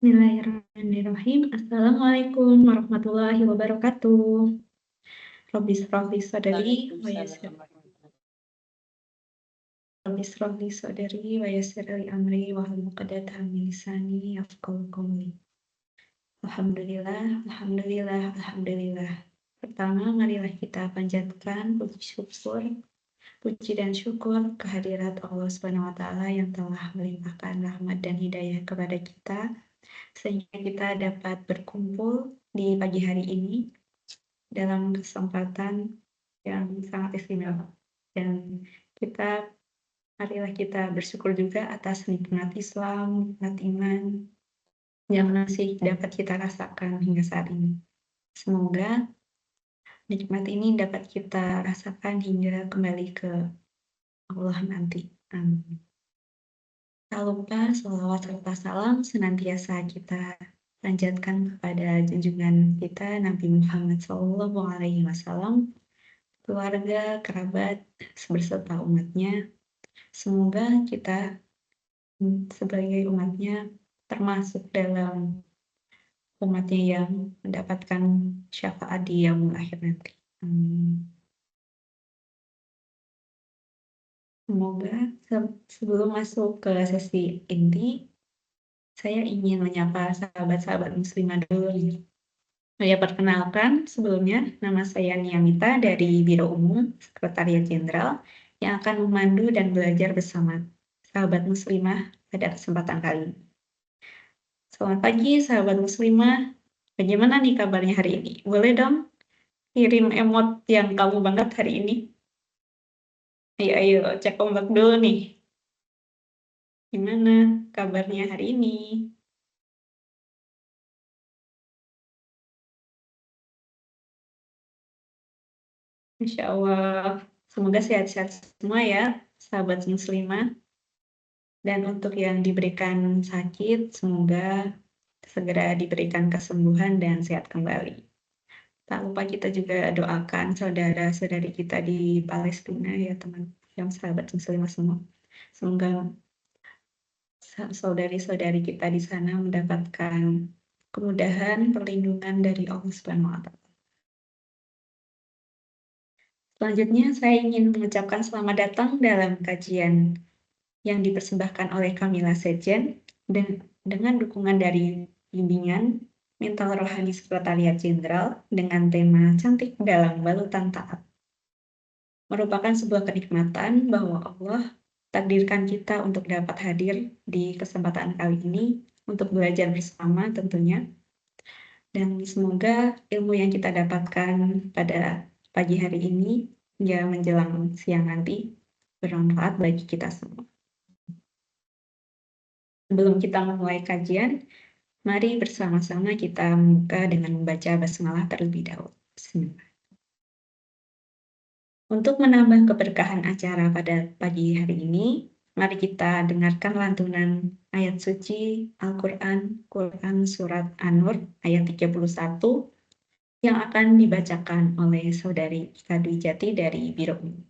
Bismillahirrahmanirrahim. Assalamualaikum warahmatullahi wabarakatuh. Robbi shrahli sadri wa yassir wa yassir li amri wahlul 'uqdatam min lisani yafqahu qawli. Alhamdulillah. Pertama, marilah kita panjatkan puji dan syukur kehadirat Allah Subhanahu wa taala yang telah melimpahkan rahmat dan hidayah kepada kita sehingga kita dapat berkumpul di pagi hari ini dalam kesempatan yang sangat istimewa. Dan marilah kita bersyukur juga atas nikmat Islam, nikmat iman yang masih dapat kita rasakan hingga saat ini. Semoga nikmat ini dapat kita rasakan hingga kembali ke Allah nanti. Amin. Tak lupa sholawat serta salam senantiasa kita panjatkan kepada junjungan kita Nabi Muhammad SAW, keluarga, kerabat, beserta umatnya. Semoga kita sebagai umatnya termasuk dalam umatnya yang mendapatkan syafaat di yaumul akhir nanti. Semoga sebelum masuk ke sesi inti, saya ingin menyapa sahabat-sahabat muslimah dulu nih. Saya perkenalkan sebelumnya, nama saya Niyamita dari Biro Umum Sekretariat Jenderal yang akan memandu dan belajar bersama sahabat muslimah pada kesempatan kali ini. Selamat pagi sahabat muslimah, bagaimana nih kabarnya hari ini? Boleh dong kirim emot yang kamu banget hari ini? Ayo cek ombak dulu nih. Gimana kabarnya hari ini? Masya Allah, semoga sehat-sehat semua ya, sahabat muslimah. Dan untuk yang diberikan sakit, semoga segera diberikan kesembuhan dan sehat kembali. Tak lupa kita juga doakan saudara-saudari kita di Palestina ya teman, yang sahabat muslimah semua. Semoga saudari-saudari kita di sana mendapatkan kemudahan, perlindungan dari Allah Subhanahu wa taala. Selanjutnya, saya ingin mengucapkan selamat datang dalam kajian yang dipersembahkan oleh Kamila Sejen dan dengan dukungan dari bimbingan Mental Rohani Sekretariat Jenderal dengan tema Cantik dalam Balutan Taat. Merupakan sebuah kenikmatan bahwa Allah takdirkan kita untuk dapat hadir di kesempatan kali ini untuk belajar bersama tentunya. Dan semoga ilmu yang kita dapatkan pada pagi hari ini hingga menjelang siang nanti bermanfaat bagi kita semua. Sebelum kita memulai kajian, mari bersama-sama kita membuka dengan membaca basmalah terlebih dahulu. Bismillah. Untuk menambah keberkahan acara pada pagi hari ini, mari kita dengarkan lantunan ayat suci Al-Quran, Quran Surat An-Nur ayat 31 yang akan dibacakan oleh Saudari Ika Dwijati dari Biro Umum.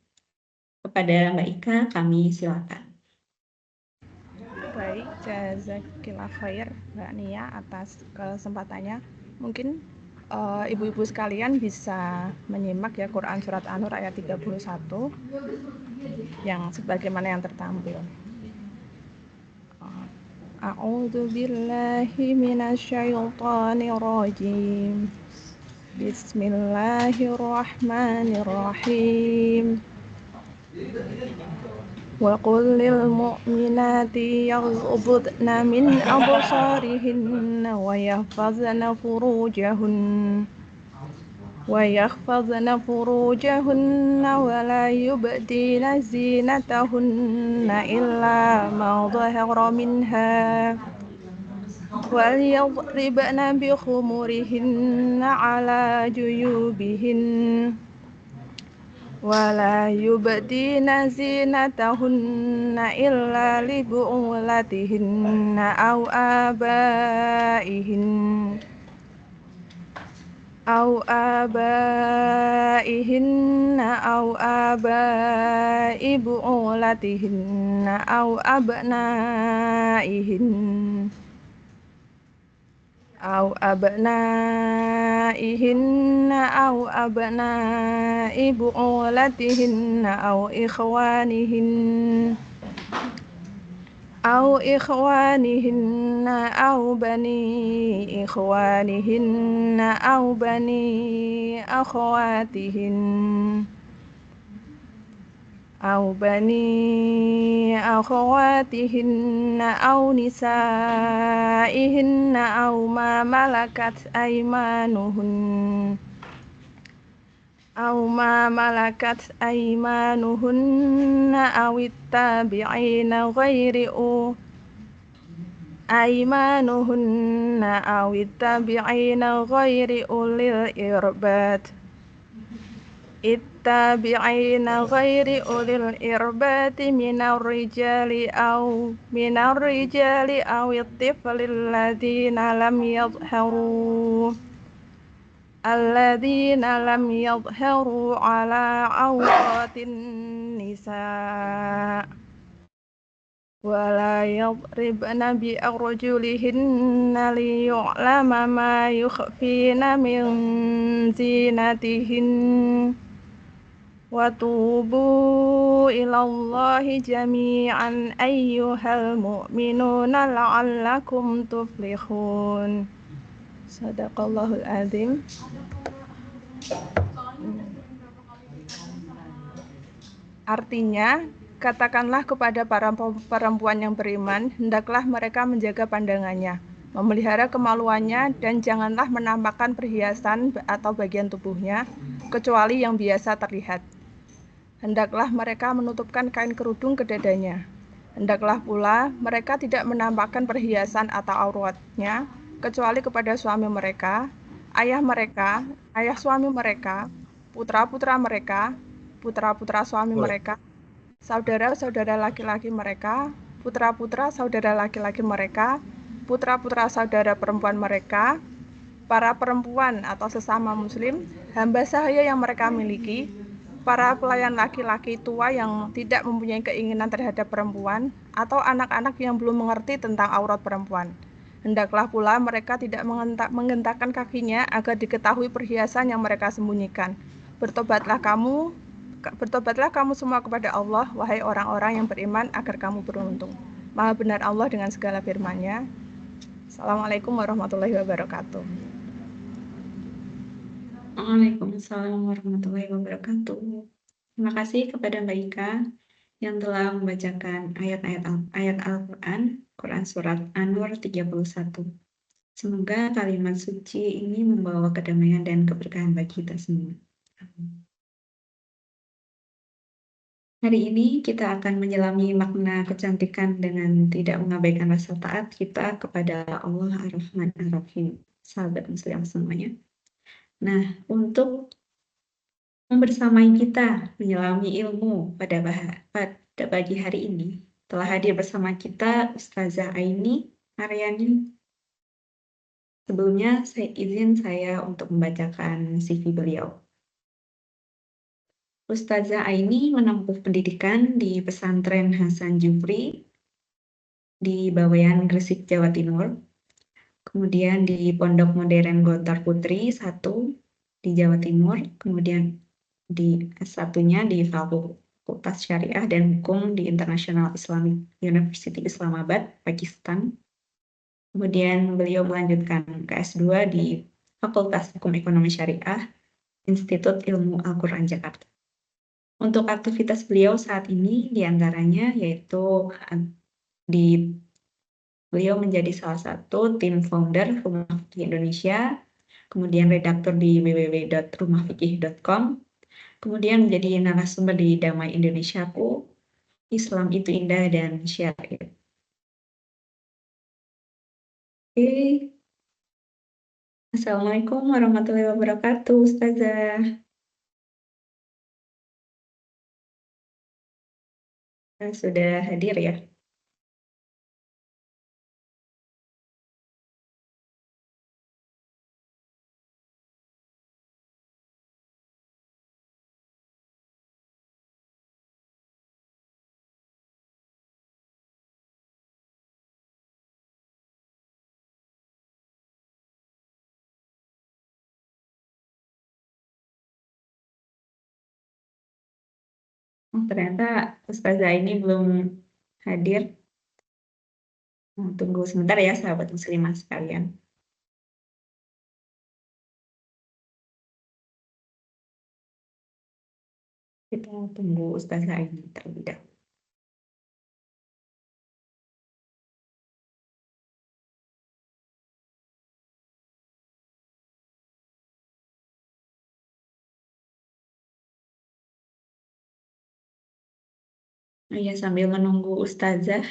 Kepada Mbak Ika, kami silakan. Baik, jazakillah khair Mbak Nia atas kesempatannya. Mungkin ibu-ibu sekalian bisa menyimak ya Quran Surat An-Nur ayat 31 yang sebagaimana yang tertampil. A'udzu billahi minasyaitonir rajim. Bismillahirrahmanirrahim. وقل للمؤمنات يغضضن من أبصارهن ويحفظن فروجهن ولا يبدين زينتهن إلا ما ظهر منها وليضربن بخمرهن على جيوبهن ولا يبدين زينتهن إلا لبعولتهن أو آبائهن أو آباء بعولتهن أو أبنائهن أو أبنائهن أو أبناء بعولتهن أو إخوانهن أو بني إخوانهن أو بني أخواتهن أو نسائهن أو ما ملكت أيمانهن أو التابعين غير أولي الإربات من الرجال أو الطفل الذين لم يظهروا على عورات النساء ولا يضربن بأرجلهن ليعلم ما يخفين من زينتهن وتوبوا إلى الله جميعا أيها المؤمنون لعلكم تفلحون. Sadaqallahul azim. Artinya, katakanlah kepada para perempuan yang beriman, hendaklah mereka menjaga pandangannya, memelihara kemaluannya, dan janganlah menampakkan perhiasan atau bagian tubuhnya, kecuali yang biasa terlihat. Hendaklah mereka menutupkan kain kerudung ke dadanya. Hendaklah pula mereka tidak menampakkan perhiasan atau auratnya, kecuali kepada suami mereka, ayah suami mereka, putra-putra mereka, putra-putra suami mereka, saudara-saudara laki-laki mereka, putra-putra saudara laki-laki mereka, putra-putra saudara perempuan mereka, para perempuan atau sesama muslim, hamba sahaya yang mereka miliki, para pelayan laki-laki tua yang tidak mempunyai keinginan terhadap perempuan, atau anak-anak yang belum mengerti tentang aurat perempuan. Hendaklah pula mereka tidak menghentakkan kakinya agar diketahui perhiasan yang mereka sembunyikan. Bertobatlah kamu semua kepada Allah, wahai orang-orang yang beriman, agar kamu beruntung. Maha benar Allah dengan segala firman-Nya. Assalamualaikum warahmatullahi wabarakatuh. Waalaikumsalam warahmatullahi wabarakatuh. Terima kasih kepada Mbak Ika yang telah membacakan ayat Al-Quran, Quran Surat An-Nur 31. Semoga kalimat suci ini membawa kedamaian dan keberkahan bagi kita semua. Hari ini kita akan menyelami makna kecantikan dengan tidak mengabaikan rasa taat kita kepada Allah Ar-Rahman Ar-Rahim, sahabat muslim semuanya. Nah, untuk membersamai kita menyelami ilmu pada pagi hari ini, telah hadir bersama kita Ustazah Aini Aryani. Sebelumnya saya untuk membacakan CV beliau. Ustazah Aini menempuh pendidikan di Pesantren Hasan Jufri di Bawean, Gresik, Jawa Timur. Kemudian di Pondok Modern Gontar Putri 1 di Jawa Timur. Kemudian di S1-nya di Fakultas Syariah dan Hukum di International Islamic University Islamabad, Pakistan. Kemudian beliau melanjutkan ke S2 di Fakultas Hukum Ekonomi Syariah, Institut Ilmu Al-Quran Jakarta. Untuk aktivitas beliau saat ini diantaranya yaitu beliau menjadi salah satu tim founder Rumah Fikih Indonesia, kemudian redaktur di www.rumahfikih.com, kemudian menjadi narasumber di Damai Indonesiaku, Islam itu Indah, dan Syariah. Oke. Assalamualaikum warahmatullahi wabarakatuh, Ustazah. Sudah hadir ya? Oh, ternyata Ustazah ini belum hadir. Tunggu sebentar ya sahabat muslimah sekalian. Kita tunggu Ustazah ini terlebih dahulu. Oh ya, sambil menunggu Ustazah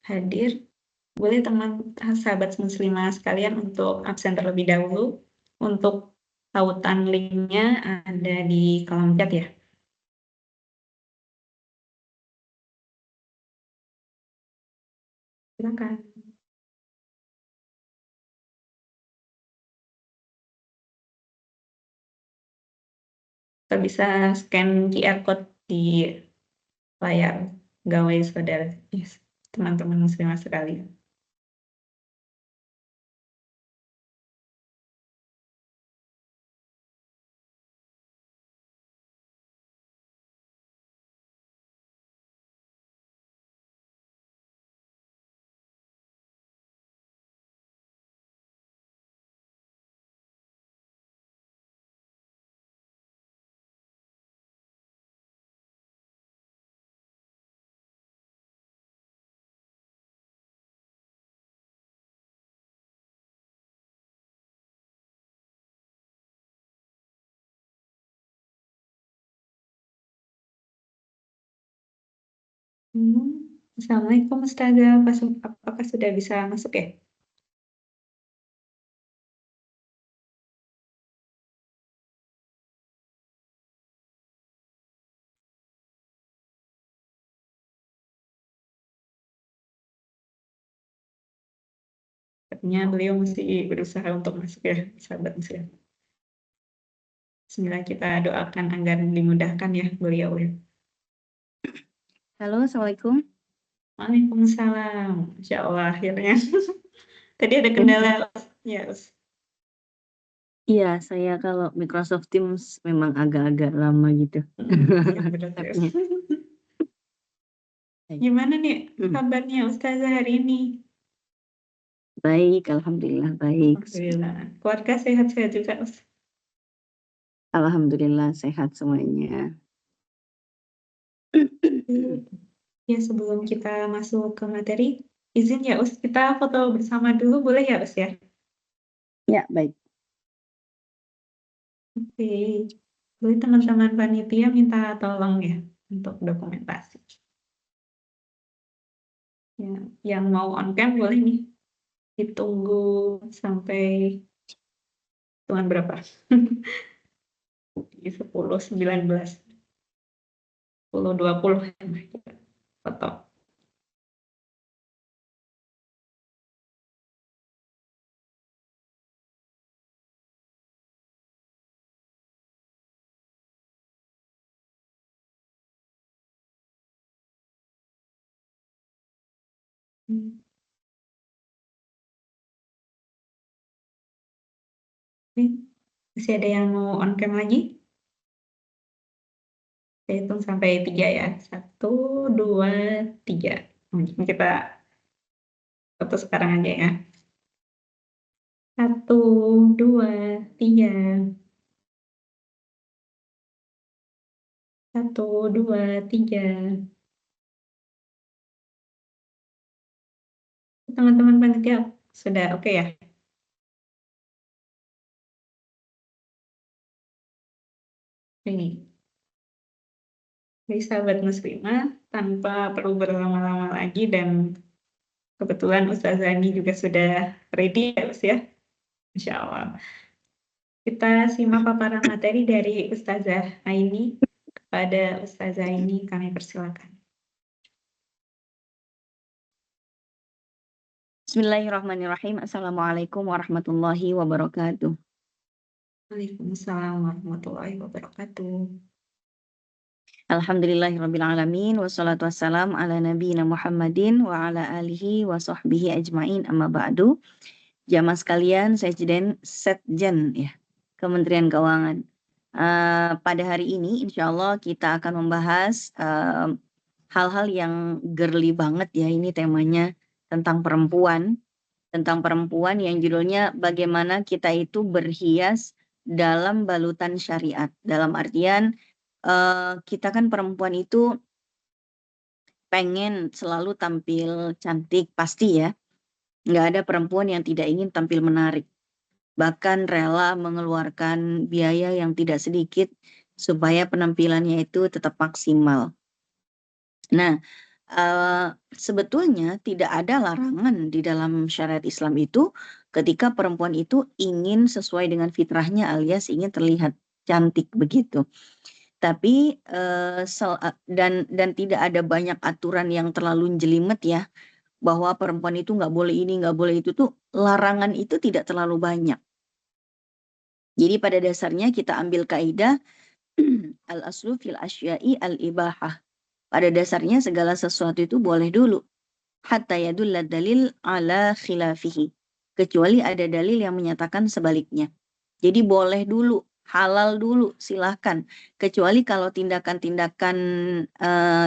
hadir, boleh teman sahabat muslimah sekalian untuk absen terlebih dahulu. Untuk tautan linknya ada di kolom chat ya. Silakan. Kita bisa scan QR code di layar gawai saudara, teman-teman muslimah sekalian. Assalamualaikum Ustazah, apakah sudah bisa masuk ya? Sepertinya beliau masih berusaha untuk masuk ya, sahabat muslim. Bismillah, kita doakan agar dimudahkan ya beliau ya. Halo, Assalamualaikum. Waalaikumsalam. Insya Allah akhirnya. Tadi ada kendala ya. Iya, saya kalau Microsoft Teams memang agak-agak lama gitu. Ya, benar, ya. Tab-nya. Gimana nih kabarnya Ustazah hari ini? Baik, alhamdulillah baik. Alhamdulillah. Keluarga sehat-sehat juga, Ustaz? Alhamdulillah sehat semuanya. Ya, sebelum kita masuk ke materi, izin ya Ustaz, kita foto bersama dulu boleh ya Ustaz ya? Ya, baik. Oke. Boleh teman-teman panitia minta tolong ya untuk dokumentasi. Ya, yang mau on cam boleh nih ditunggu sampai hitungan berapa? Di 10, 19, 10, 20 kita foto. Masih ada yang mau on cam lagi? Saya hitung sampai 3 ya. 1, 2, 3. Mungkin kita foto sekarang aja ya. 1, 2, 3. 1, 2, 3. Teman-teman panitia sudah oke ya? Ini. Jadi sahabat muslimah, tanpa perlu berlama-lama lagi dan kebetulan Ustazah ini juga sudah ready ya Ustaz ya? Insya Allah. Kita simak paparan materi dari Ustazah Aini. Kepada Ustazah Aini kami persilakan. Bismillahirrahmanirrahim. Assalamualaikum warahmatullahi wabarakatuh. Waalaikumsalam warahmatullahi wabarakatuh. Alhamdulillahirrabbilalamin. Wassalatu wassalam ala nabiyina Muhammadin wa ala alihi wa sahbihi ajma'in amma ba'du. Jamaah sekalian, Sekjen ya, Kementerian Keuangan. Pada hari ini insya Allah kita akan membahas hal-hal yang girly banget ya, ini temanya tentang perempuan yang judulnya bagaimana kita itu berhias dalam balutan syariat. Dalam artian kita kan perempuan itu pengen selalu tampil cantik, pasti ya. Nggak ada perempuan yang tidak ingin tampil menarik. Bahkan rela mengeluarkan biaya yang tidak sedikit supaya penampilannya itu tetap maksimal. Nah, sebetulnya tidak ada larangan di dalam syariat Islam itu ketika perempuan itu ingin sesuai dengan fitrahnya alias ingin terlihat cantik begitu. Tapi dan tidak ada banyak aturan yang terlalu jelimet ya, bahwa perempuan itu nggak boleh ini, nggak boleh itu tuh larangan itu tidak terlalu banyak. Jadi pada dasarnya kita ambil kaidah al-aslu fil asya'i al-ibahah. Pada dasarnya segala sesuatu itu boleh dulu. Hatta yadulla dalil ala khilafihi. Kecuali ada dalil yang menyatakan sebaliknya. Jadi boleh dulu, halal dulu, silahkan. Kecuali kalau tindakan-tindakan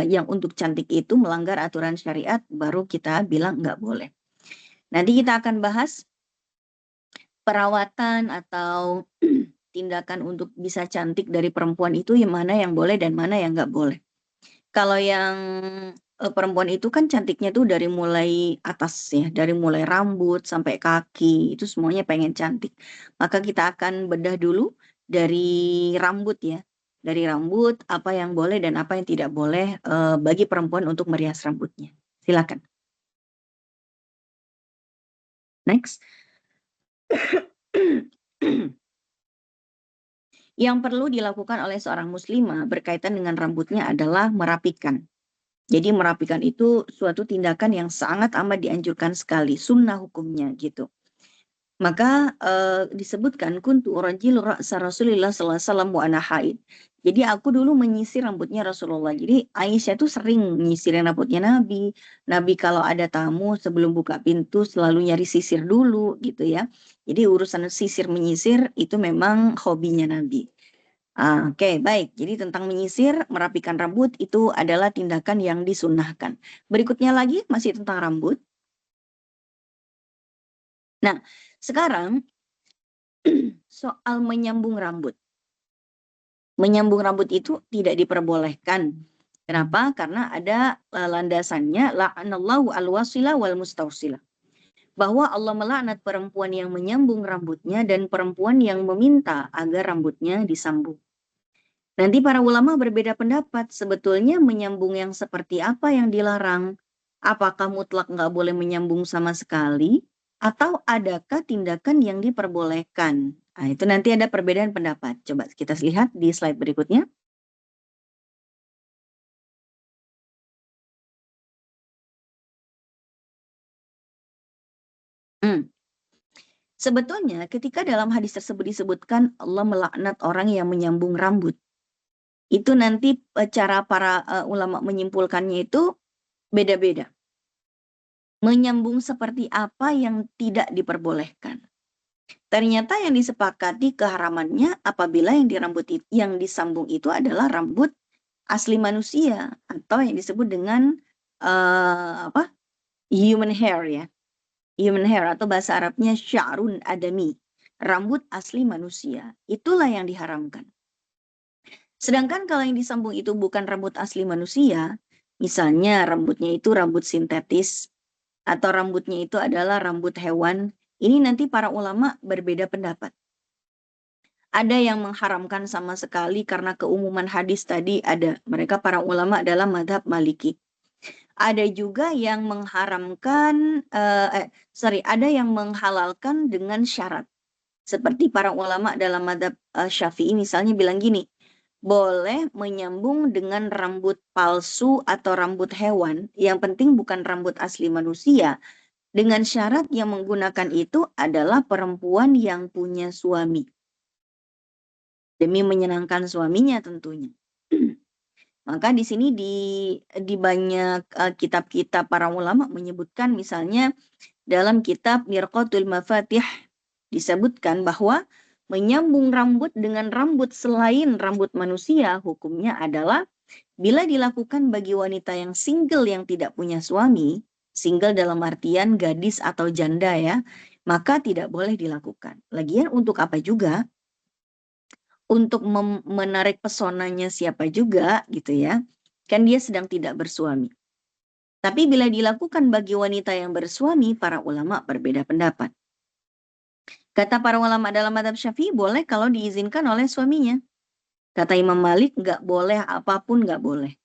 yang untuk cantik itu melanggar aturan syariat, baru kita bilang nggak boleh. Nanti kita akan bahas perawatan atau tindakan untuk bisa cantik dari perempuan itu yang mana yang boleh dan mana yang nggak boleh. Kalau yang perempuan itu kan cantiknya tuh dari mulai atas ya, dari mulai rambut sampai kaki, itu semuanya pengen cantik. Maka kita akan bedah dulu dari rambut ya. Dari rambut, apa yang boleh dan apa yang tidak boleh bagi perempuan untuk merias rambutnya. Silakan. Next. Yang perlu dilakukan oleh seorang muslimah berkaitan dengan rambutnya adalah merapikan. Jadi merapikan itu suatu tindakan yang sangat amat dianjurkan sekali, sunnah hukumnya gitu. Maka disebutkan kuntu urajilu ra'sa Rasulillah sallallahu alaihi wasallam wa ana haid. Jadi aku dulu menyisir rambutnya Rasulullah. Jadi Aisyah tuh sering nyisirin rambutnya Nabi. Nabi kalau ada tamu sebelum buka pintu selalu nyari sisir dulu gitu ya. Jadi urusan sisir menyisir itu memang hobinya Nabi. Oke, baik. Jadi tentang menyisir, merapikan rambut itu adalah tindakan yang disunnahkan. Berikutnya lagi masih tentang rambut. Nah, sekarang soal menyambung rambut. Menyambung rambut itu tidak diperbolehkan. Kenapa? Karena ada landasannya la'anallahu al-wasila wal mustawsila. Bahwa Allah melaknat perempuan yang menyambung rambutnya dan perempuan yang meminta agar rambutnya disambung. Nanti para ulama berbeda pendapat, sebetulnya menyambung yang seperti apa yang dilarang? Apakah mutlak nggak boleh menyambung sama sekali? Atau adakah tindakan yang diperbolehkan? Nah, itu nanti ada perbedaan pendapat. Coba kita lihat di slide berikutnya. Sebetulnya ketika dalam hadis tersebut disebutkan Allah melaknat orang yang menyambung rambut. Itu nanti cara para ulama menyimpulkannya itu beda-beda. Menyambung seperti apa yang tidak diperbolehkan. Ternyata yang disepakati keharamannya apabila yang disambung itu adalah rambut asli manusia atau yang disebut dengan human hair ya. Human hair atau bahasa Arabnya sya'run adami. Rambut asli manusia. Itulah yang diharamkan. Sedangkan kalau yang disambung itu bukan rambut asli manusia, misalnya rambutnya itu rambut sintetis, atau rambutnya itu adalah rambut hewan, ini nanti para ulama berbeda pendapat. Ada yang mengharamkan sama sekali karena keumuman hadis tadi ada. Mereka para ulama adalah madhab Maliki. Ada juga yang mengharamkan, ada yang menghalalkan dengan syarat. Seperti para ulama dalam madhab Syafi'i misalnya bilang gini, boleh menyambung dengan rambut palsu atau rambut hewan, yang penting bukan rambut asli manusia, dengan syarat yang menggunakan itu adalah perempuan yang punya suami. Demi menyenangkan suaminya tentunya. Maka di sini di banyak kitab-kitab para ulama menyebutkan misalnya dalam kitab Mirqatul Mafatih disebutkan bahwa menyambung rambut dengan rambut selain rambut manusia, hukumnya adalah bila dilakukan bagi wanita yang single yang tidak punya suami, single dalam artian gadis atau janda ya, maka tidak boleh dilakukan. Lagian untuk apa juga? Untuk menarik pesonanya siapa juga gitu ya. Kan dia sedang tidak bersuami. Tapi bila dilakukan bagi wanita yang bersuami, para ulama berbeda pendapat. Kata para ulama dalam mazhab Syafi'i boleh kalau diizinkan oleh suaminya. Kata Imam Malik nggak boleh, apapun nggak boleh.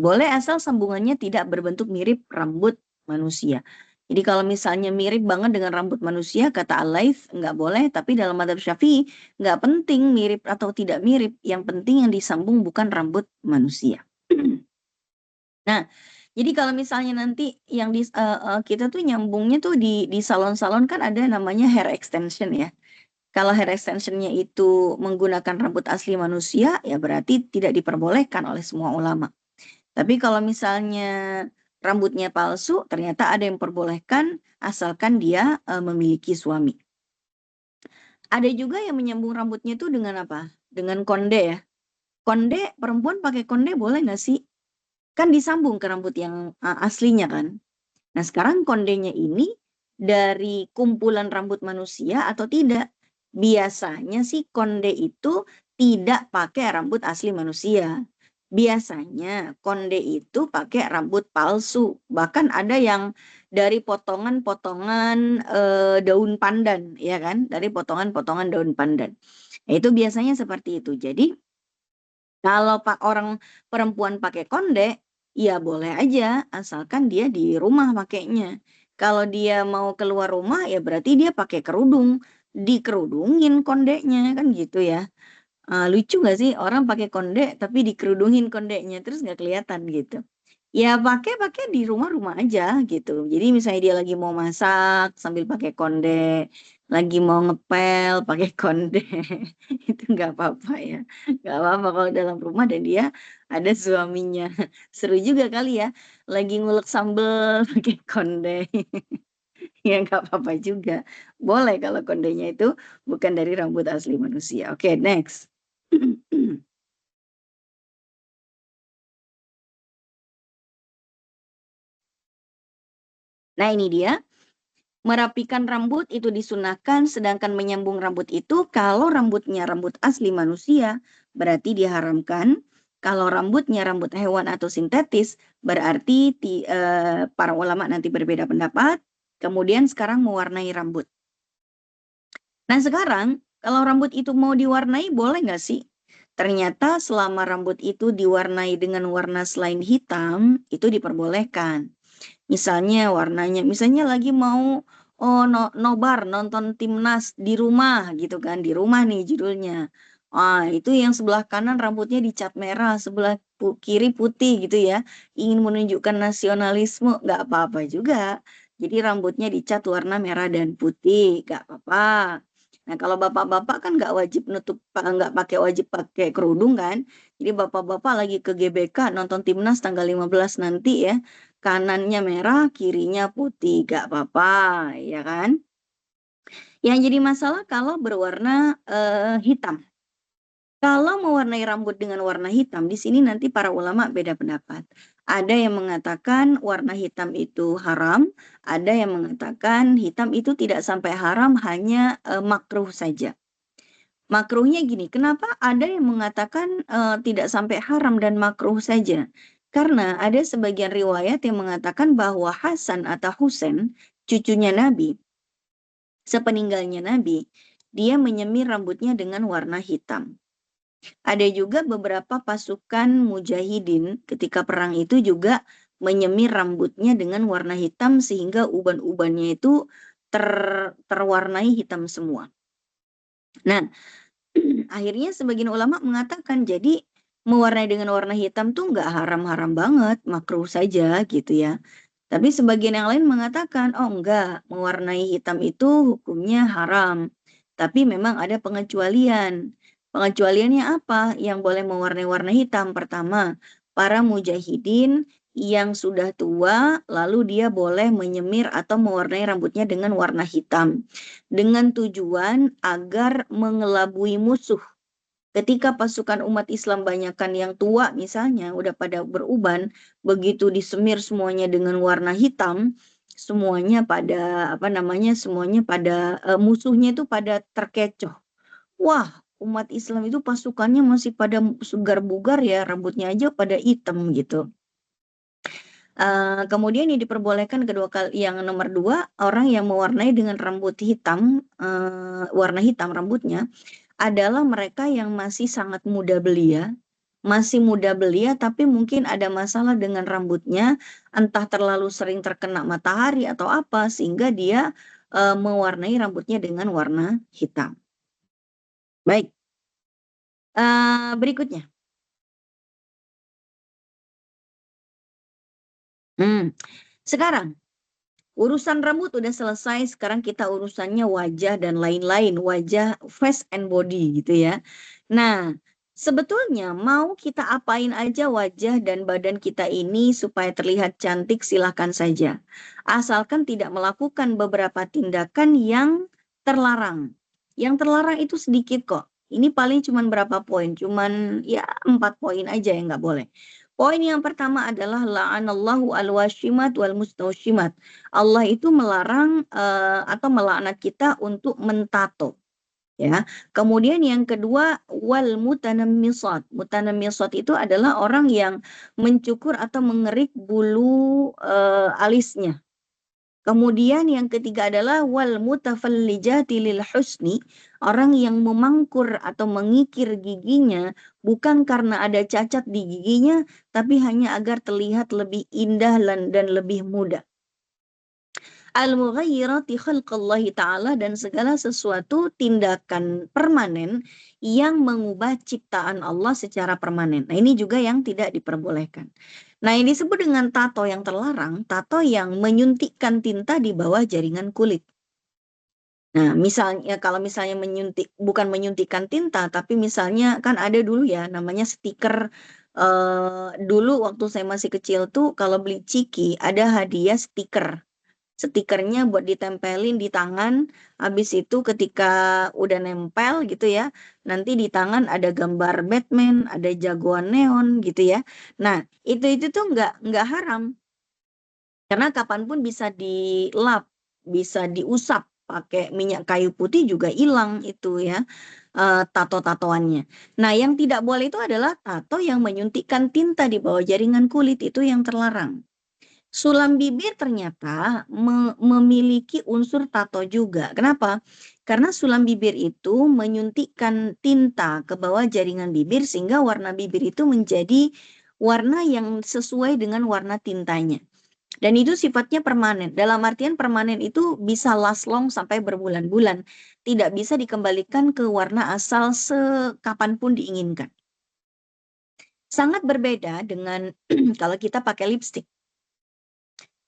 Boleh asal sambungannya tidak berbentuk mirip rambut manusia. Jadi kalau misalnya mirip banget dengan rambut manusia, kata Al-Laits nggak boleh. Tapi dalam mazhab Syafi'i nggak penting mirip atau tidak mirip. Yang penting yang disambung bukan rambut manusia. Nah, jadi kalau misalnya nanti yang kita tuh nyambungnya tuh di salon-salon kan ada namanya hair extension ya. Kalau hair extensionnya itu menggunakan rambut asli manusia, ya berarti tidak diperbolehkan oleh semua ulama. Tapi kalau misalnya rambutnya palsu, ternyata ada yang perbolehkan asalkan dia memiliki suami. Ada juga yang menyambung rambutnya itu dengan apa? Dengan konde ya. Konde, perempuan pakai konde boleh nggak sih? Kan disambung ke rambut yang aslinya kan. Nah sekarang kondenya ini dari kumpulan rambut manusia atau tidak? Biasanya sih konde itu tidak pakai rambut asli manusia. Biasanya konde itu pakai rambut palsu. Bahkan ada yang dari potongan-potongan daun pandan, ya kan? Dari potongan-potongan daun pandan. Nah, itu biasanya seperti itu. Jadi kalau orang perempuan pakai konde, ya boleh aja asalkan dia di rumah pakainya. Kalau dia mau keluar rumah ya berarti dia pakai kerudung, dikerudungin kondenya kan gitu ya. Lucu nggak sih orang pakai konde tapi dikerudungin kondenya terus nggak kelihatan gitu. Ya pakai di rumah-rumah aja gitu. Jadi misalnya dia lagi mau masak sambil pakai konde, lagi mau ngepel pakai konde, itu nggak apa-apa ya. Nggak apa-apa kalau dalam rumah dan dia ada suaminya. Seru juga kali ya, lagi ngulek sambel pakai konde. Ya nggak apa-apa juga. Boleh kalau kondenya itu bukan dari rambut asli manusia. Oke, next. Nah ini dia, merapikan rambut itu disunahkan, sedangkan menyambung rambut itu kalau rambutnya rambut asli manusia berarti diharamkan. Kalau rambutnya rambut hewan atau sintetis berarti para ulama nanti berbeda pendapat. Kemudian sekarang mewarnai rambut. Nah sekarang kalau rambut itu mau diwarnai boleh nggak sih? Ternyata selama rambut itu diwarnai dengan warna selain hitam itu diperbolehkan. Misalnya warnanya, misalnya lagi mau nobar nonton timnas di rumah gitu kan, di rumah nih judulnya. Itu yang sebelah kanan rambutnya dicat merah, sebelah kiri putih gitu ya. Ingin menunjukkan nasionalisme, nggak apa-apa juga. Jadi rambutnya dicat warna merah dan putih, nggak apa-apa. Nah kalau bapak-bapak kan nggak wajib pakai kerudung kan. Jadi bapak-bapak lagi ke GBK nonton timnas tanggal 15 nanti ya. Kanannya merah, kirinya putih, gak apa-apa, ya kan? Yang jadi masalah kalau berwarna hitam. Kalau mewarnai rambut dengan warna hitam, di sini nanti para ulama beda pendapat. Ada yang mengatakan warna hitam itu haram, ada yang mengatakan hitam itu tidak sampai haram, hanya makruh saja. Makruhnya gini, kenapa ada yang mengatakan tidak sampai haram dan makruh saja? Karena ada sebagian riwayat yang mengatakan bahwa Hasan atau Husain, cucunya Nabi, sepeninggalnya Nabi, dia menyemir rambutnya dengan warna hitam. Ada juga beberapa pasukan mujahidin ketika perang itu juga menyemir rambutnya dengan warna hitam sehingga uban-ubannya itu terwarnai hitam semua. Nah, akhirnya sebagian ulama mengatakan jadi mewarnai dengan warna hitam tuh nggak haram-haram banget, makruh saja gitu ya. Tapi sebagian yang lain mengatakan, oh enggak, mewarnai hitam itu hukumnya haram. Tapi memang ada pengecualian. Pengecualiannya apa? Yang boleh mewarnai warna hitam. Pertama, para mujahidin yang sudah tua, lalu dia boleh menyemir atau mewarnai rambutnya dengan warna hitam. Dengan tujuan agar mengelabui musuh. Ketika pasukan umat Islam banyakkan yang tua misalnya, udah pada beruban, begitu disemir semuanya dengan warna hitam, semuanya pada, semuanya pada, musuhnya itu pada terkecoh. Wah, umat Islam itu pasukannya masih pada segar bugar ya, rambutnya aja pada hitam gitu. Kemudian yang diperbolehkan yang nomor 2, orang yang mewarnai dengan rambut hitam, warna hitam rambutnya, adalah mereka yang masih sangat muda belia, tapi mungkin ada masalah dengan rambutnya, entah terlalu sering terkena matahari atau apa, sehingga dia mewarnai rambutnya dengan warna hitam. Baik, berikutnya. Sekarang, urusan rambut udah selesai, sekarang kita urusannya wajah dan lain-lain, wajah, face and body gitu ya. Nah, sebetulnya mau kita apain aja wajah dan badan kita ini supaya terlihat cantik, silahkan saja. Asalkan tidak melakukan beberapa tindakan yang terlarang. Yang terlarang itu sedikit kok. Ini paling cuman berapa poin? Cuman ya 4 poin aja yang nggak boleh. Poin yang pertama adalah la'anallahu al-washimat wal mustawshimat. Allah itu melarang atau melaknat kita untuk mentato. Ya. Kemudian yang kedua wal mutanammisat. Mutanammisat itu adalah orang yang mencukur atau mengerik bulu alisnya. Kemudian yang ketiga adalah wal mutafallijati lil husni, orang yang memangkur atau mengikir giginya bukan karena ada cacat di giginya, tapi hanya agar terlihat lebih indah dan lebih muda. Al-mughayyirati khalqallahi ta'ala, dan segala sesuatu tindakan permanen yang mengubah ciptaan Allah secara permanen. Nah, ini juga yang tidak diperbolehkan. Nah, yang disebut dengan tato yang terlarang, tato yang menyuntikkan tinta di bawah jaringan kulit. Nah, misalnya kalau misalnya bukan menyuntikkan tinta, tapi misalnya kan ada dulu ya namanya stiker. Dulu waktu saya masih kecil tuh kalau beli ciki ada hadiah stiker. Stikernya buat ditempelin di tangan, habis itu ketika udah nempel gitu ya, nanti di tangan ada gambar Batman, ada jagoan neon gitu ya. Nah, itu tuh nggak haram. Karena kapanpun bisa dilap, bisa diusap pakai minyak kayu putih juga hilang itu ya, tato-tatoannya. Nah, yang tidak boleh itu adalah tato yang menyuntikkan tinta di bawah jaringan kulit, itu yang terlarang. Sulam bibir ternyata memiliki unsur tato juga. Kenapa? Karena sulam bibir itu menyuntikkan tinta ke bawah jaringan bibir sehingga warna bibir itu menjadi warna yang sesuai dengan warna tintanya. Dan itu sifatnya permanen. Dalam artian permanen itu bisa last long sampai berbulan-bulan. Tidak bisa dikembalikan ke warna asal sekapanpun diinginkan. Sangat berbeda dengan kalau kita pakai lipstik.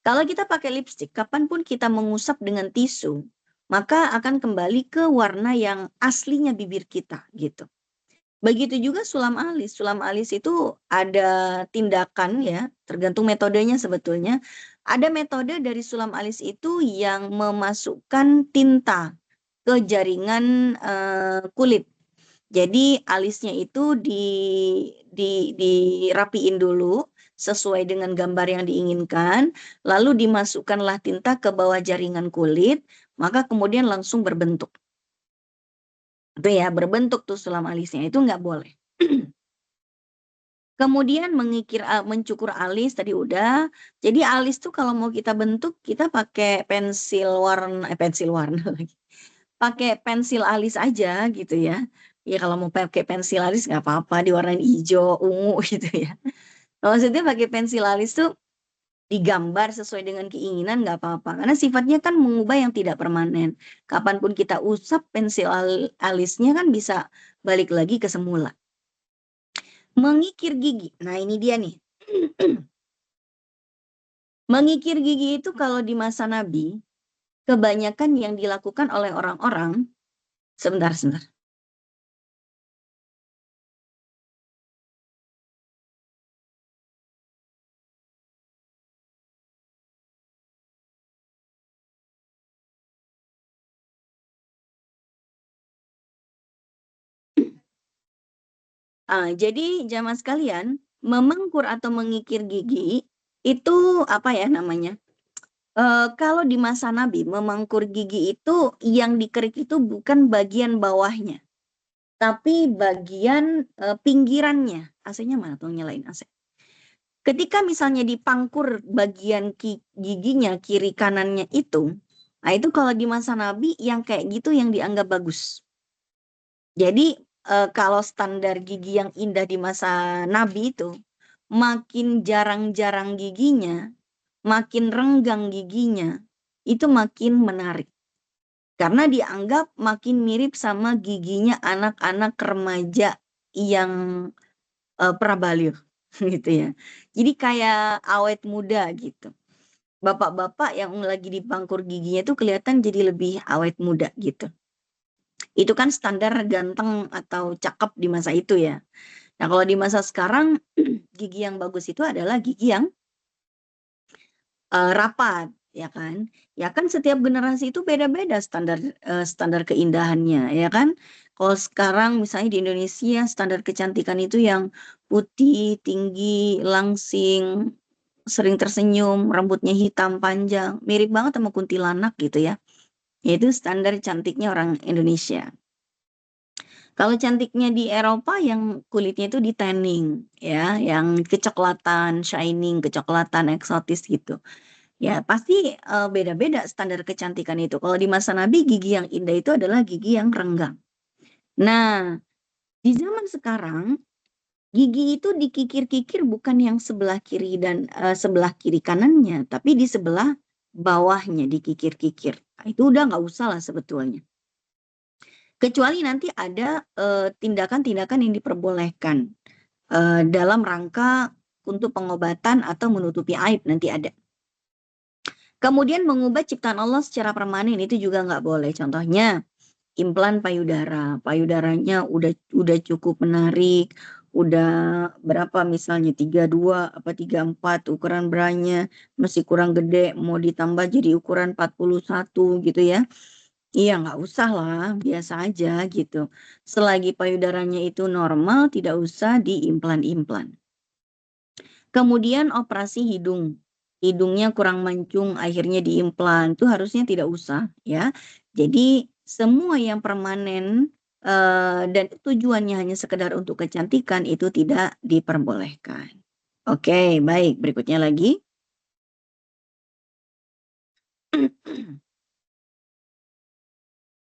Kalau kita pakai lipstik, kapanpun kita mengusap dengan tisu, maka akan kembali ke warna yang aslinya bibir kita, gitu. Begitu juga sulam alis. Sulam alis itu ada tindakan ya, tergantung metodenya sebetulnya. Ada metode dari sulam alis itu yang memasukkan tinta ke jaringan kulit. Jadi alisnya itu dirapiin dulu sesuai dengan gambar yang diinginkan, lalu dimasukkanlah tinta ke bawah jaringan kulit, maka kemudian langsung berbentuk. Itu ya, berbentuk tuh sulam alisnya, itu nggak boleh. Kemudian mencukur alis tadi udah. Jadi alis tuh kalau mau kita bentuk, kita pakai pensil warna lagi. Pakai pensil alis aja gitu ya. Ya kalau mau pakai pensil alis nggak apa-apa, diwarnain hijau, ungu gitu ya. Maksudnya pakai pensil alis tuh digambar sesuai dengan keinginan nggak apa-apa. Karena sifatnya kan mengubah yang tidak permanen. Kapanpun kita usap pensil alisnya kan bisa balik lagi ke semula. Mengikir gigi. Nah, ini dia nih. Mengikir gigi itu kalau di masa Nabi, kebanyakan yang dilakukan oleh orang-orang, sebentar. Jadi jamaah sekalian, memangkur atau mengikir gigi itu apa ya namanya? Kalau di masa Nabi memangkur gigi itu yang dikerik itu bukan bagian bawahnya, tapi bagian pinggirannya. AC-nya mana tuh, nyalain AC. Ketika misalnya dipangkur bagian giginya kiri kanannya itu, nah itu kalau di masa Nabi yang kayak gitu yang dianggap bagus. Jadi kalau standar gigi yang indah di masa Nabi itu, makin jarang-jarang giginya, makin renggang giginya, itu makin menarik. Karena dianggap makin mirip sama giginya anak-anak remaja yang prabaligh gitu ya. Jadi kayak awet muda gitu. Bapak-bapak yang lagi dipangkur giginya itu kelihatan jadi lebih awet muda gitu. Itu kan standar ganteng atau cakep di masa itu ya. Nah, kalau di masa sekarang gigi yang bagus itu adalah gigi yang rapat, ya kan? Ya kan setiap generasi itu beda-beda standar keindahannya, ya kan? Kalau sekarang misalnya di Indonesia standar kecantikan itu yang putih, tinggi, langsing, sering tersenyum, rambutnya hitam panjang, mirip banget sama kuntilanak gitu ya. Itu standar cantiknya orang Indonesia. Kalau cantiknya di Eropa yang kulitnya itu di tanning ya, yang kecoklatan, shining, kecoklatan eksotis gitu. Ya pasti beda-beda standar kecantikan itu. Kalau di masa Nabi gigi yang indah itu adalah gigi yang renggang. Nah, di zaman sekarang gigi itu dikikir-kikir bukan yang sebelah kiri dan sebelah kiri kanannya, tapi di sebelah bawahnya dikikir-kikir. Nah, itu udah nggak usah lah sebetulnya. Kecuali nanti ada tindakan-tindakan yang diperbolehkan dalam rangka untuk pengobatan atau menutupi aib nanti ada. Kemudian mengubah ciptaan Allah secara permanen itu juga nggak boleh. Contohnya implan payudara, payudaranya udah cukup menarik, udah berapa misalnya 32 apa 34 ukuran beranya masih kurang gede, mau ditambah jadi ukuran 41 gitu ya. Iya nggak usah lah, biasa aja gitu. Selagi payudaranya itu normal, tidak usah diimplan-implan. Kemudian operasi hidung. Hidungnya kurang mancung, akhirnya diimplan. Itu harusnya tidak usah ya. Jadi semua yang permanen dan tujuannya hanya sekedar untuk kecantikan itu tidak diperbolehkan. Oke, baik. Berikutnya lagi.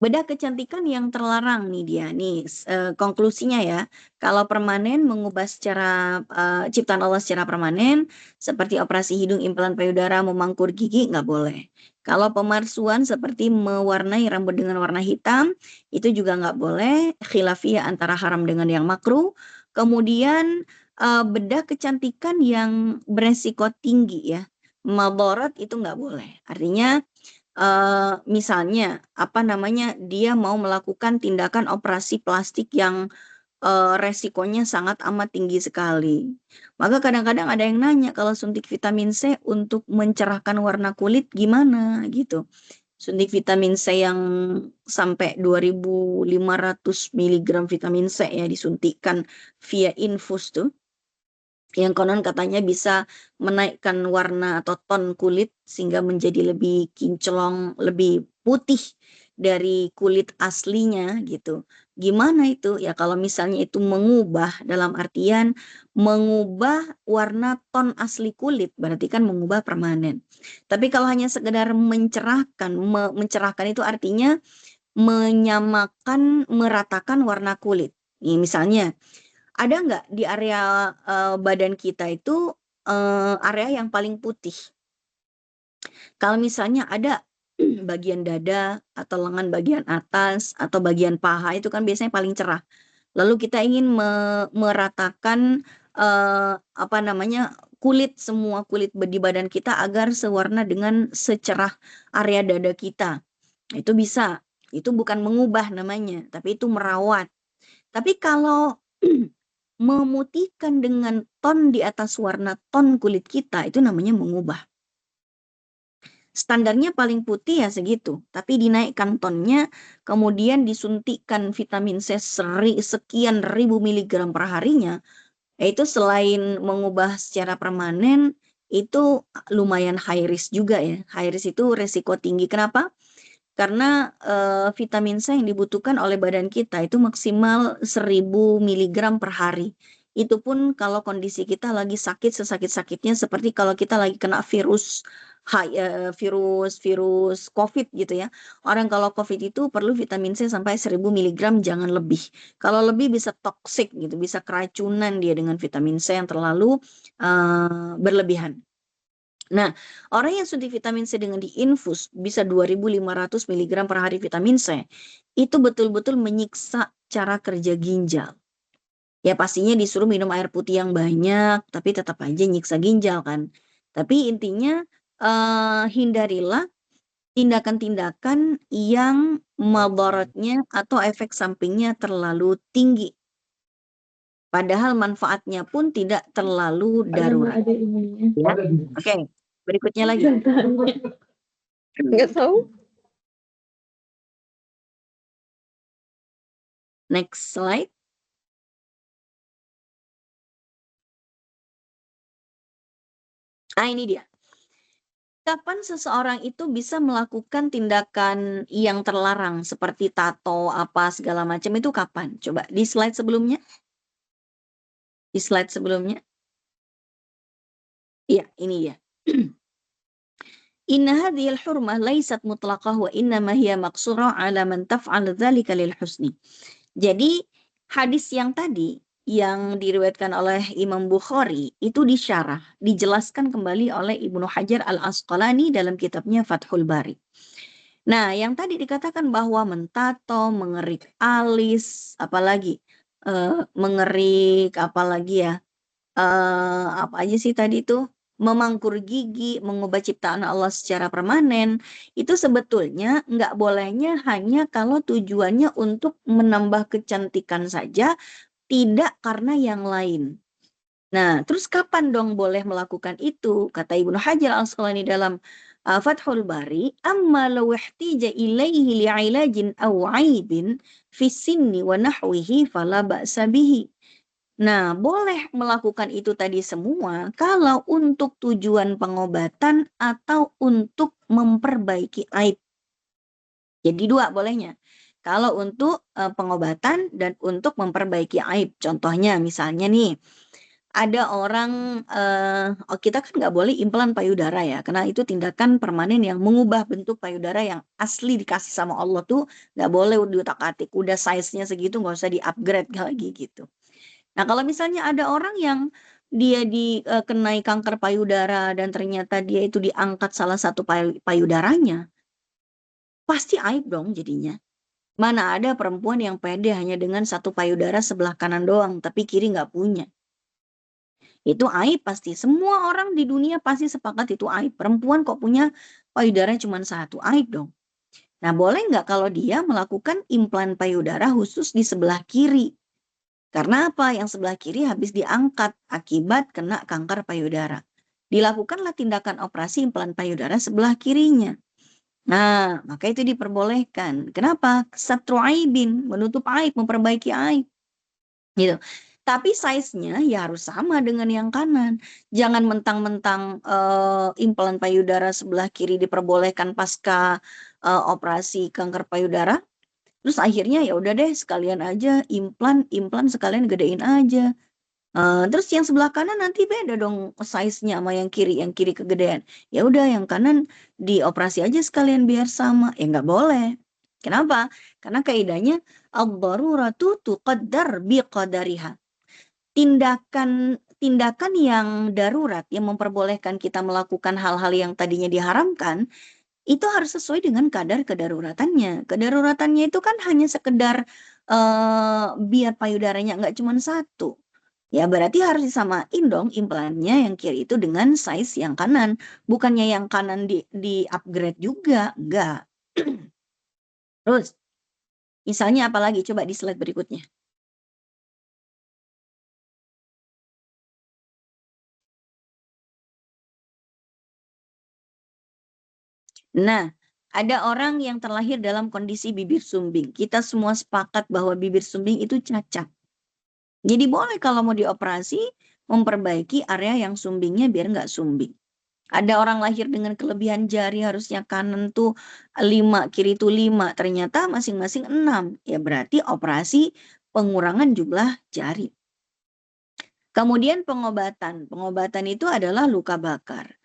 Bedah kecantikan yang terlarang nih dia nih konklusinya ya. Kalau permanen mengubah secara ciptaan Allah secara permanen seperti operasi hidung, implan payudara, memangkur gigi nggak boleh. Kalau pemalsuan seperti mewarnai rambut dengan warna hitam itu juga nggak boleh. Khilafiyah antara haram dengan yang makruh. Kemudian bedah kecantikan yang beresiko tinggi ya. Madharat itu nggak boleh. Artinya misalnya apa namanya, dia mau melakukan tindakan operasi plastik yang resikonya sangat amat tinggi sekali. Maka kadang-kadang ada yang nanya kalau suntik vitamin C untuk mencerahkan warna kulit gimana gitu. Suntik vitamin C yang sampai 2.500 miligram vitamin C ya disuntikkan via infus tuh. Yang konon katanya bisa menaikkan warna atau ton kulit sehingga menjadi lebih kinclong, lebih putih dari kulit aslinya gitu. Gimana itu? Ya kalau misalnya itu mengubah dalam artian mengubah warna ton asli kulit berarti kan mengubah permanen. Tapi kalau hanya sekedar mencerahkan, mencerahkan itu artinya menyamakan, meratakan warna kulit. Nih misalnya ada nggak di area badan kita itu area yang paling putih? Kalau misalnya ada bagian dada atau lengan bagian atas atau bagian paha itu kan biasanya paling cerah. Lalu kita ingin meratakan apa namanya kulit semua kulit di badan kita agar sewarna dengan secerah area dada kita. Itu bisa. Itu bukan mengubah namanya, tapi itu merawat. Tapi kalau memutihkan dengan ton di atas warna ton kulit kita itu namanya mengubah. Standarnya paling putih ya segitu, tapi dinaikkan tonnya, kemudian disuntikkan vitamin C sekian ribu miligram per harinya, itu selain mengubah secara permanen, itu lumayan high risk juga ya. High risk itu resiko tinggi. Kenapa? Karena vitamin C yang dibutuhkan oleh badan kita itu maksimal 1000 miligram per hari. Itu pun kalau kondisi kita lagi sakit sesakit-sakitnya, seperti kalau kita lagi kena virus virus COVID gitu ya. Orang kalau COVID itu perlu vitamin C sampai 1000 miligram, jangan lebih. Kalau lebih bisa toksik gitu, bisa keracunan dia dengan vitamin C yang terlalu berlebihan. Nah, orang yang suntik vitamin C dengan diinfus bisa 2500 mg per hari vitamin C, itu betul-betul menyiksa cara kerja ginjal. Ya pastinya disuruh minum air putih yang banyak, tapi tetap aja nyiksa ginjal kan. Tapi intinya hindarilah tindakan-tindakan yang mudaratnya atau efek sampingnya terlalu tinggi. Padahal manfaatnya pun tidak terlalu darurat. Ada ininya. Ya. Oke, berikutnya lagi. Nggak tahu. Next slide. Ini dia. Kapan seseorang itu bisa melakukan tindakan yang terlarang seperti tato, apa segala macam itu kapan? Coba di slide sebelumnya. Di slide sebelumnya. Iya, ini dia. Inna hadhil hurmah laysat mutlaqah wa innama hiya maqsurah ala man taf'al dzalika lil husni. Jadi hadis yang tadi yang diriwayatkan oleh Imam Bukhari itu disyarah, dijelaskan kembali oleh Ibnu Hajar Al-Asqalani dalam kitabnya Fathul Bari. Nah, yang tadi dikatakan bahwa mentato, mengerik alis, apalagi mengerik, apalagi ya, apa aja sih tadi itu, memangkur gigi, mengubah ciptaan Allah secara permanen, itu sebetulnya nggak bolehnya hanya kalau tujuannya untuk menambah kecantikan saja, tidak karena yang lain. Nah, terus kapan dong boleh melakukan itu? Kata Ibnu Hajar Al-Asqalani dalam Fathul Bari, amma law ihtija ilaihi li'ilajin aw 'aibin fi sinni wa nahwihi fala ba'sa bihi. Nah, boleh melakukan itu tadi semua kalau untuk tujuan pengobatan atau untuk memperbaiki aib. Jadi dua bolehnya. Kalau untuk pengobatan dan untuk memperbaiki aib. Contohnya misalnya nih, ada orang, kita kan nggak boleh implan payudara ya, karena itu tindakan permanen yang mengubah bentuk payudara yang asli dikasih sama Allah tuh nggak boleh diutak-atik, udah size-nya segitu nggak usah di-upgrade lagi gitu. Nah kalau misalnya ada orang yang dia kenai kanker payudara dan ternyata dia itu diangkat salah satu payudaranya, pasti aib dong jadinya. Mana ada perempuan yang pede hanya dengan satu payudara sebelah kanan doang, tapi kiri nggak punya. Itu aib pasti. Semua orang di dunia pasti sepakat itu aib. Perempuan kok punya payudara cuma satu, aib dong. Nah, boleh nggak kalau dia melakukan implan payudara khusus di sebelah kiri? Karena apa? Yang sebelah kiri habis diangkat akibat kena kanker payudara. Dilakukanlah tindakan operasi implan payudara sebelah kirinya. Nah, maka itu diperbolehkan. Kenapa? Satru aibin, menutup aib, memperbaiki aib. Gitu. Tapi size-nya ya harus sama dengan yang kanan. Jangan mentang-mentang implan payudara sebelah kiri diperbolehkan pasca operasi kanker payudara. Terus akhirnya ya udah deh sekalian aja implan sekalian gedein aja. Terus yang sebelah kanan nanti beda dong size-nya sama yang kiri kegedean. Ya udah yang kanan dioperasi aja sekalian biar sama. Ya nggak boleh. Kenapa? Karena kaidahnya ad-daruratu tuqaddar biqadariha. Tindakan yang darurat yang memperbolehkan kita melakukan hal-hal yang tadinya diharamkan, itu harus sesuai dengan kadar kedaruratannya. Kedaruratannya itu kan hanya sekedar biar payudaranya nggak cuma satu. Ya berarti harus disamain dong implannya yang kiri itu dengan size yang kanan. Bukannya yang kanan di-upgrade juga, enggak. Terus, misalnya apa lagi? Coba di slide berikutnya. Nah, ada orang yang terlahir dalam kondisi bibir sumbing. Kita semua sepakat bahwa bibir sumbing itu cacat. Jadi boleh kalau mau dioperasi, memperbaiki area yang sumbingnya biar nggak sumbing. Ada orang lahir dengan kelebihan jari, harusnya kanan tuh 5, kiri tuh 5. Ternyata masing-masing 6. Ya berarti operasi pengurangan jumlah jari. Kemudian pengobatan. Pengobatan itu adalah luka bakar.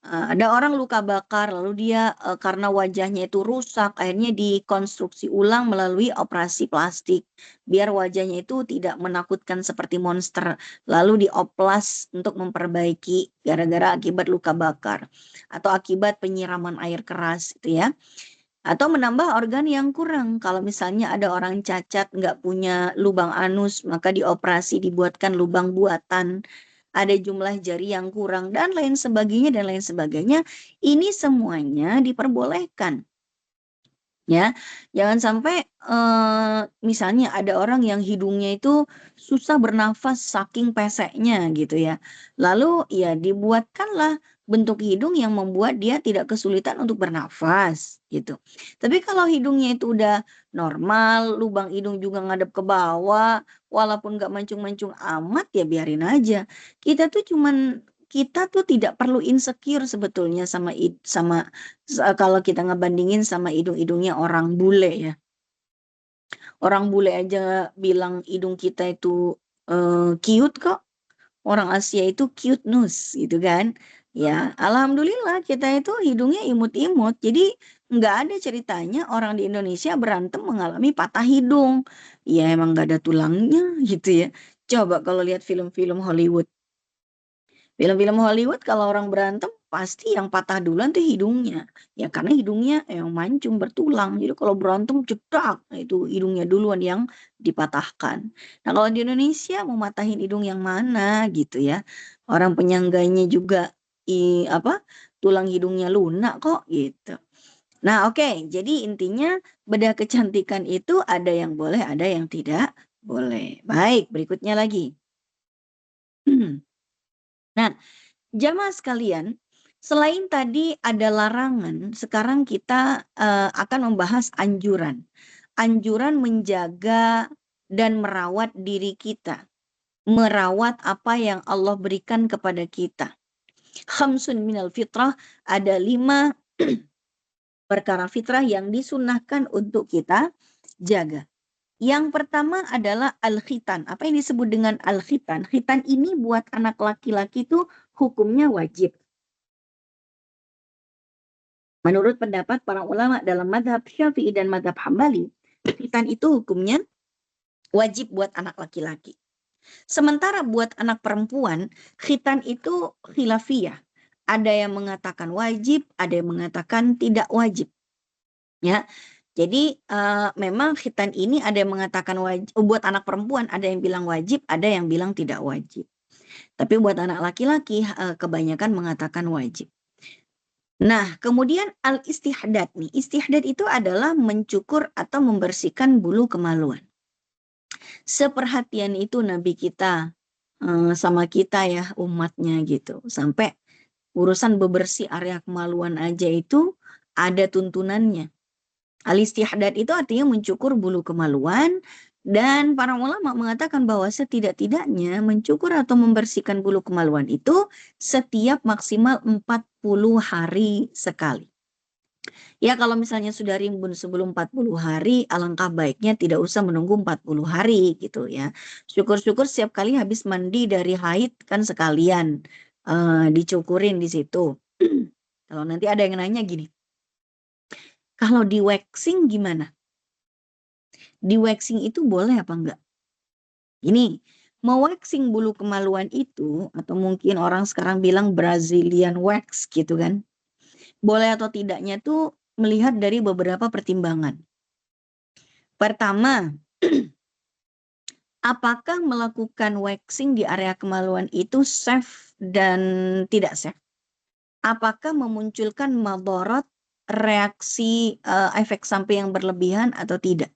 Ada orang luka bakar, lalu dia karena wajahnya itu rusak, akhirnya dikonstruksi ulang melalui operasi plastik. Biar wajahnya itu tidak menakutkan seperti monster. Lalu dioplas untuk memperbaiki gara-gara akibat luka bakar. Atau akibat penyiraman air keras gitu ya. Atau menambah organ yang kurang. Kalau misalnya ada orang cacat nggak punya lubang anus, maka dioperasi dibuatkan lubang buatan. Ada jumlah jari yang kurang dan lain sebagainya dan lain sebagainya. Ini semuanya diperbolehkan. Ya, jangan sampai misalnya ada orang yang hidungnya itu susah bernafas saking peseknya gitu ya. Lalu ya dibuatkanlah bentuk hidung yang membuat dia tidak kesulitan untuk bernafas gitu. Tapi kalau hidungnya itu udah normal, lubang hidung juga ngadep ke bawah, walaupun nggak mancung-mancung amat ya biarin aja. Kita tuh tidak perlu insecure sebetulnya sama kalau kita ngebandingin sama hidung-hidungnya orang bule ya. Orang bule aja bilang hidung kita itu cute kok. Orang Asia itu cuteness gitu kan. Ya, alhamdulillah kita itu hidungnya imut-imut. Jadi nggak ada ceritanya orang di Indonesia berantem mengalami patah hidung. Ya emang nggak ada tulangnya gitu ya. Coba kalau lihat film-film Hollywood. Film-film Hollywood kalau orang berantem pasti yang patah duluan tuh hidungnya. Ya karena hidungnya yang mancung bertulang. Jadi kalau berantem cedak, nah itu hidungnya duluan yang dipatahkan. Nah kalau di Indonesia mau matahin hidung yang mana gitu ya. Orang penyangganya juga tulang hidungnya lunak kok gitu. Nah oke, jadi intinya bedah kecantikan itu ada yang boleh, ada yang tidak boleh. Baik, berikutnya lagi. Nah, jamaah sekalian, selain tadi ada larangan, sekarang kita akan membahas anjuran. Anjuran menjaga dan merawat diri kita. Merawat apa yang Allah berikan kepada kita. Khamsun minal fitrah, ada 5 perkara fitrah yang disunahkan untuk kita jaga. Yang pertama adalah al-khitan. Apa yang disebut dengan al-khitan? Khitan ini buat anak laki-laki itu hukumnya wajib. Menurut pendapat para ulama dalam madhab Syafi'i dan madhab Hambali, khitan itu hukumnya wajib buat anak laki-laki. Sementara buat anak perempuan, khitan itu khilafiyah. Ada yang mengatakan wajib, ada yang mengatakan tidak wajib. Ya, jadi memang khitan ini ada yang mengatakan wajib, buat anak perempuan ada yang bilang wajib, ada yang bilang tidak wajib. Tapi buat anak laki-laki kebanyakan mengatakan wajib. Nah, kemudian al-istihdad nih. Istihdad itu adalah mencukur atau membersihkan bulu kemaluan. Seperhatian itu Nabi kita sama kita ya umatnya gitu. Sampai urusan bebersih area kemaluan aja itu ada tuntunannya. Al-istihdad itu artinya mencukur bulu kemaluan dan para ulama mengatakan bahwa setidak-tidaknya mencukur atau membersihkan bulu kemaluan itu setiap maksimal 40 hari sekali. Ya kalau misalnya sudah rimbun sebelum 40 hari, alangkah baiknya tidak usah menunggu 40 hari gitu ya. Syukur-syukur setiap kali habis mandi dari haid kan sekalian dicukurin di situ. Kalau nanti ada yang nanya gini, kalau di waxing gimana? Di waxing itu boleh apa enggak? Ini, waxing bulu kemaluan itu, atau mungkin orang sekarang bilang Brazilian wax gitu kan. Boleh atau tidaknya tuh melihat dari beberapa pertimbangan. Pertama, apakah melakukan waxing di area kemaluan itu safe dan tidak safe? Apakah memunculkan madharat, reaksi efek samping yang berlebihan atau tidak?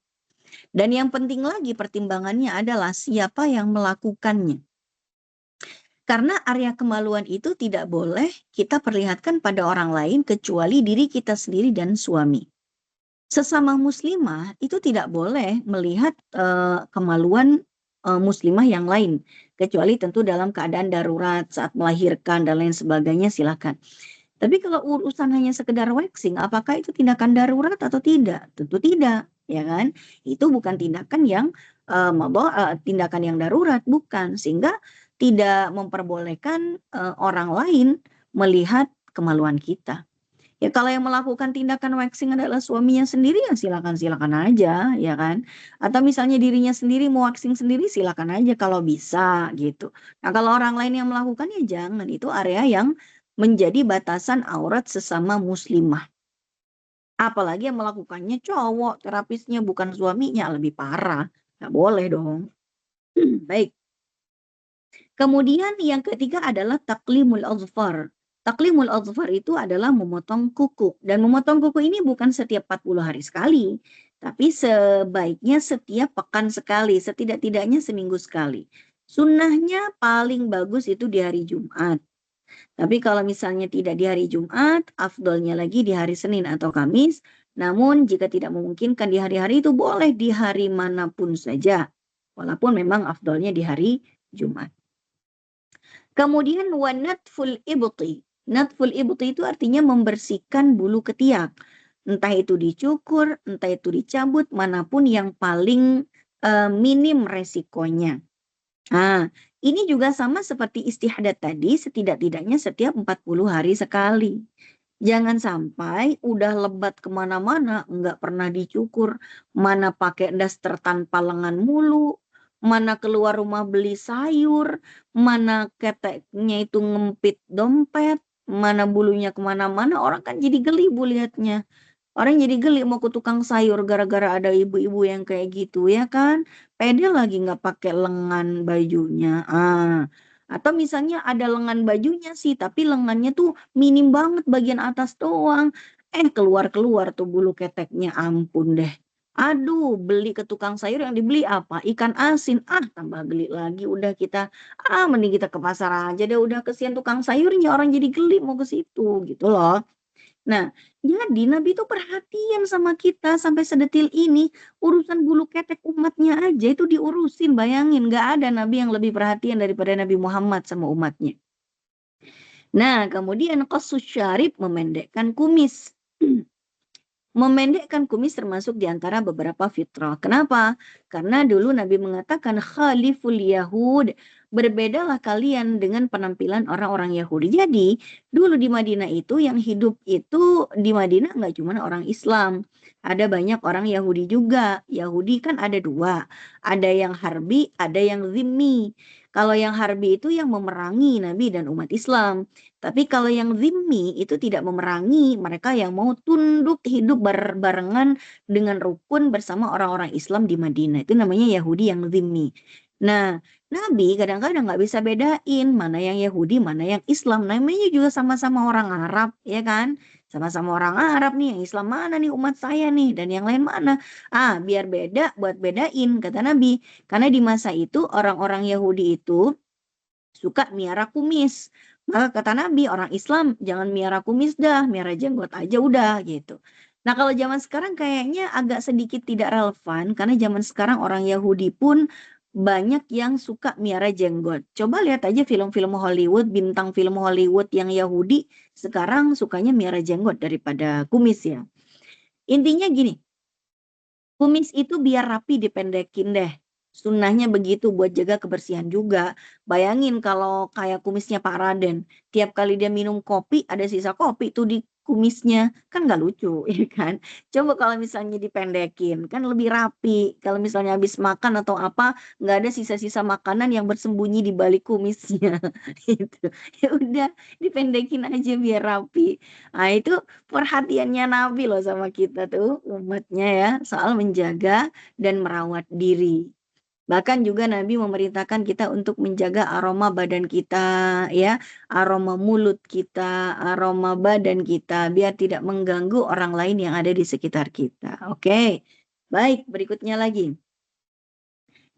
Dan yang penting lagi pertimbangannya adalah siapa yang melakukannya. Karena area kemaluan itu tidak boleh kita perlihatkan pada orang lain kecuali diri kita sendiri dan suami. Sesama muslimah itu tidak boleh melihat kemaluan muslimah yang lain, kecuali tentu dalam keadaan darurat saat melahirkan dan lain sebagainya silakan. Tapi kalau urusan hanya sekedar waxing, apakah itu tindakan darurat atau tidak? Tentu tidak, ya kan? Itu bukan tindakan yang tindakan yang darurat, bukan. Sehingga tidak memperbolehkan orang lain melihat kemaluan kita. Ya kalau yang melakukan tindakan waxing adalah suaminya sendiri ya silakan-silakan aja, ya kan? Atau misalnya dirinya sendiri mau waxing sendiri silakan aja kalau bisa gitu. Nah, kalau orang lain yang melakukan ya jangan, itu area yang menjadi batasan aurat sesama muslimah. Apalagi yang melakukannya cowok, terapisnya bukan suaminya, lebih parah. Nggak boleh dong. Baik. Kemudian yang ketiga adalah taklimul azfar. Taklimul azfar itu adalah memotong kuku. Dan memotong kuku ini bukan setiap 40 hari sekali. Tapi sebaiknya setiap pekan sekali. Setidak-tidaknya seminggu sekali. Sunnahnya paling bagus itu di hari Jumat. Tapi kalau misalnya tidak di hari Jumat, afdolnya lagi di hari Senin atau Kamis. Namun jika tidak memungkinkan di hari-hari itu boleh di hari manapun saja. Walaupun memang afdolnya di hari Jumat. Kemudian wanatful ibti. Natful ibti itu artinya membersihkan bulu ketiak. Entah itu dicukur, entah itu dicabut, manapun yang paling minim resikonya. Nah, ini juga sama seperti istihadat tadi, setidak-tidaknya setiap 40 hari sekali. Jangan sampai udah lebat kemana-mana, nggak pernah dicukur, mana pakai daster tanpa lengan mulu, mana keluar rumah beli sayur, mana keteknya itu ngempit dompet, mana bulunya kemana-mana, orang kan jadi geli bu lihatnya. Orang jadi geli mau ke tukang sayur gara-gara ada ibu-ibu yang kayak gitu ya kan. Pede lagi nggak pakai lengan bajunya. Atau misalnya ada lengan bajunya sih, tapi lengannya tuh minim banget bagian atas doang. Keluar-keluar tuh bulu keteknya, ampun deh. Aduh, beli ke tukang sayur yang dibeli apa? Ikan asin. Tambah geli lagi. Udah kita, mending kita ke pasar aja deh. Udah kesian tukang sayurnya, orang jadi geli mau ke situ gitu loh. Nah, jadi Nabi itu perhatian sama kita sampai sedetil ini. Urusan bulu ketek umatnya aja itu diurusin. Bayangin, gak ada Nabi yang lebih perhatian daripada Nabi Muhammad sama umatnya. Nah, kemudian qasus syarib, memendekkan kumis. Memendekkan kumis termasuk diantara beberapa fitrah. Kenapa? Karena dulu Nabi mengatakan khaliful Yahud. Berbedalah kalian dengan penampilan orang-orang Yahudi. Jadi dulu di Madinah itu yang hidup itu di Madinah nggak cuma orang Islam. Ada banyak orang Yahudi juga. Yahudi kan ada dua. Ada yang harbi, ada yang zimmi. Kalau yang harbi itu yang memerangi Nabi dan umat Islam. Tapi kalau yang zimmi itu tidak memerangi, mereka yang mau tunduk hidup barengan dengan rukun bersama orang-orang Islam di Madinah. Itu namanya Yahudi yang zimmi. Nah, Nabi kadang-kadang nggak bisa bedain mana yang Yahudi, mana yang Islam. Namanya juga sama-sama orang Arab, ya kan? Sama-sama orang Arab nih, yang Islam mana nih umat saya nih, dan yang lain mana. Biar beda, buat bedain, kata Nabi. Karena di masa itu orang-orang Yahudi itu suka miara kumis. Maka kata Nabi, orang Islam jangan miara kumis dah, miara jenggot aja udah gitu. Nah kalau zaman sekarang kayaknya agak sedikit tidak relevan, karena zaman sekarang orang Yahudi pun banyak yang suka miara jenggot. Coba lihat aja film-film Hollywood, bintang film Hollywood yang Yahudi sekarang sukanya miara jenggot daripada kumis ya. Intinya gini, kumis itu biar rapi dipendekin deh. Sunnahnya begitu buat jaga kebersihan juga. Bayangin kalau kayak kumisnya Pak Raden. Tiap kali dia minum kopi ada sisa kopi tuh di kumisnya. Kan nggak lucu ya kan. Coba kalau misalnya dipendekin kan lebih rapi. Kalau misalnya habis makan atau apa nggak ada sisa-sisa makanan yang bersembunyi di balik kumisnya. Gitu. Ya udah dipendekin aja biar rapi. Nah itu perhatiannya Nabi loh sama kita tuh umatnya ya. Soal menjaga dan merawat diri. Bahkan juga Nabi memerintahkan kita untuk menjaga aroma badan kita, ya, aroma mulut kita, aroma badan kita, biar tidak mengganggu orang lain yang ada di sekitar kita. Oke, baik, berikutnya lagi.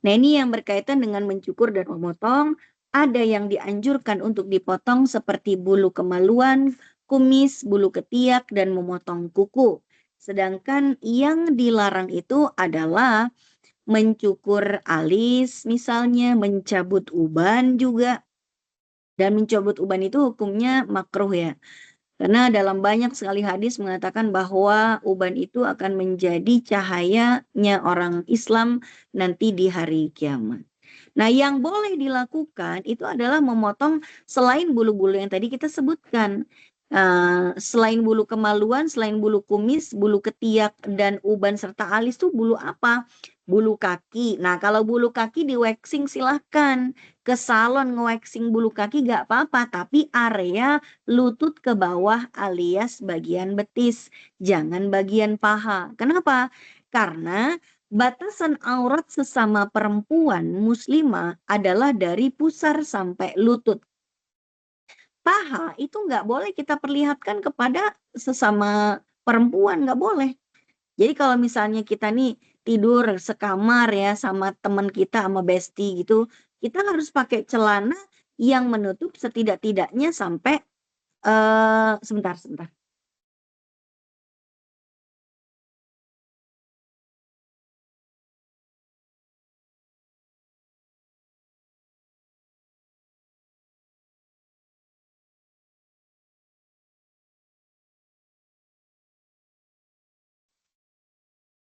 Nah ini yang berkaitan dengan mencukur dan memotong. Ada yang dianjurkan untuk dipotong seperti bulu kemaluan, kumis, bulu ketiak, dan memotong kuku. Sedangkan yang dilarang itu adalah mencukur alis misalnya, mencabut uban juga. Dan mencabut uban itu hukumnya makruh ya. Karena dalam banyak sekali hadis mengatakan bahwa uban itu akan menjadi cahayanya orang Islam nanti di hari kiamat. Nah, yang boleh dilakukan itu adalah memotong selain bulu-bulu yang tadi kita sebutkan. Selain bulu kemaluan, selain bulu kumis, bulu ketiak, dan uban serta alis tuh bulu apa? Bulu kaki. Nah, kalau bulu kaki di waxing silahkan. Ke salon nge-waxing bulu kaki gak apa-apa. Tapi area lutut ke bawah alias bagian betis. Jangan bagian paha. Kenapa? Karena batasan aurat sesama perempuan muslimah adalah dari pusar sampai lutut. Paha itu nggak boleh kita perlihatkan kepada sesama perempuan, nggak boleh. Jadi kalau misalnya kita nih tidur sekamar ya sama teman kita, sama bestie gitu, kita harus pakai celana yang menutup setidak-tidaknya sampai sebentar.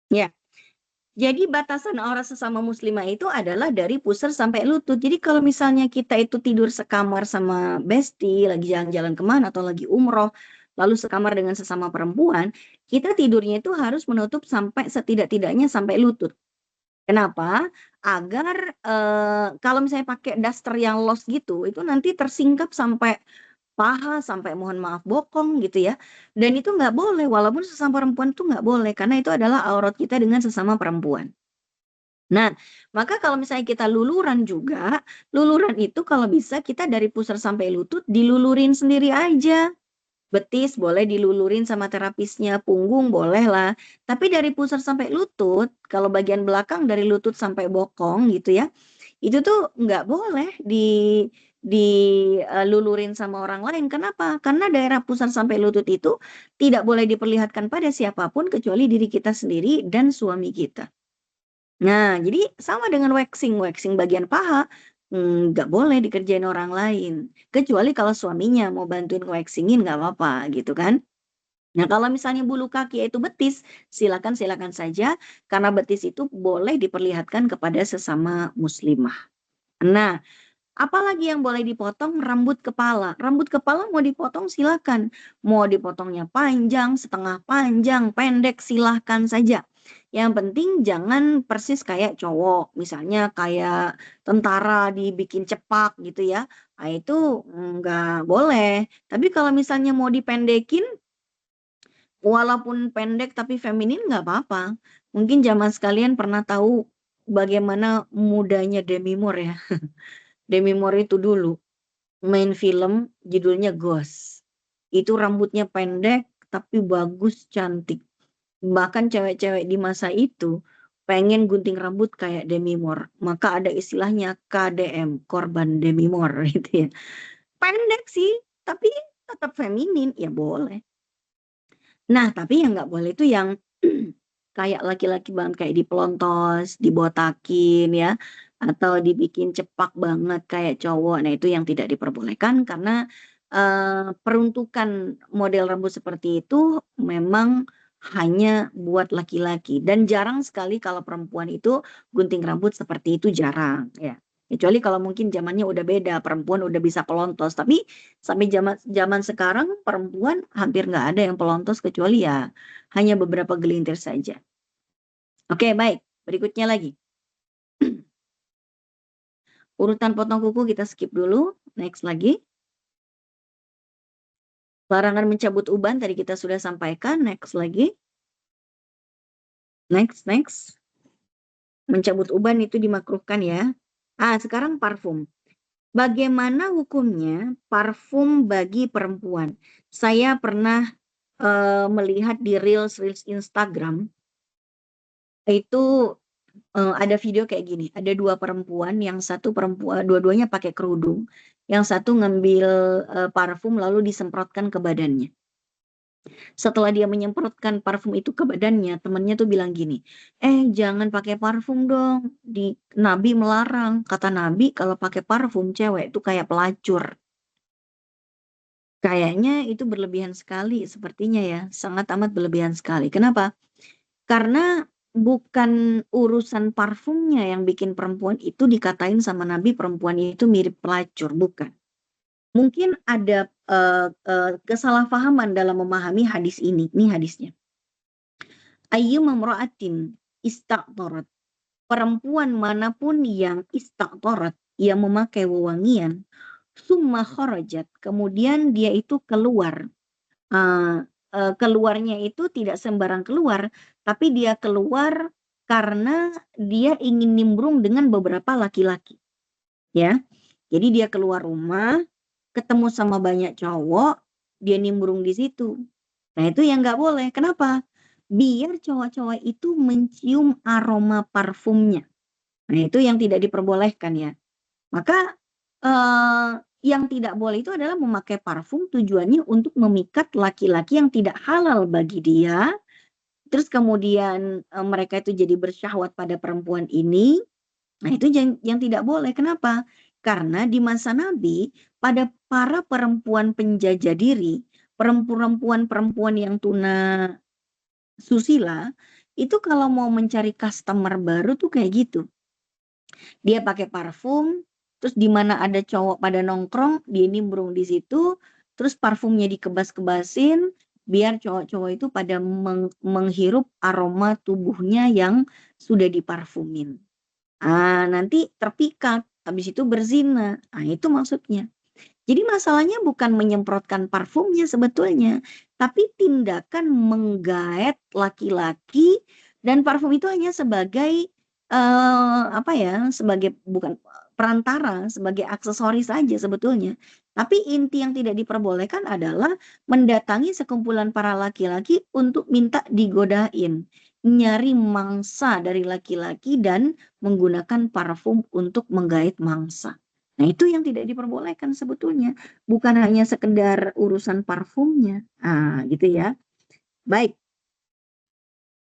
Ya. Jadi batasan aurat sesama muslimah itu adalah dari pusar sampai lutut. Jadi kalau misalnya kita itu tidur sekamar sama bestie, lagi jalan-jalan kemana atau lagi umroh, lalu sekamar dengan sesama perempuan, kita tidurnya itu harus menutup sampai setidak-tidaknya sampai lutut. Kenapa? Agar kalau misalnya pakai daster yang los gitu, itu nanti tersingkap sampai paha, sampai mohon maaf bokong gitu ya. Dan itu nggak boleh, walaupun sesama perempuan itu nggak boleh, karena itu adalah aurat kita dengan sesama perempuan. Nah, maka kalau misalnya kita luluran juga, luluran itu kalau bisa kita dari pusar sampai lutut dilulurin sendiri aja. Betis boleh dilulurin sama terapisnya, punggung boleh lah. Tapi dari pusar sampai lutut, kalau bagian belakang dari lutut sampai bokong gitu ya, itu tuh nggak boleh dilulurin sama orang lain. Kenapa? Karena daerah pusar sampai lutut itu tidak boleh diperlihatkan pada siapapun kecuali diri kita sendiri dan suami kita. Nah, jadi sama dengan waxing. Waxing bagian paha, nggak boleh dikerjain orang lain. Kecuali kalau suaminya mau bantuin waxingin nggak apa-apa gitu kan. Nah, kalau misalnya bulu kaki yaitu betis, silakan saja karena betis itu boleh diperlihatkan kepada sesama muslimah. Nah, apalagi yang boleh dipotong? Rambut kepala. Rambut kepala mau dipotong silakan. Mau dipotongnya panjang, setengah panjang, pendek silahkan saja. Yang penting jangan persis kayak cowok. Misalnya kayak tentara dibikin cepak gitu ya. Nah, itu nggak boleh. Tapi kalau misalnya mau dipendekin, walaupun pendek tapi feminin nggak apa-apa. Mungkin zaman sekalian pernah tahu bagaimana mudanya Demi Moore ya. Demi Moore itu dulu main film judulnya Ghost. Itu rambutnya pendek tapi bagus, cantik. Bahkan cewek-cewek di masa itu pengen gunting rambut kayak Demi Moore. Maka ada istilahnya KDM, korban Demi Moore gitu ya. Pendek sih, tapi tetap feminin, ya boleh. Nah, tapi yang nggak boleh itu yang kayak laki-laki banget, kayak dipelontos, dibotakin ya, atau dibikin cepak banget kayak cowok. Nah, itu yang tidak diperbolehkan karena peruntukan model rambut seperti itu memang hanya buat laki-laki dan jarang sekali kalau perempuan itu gunting rambut seperti itu, jarang ya. Kecuali kalau mungkin zamannya udah beda, perempuan udah bisa pelontos. Tapi sampai zaman sekarang perempuan hampir nggak ada yang pelontos kecuali ya hanya beberapa gelintir saja. Oke, baik. Berikutnya lagi. Urutan potong kuku kita skip dulu. Next lagi. Larangan mencabut uban tadi kita sudah sampaikan. Next lagi. Next. Mencabut uban itu dimakruhkan ya. Sekarang parfum. Bagaimana hukumnya parfum bagi perempuan? Saya pernah melihat di reels Instagram itu ada video kayak gini, ada 2 perempuan, yang satu perempuan dua-duanya pakai kerudung, yang satu ngambil, parfum lalu disemprotkan ke badannya. Setelah dia menyemprotkan parfum itu ke badannya, temennya tuh bilang gini, jangan pakai parfum dong, Nabi melarang, kata Nabi kalau pakai parfum cewek itu kayak pelacur." Kayaknya itu berlebihan sekali sepertinya ya, sangat amat berlebihan sekali. Kenapa? Karena bukan urusan parfumnya yang bikin perempuan itu dikatain sama Nabi perempuan itu mirip pelacur, bukan. Mungkin ada, kesalahpahaman dalam memahami hadis ini, ini hadisnya. Ayyuma imra'atin ista'tarat, perempuan manapun yang ista'tarat, yang memakai wewangian, summa kharajat, kemudian dia itu keluar. Keluarnya itu tidak sembarang keluar, tapi dia keluar karena dia ingin nimbrung dengan beberapa laki-laki, ya. Jadi dia keluar rumah, ketemu sama banyak cowok, dia nimbrung di situ. Nah, itu yang nggak boleh. Kenapa? Biar cowok-cowok itu mencium aroma parfumnya. Nah, itu yang tidak diperbolehkan ya. Maka, yang tidak boleh itu adalah memakai parfum tujuannya untuk memikat laki-laki yang tidak halal bagi dia, terus kemudian, mereka itu jadi bersyahwat pada perempuan ini. Nah, itu yang tidak boleh. Kenapa? Karena di masa Nabi, pada para perempuan penjajah diri, perempuan-perempuan yang tuna susila, itu kalau mau mencari customer baru tuh kayak gitu. Dia pakai parfum, terus di mana ada cowok pada nongkrong, dia nimbrung di situ, terus parfumnya dikebas-kebasin, biar cowok-cowok itu pada menghirup aroma tubuhnya yang sudah diparfumin. Nanti terpikat, habis itu berzina. Itu maksudnya. Jadi masalahnya bukan menyemprotkan parfumnya sebetulnya, tapi tindakan menggaet laki-laki, dan parfum itu hanya sebagai, sebagai bukan perantara, sebagai aksesoris saja sebetulnya. Tapi inti yang tidak diperbolehkan adalah mendatangi sekumpulan para laki-laki untuk minta digodain, nyari mangsa dari laki-laki dan menggunakan parfum untuk menggait mangsa. Nah, itu yang tidak diperbolehkan sebetulnya, bukan hanya sekedar urusan parfumnya. Gitu ya. Baik.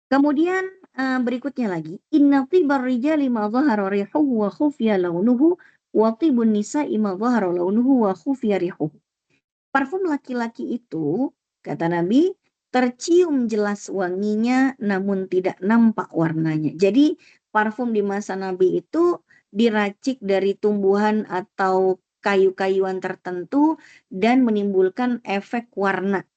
Kemudian, berikutnya lagi, inna tibar rijali ma dhahara rihuhu wa khufiya launuhu wa tibun nisa'i ma dhahara launuhu wa khufiya rihuhu. Parfum laki-laki itu, kata Nabi, tercium jelas wanginya namun tidak nampak warnanya. Jadi parfum di masa Nabi itu diracik dari tumbuhan atau kayu-kayuan tertentu dan menimbulkan efek warna.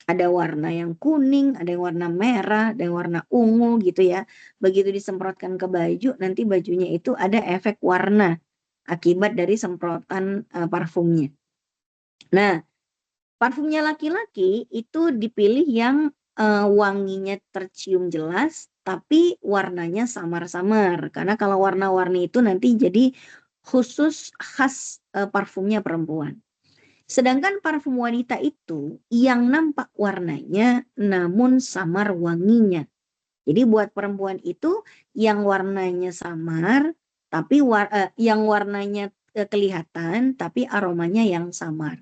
Ada warna yang kuning, ada yang warna merah, ada yang warna ungu gitu ya. Begitu disemprotkan ke baju, nanti bajunya itu ada efek warna akibat dari semprotan parfumnya. Nah, parfumnya laki-laki itu dipilih yang wanginya tercium jelas, tapi warnanya samar-samar. Karena kalau warna-warni itu nanti jadi khusus khas parfumnya perempuan. Sedangkan parfum wanita itu yang nampak warnanya namun samar wanginya. Jadi buat perempuan itu yang warnanya samar, tapi yang warnanya kelihatan, tapi aromanya yang samar.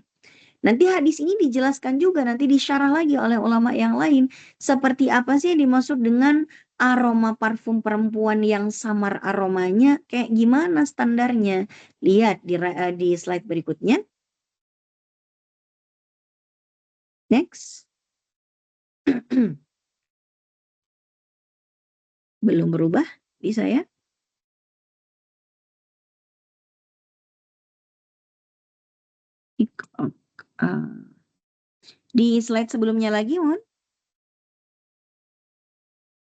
Nanti hadis ini dijelaskan juga, nanti disyarah lagi oleh ulama yang lain. Seperti apa sih yang dimaksud dengan aroma parfum perempuan yang samar aromanya, kayak gimana standarnya? Lihat di slide berikutnya. Next. Belum berubah di saya. Di slide sebelumnya lagi, mohon.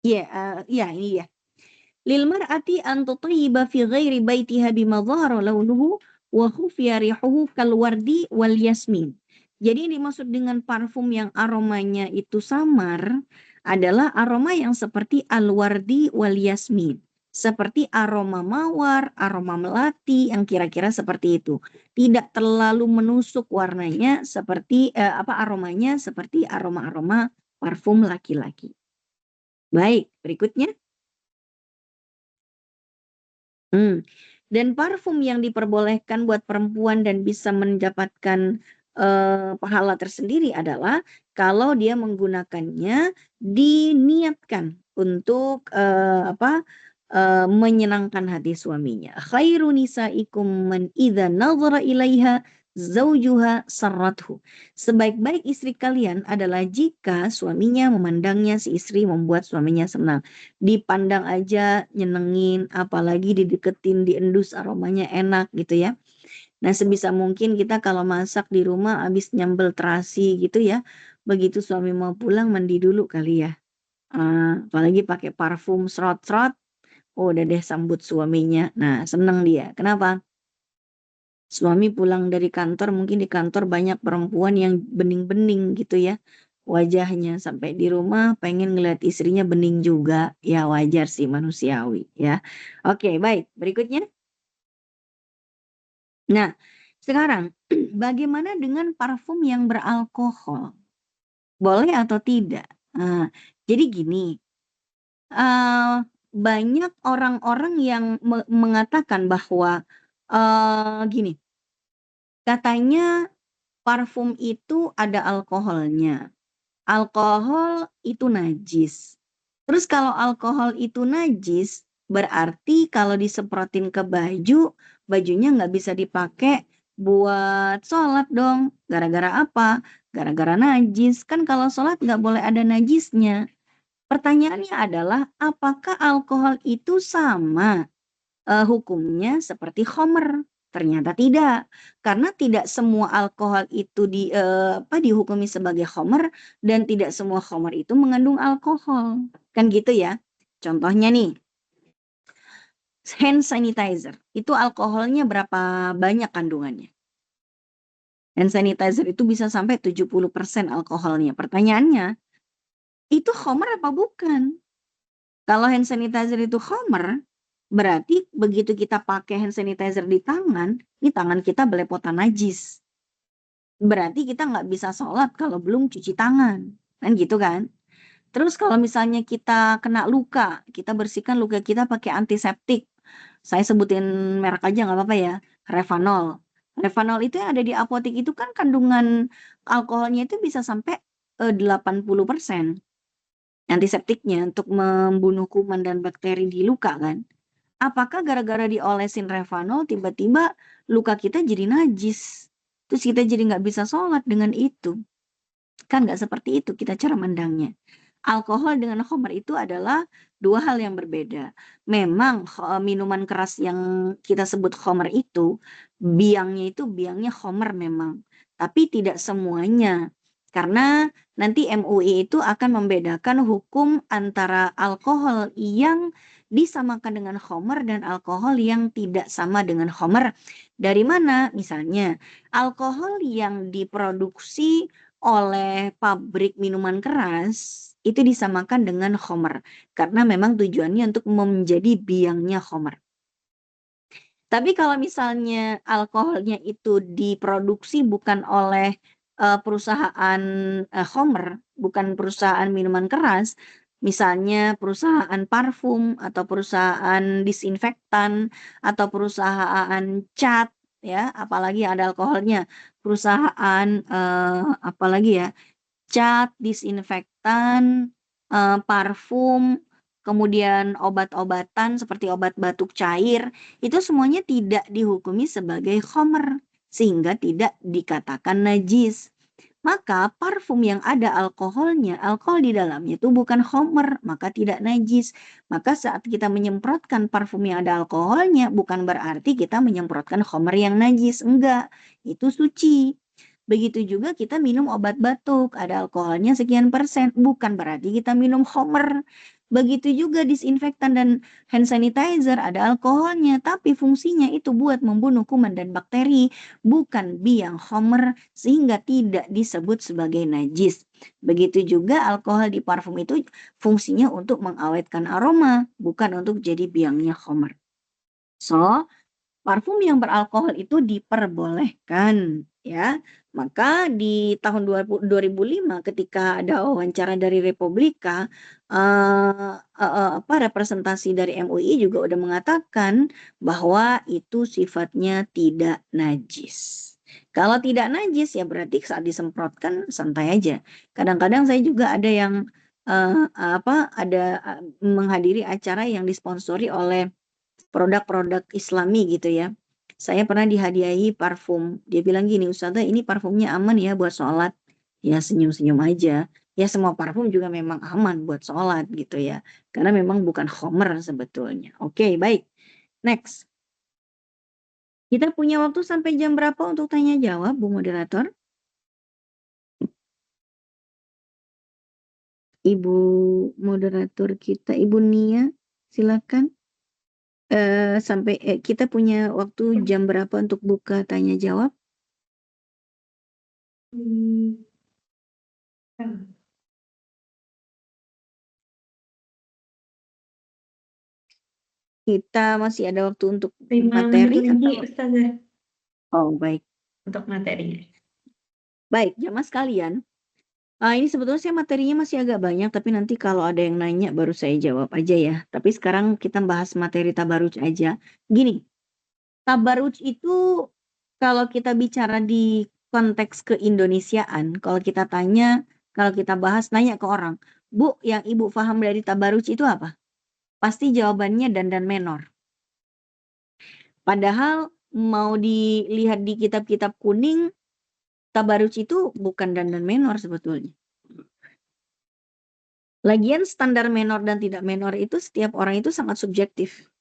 Ini ya. Lil mar'ati an tutayyiba fi ghairi baitiha bima dhahara launuhu wa khufiya rihuhu kal wardi wal yasmin. Jadi yang dimaksud dengan parfum yang aromanya itu samar adalah aroma yang seperti al-wardi wal yasmin. Seperti aroma mawar, aroma melati, yang kira-kira seperti itu. Tidak terlalu menusuk warnanya seperti aromanya seperti aroma-aroma parfum laki-laki. Baik, berikutnya. Dan parfum yang diperbolehkan buat perempuan dan bisa mendapatkan pahala tersendiri adalah kalau dia menggunakannya diniatkan untuk menyenangkan hati suaminya. Khairu nisaikum man idza nazara ilaiha zaujuha sarrathu. Sebaik-baik istri kalian adalah jika suaminya memandangnya, si istri membuat suaminya senang. Dipandang aja nyenengin, apalagi dideketin, diendus, aromanya enak gitu ya. Nah, sebisa mungkin kita kalau masak di rumah habis nyambel terasi gitu ya, begitu suami mau pulang mandi dulu kali ya. Apalagi pakai parfum serot-serot, oh udah deh sambut suaminya. Nah, seneng dia. Kenapa? Suami pulang dari kantor, mungkin di kantor banyak perempuan yang bening-bening gitu ya wajahnya, sampai di rumah pengen ngeliat istrinya bening juga. Ya wajar sih, manusiawi ya. Oke, baik. Berikutnya. Nah, sekarang bagaimana dengan parfum yang beralkohol? Boleh atau tidak? Jadi gini, banyak orang-orang yang mengatakan bahwa gini, katanya parfum itu ada alkoholnya. Alkohol itu najis. Terus kalau alkohol itu najis, berarti kalau disemprotin ke baju, bajunya nggak bisa dipakai buat sholat dong. Gara-gara apa? Gara-gara najis. Kan kalau sholat nggak boleh ada najisnya. Pertanyaannya adalah, apakah alkohol itu sama hukumnya seperti khamr? Ternyata tidak, karena tidak semua alkohol itu dihukumi sebagai khamr dan tidak semua khamr itu mengandung alkohol. Kan gitu ya. Contohnya nih, hand sanitizer, itu alkoholnya berapa banyak kandungannya? Hand sanitizer itu bisa sampai 70% alkoholnya. Pertanyaannya, itu khamr apa bukan? Kalau hand sanitizer itu khamr, berarti begitu kita pakai hand sanitizer di tangan kita belepotan najis. Berarti kita nggak bisa sholat kalau belum cuci tangan. Kan gitu kan? Terus kalau misalnya kita kena luka, kita bersihkan luka kita pakai antiseptik. Saya sebutin merek aja nggak apa-apa ya. Revanol. Revanol itu yang ada di apotek itu kan kandungan alkoholnya itu bisa sampai 80%. Antiseptiknya untuk membunuh kuman dan bakteri di luka kan. Apakah gara-gara diolesin Revanol tiba-tiba luka kita jadi najis? Terus kita jadi nggak bisa sholat dengan itu. Kan nggak seperti itu kita cara mandangnya. Alkohol dengan khamr itu adalah dua hal yang berbeda. Memang minuman keras yang kita sebut khamr itu, biangnya khamr memang. Tapi tidak semuanya. Karena nanti MUI itu akan membedakan hukum antara alkohol yang disamakan dengan khamr dan alkohol yang tidak sama dengan khamr. Dari mana? Misalnya, alkohol yang diproduksi oleh pabrik minuman keras itu disamakan dengan khamr karena memang tujuannya untuk menjadi biangnya khamr. Tapi kalau misalnya alkoholnya itu diproduksi bukan oleh perusahaan khamr, bukan perusahaan minuman keras, misalnya perusahaan parfum atau perusahaan disinfektan atau perusahaan cat ya, apalagi ada alkoholnya, perusahaan apalagi ya, cat, disinfektan, parfum, kemudian obat-obatan seperti obat batuk cair, itu semuanya tidak dihukumi sebagai khamr, sehingga tidak dikatakan najis. Maka parfum yang ada alkoholnya, alkohol di dalamnya itu bukan khamr, maka tidak najis. Maka saat kita menyemprotkan parfum yang ada alkoholnya, bukan berarti kita menyemprotkan khamr yang najis, enggak, itu suci. Begitu juga kita minum obat batuk, ada alkoholnya sekian persen, bukan berarti kita minum khamr. Begitu juga disinfektan dan hand sanitizer ada alkoholnya, tapi fungsinya itu buat membunuh kuman dan bakteri, bukan biang khamr, sehingga tidak disebut sebagai najis. Begitu juga alkohol di parfum itu fungsinya untuk mengawetkan aroma, bukan untuk jadi biangnya khamr. So, parfum yang beralkohol itu diperbolehkan ya, Maka di tahun 2005 ketika ada wawancara dari Republika, representasi dari MUI juga udah mengatakan bahwa itu sifatnya tidak najis. Kalau tidak najis ya berarti saat disemprotkan santai aja. Kadang-kadang saya juga ada yang menghadiri acara yang disponsori oleh produk-produk Islami gitu ya. Saya pernah dihadiahi parfum. Dia bilang gini, Ustazah ini parfumnya aman ya buat sholat. Ya senyum-senyum aja. Ya semua parfum juga memang aman buat sholat gitu ya. Karena memang bukan khomer sebetulnya. Oke, baik. Next. Kita punya waktu sampai jam berapa untuk tanya jawab, Bu Moderator? Ibu Moderator kita, Ibu Nia, silakan. Kita punya waktu jam berapa untuk buka tanya jawab? Kita masih ada waktu untuk 5 materi menit lagi, atau? Ustazah. Oh, baik. Untuk materinya. Baik, jamaah sekalian. Ini sebetulnya saya materinya masih agak banyak, tapi nanti kalau ada yang nanya baru saya jawab aja ya. Tapi sekarang kita bahas materi tabaruj aja. Gini, tabaruj itu kalau kita bicara di konteks keindonesiaan, kalau kita bahas, nanya ke orang, Bu, yang Ibu paham dari tabaruj itu apa? Pasti jawabannya dandan menor. Padahal mau dilihat di kitab-kitab kuning, tabaruj itu bukan dandan menor sebetulnya. Lagian standar menor dan tidak menor itu setiap orang itu sangat subjektif.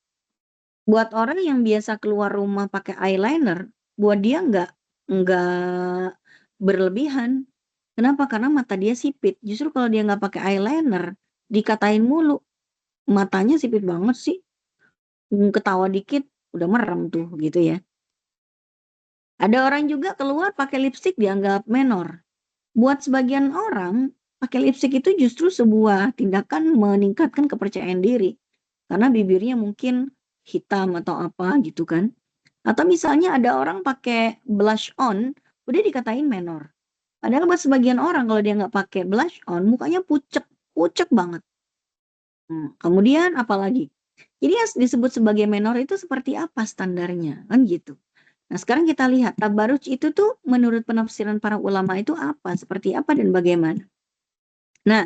Buat orang yang biasa keluar rumah pakai eyeliner, buat dia nggak berlebihan. Kenapa? Karena mata dia sipit. Justru kalau dia nggak pakai eyeliner, dikatain mulu, matanya sipit banget sih. Ketawa dikit udah merem tuh gitu ya. Ada orang juga keluar pakai lipstik dianggap menor. Buat sebagian orang, pakai lipstik itu justru sebuah tindakan meningkatkan kepercayaan diri. Karena bibirnya mungkin hitam atau apa gitu kan. Atau misalnya ada orang pakai blush on, udah dikatain menor. Padahal buat sebagian orang kalau dia nggak pakai blush on, mukanya pucek banget. Kemudian apalagi? Jadi yang disebut sebagai menor itu seperti apa standarnya? Kan gitu. Nah, sekarang kita lihat tabaruj itu tuh menurut penafsiran para ulama itu apa, seperti apa dan bagaimana. Nah,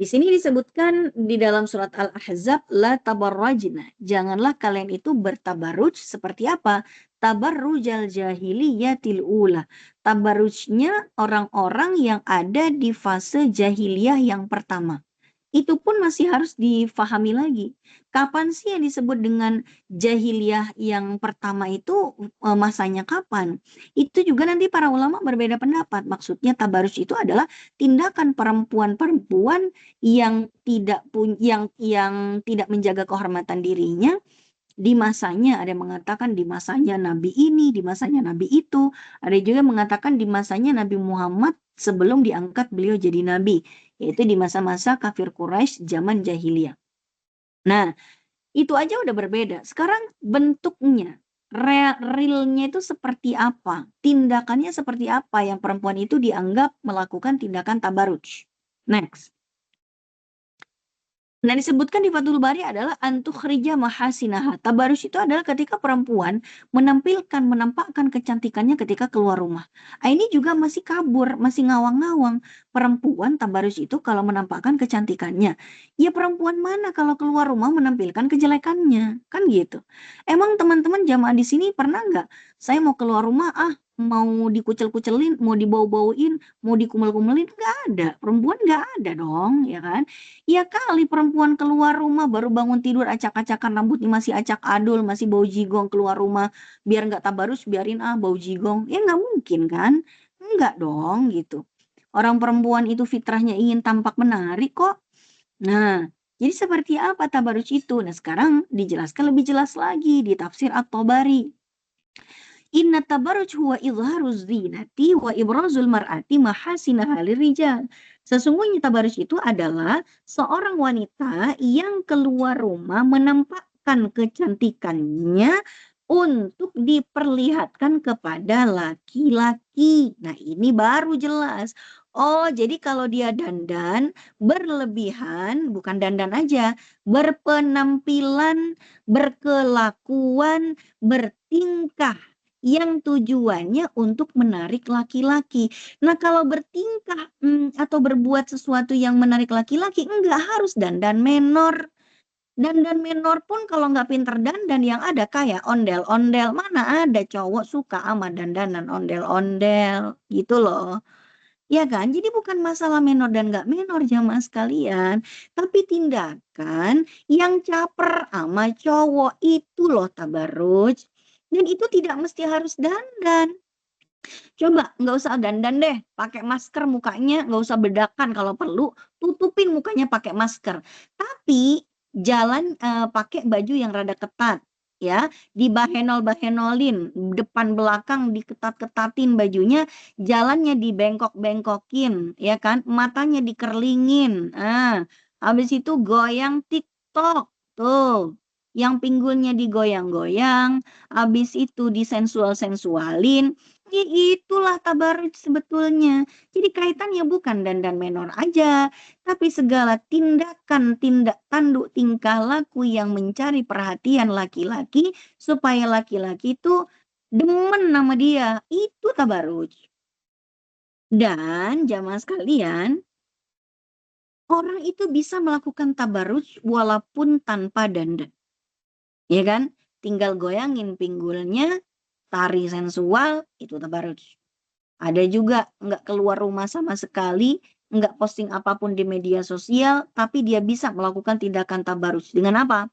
di sini disebutkan di dalam surat Al-Ahzab, la tabarrajna. Janganlah kalian itu bertabaruj seperti apa? Tabarrujal jahiliyatil ula. Tabarrujnya orang-orang yang ada di fase jahiliyah yang pertama. Itu pun masih harus difahami lagi. Kapan sih yang disebut dengan jahiliyah yang pertama itu, masanya kapan? Itu juga nanti para ulama berbeda pendapat. Maksudnya tabarruj itu adalah tindakan perempuan-perempuan yang tidak menjaga kehormatan dirinya di masanya. Ada yang mengatakan di masanya Nabi ini, di masanya Nabi itu. Ada juga yang mengatakan di masanya Nabi Muhammad sebelum diangkat beliau jadi Nabi, yaitu di masa-masa kafir Quraisy zaman jahiliyah. Nah, itu aja udah berbeda. Sekarang bentuknya, realnya itu seperti apa? Tindakannya seperti apa yang perempuan itu dianggap melakukan tindakan tabaruj? Next. Nah, disebutkan di Fathul Bari adalah antukhrija mahasinaha. Tabarruj itu adalah ketika perempuan menampakkan kecantikannya ketika keluar rumah. Ini juga masih kabur, masih ngawang-ngawang. Perempuan tabarruj itu kalau menampakkan kecantikannya. Ya perempuan mana kalau keluar rumah menampilkan kejelekannya? Kan gitu. Emang teman-teman jamaah di sini pernah nggak? Saya mau keluar rumah, mau dikucel-kucelin, mau dibau-bauin, mau dikumel-kumelin, nggak ada. Perempuan nggak ada dong, ya kan? Ya kali perempuan keluar rumah baru bangun tidur acak-acakan rambutnya masih acak adul, masih bau jigong keluar rumah, biar nggak tabarus biarin bau jigong. Ya nggak mungkin kan? Nggak dong gitu. Orang perempuan itu fitrahnya ingin tampak menarik kok. Nah, jadi seperti apa tabarus itu? Nah, sekarang dijelaskan lebih jelas lagi di tafsir At-Tabari. Inna tabarruj huwa izharuz zinati wa ibrazul mar'ati mahasinaha lirijal. Sesungguhnya tabarruj itu adalah seorang wanita yang keluar rumah menampakkan kecantikannya untuk diperlihatkan kepada laki-laki. Nah, ini baru jelas. Oh, jadi kalau dia dandan berlebihan, bukan dandan aja, berpenampilan, berkelakuan, bertingkah yang tujuannya untuk menarik laki-laki. Nah, kalau bertingkah atau berbuat sesuatu yang menarik laki-laki, enggak harus dandan menor. Dandan menor pun kalau nggak pinter dandan yang ada kayak ondel-ondel. Mana ada cowok suka sama dandanan ondel-ondel gitu loh. Ya kan? Jadi bukan masalah menor dan nggak menor jamaah sekalian. Tapi tindakan yang caper sama cowok itu loh tabarruj. Dan itu tidak mesti harus dandan. Coba nggak usah dandan deh, pakai masker mukanya, nggak usah bedakan kalau perlu, tutupin mukanya pakai masker. Tapi jalan pakai baju yang rada ketat, ya, dibahenol-bahenolin, depan belakang diketat-ketatin bajunya, jalannya dibengkok-bengkokin, ya kan, matanya dikerlingin. Habis itu goyang TikTok, tuh. Yang pinggulnya digoyang-goyang, habis itu disensual-sensualin. Itulah tabarruj sebetulnya. Jadi kaitannya bukan dandan menor aja, tapi segala tindakan, tanduk tingkah laku yang mencari perhatian laki-laki supaya laki-laki itu demen sama dia. Itu tabarruj. Dan jamaah sekalian, orang itu bisa melakukan tabarruj walaupun tanpa dandan. Ya kan? Tinggal goyangin pinggulnya, tari sensual, itu tabarruj. Ada juga nggak keluar rumah sama sekali, nggak posting apapun di media sosial, tapi dia bisa melakukan tindakan tabarruj. Dengan apa?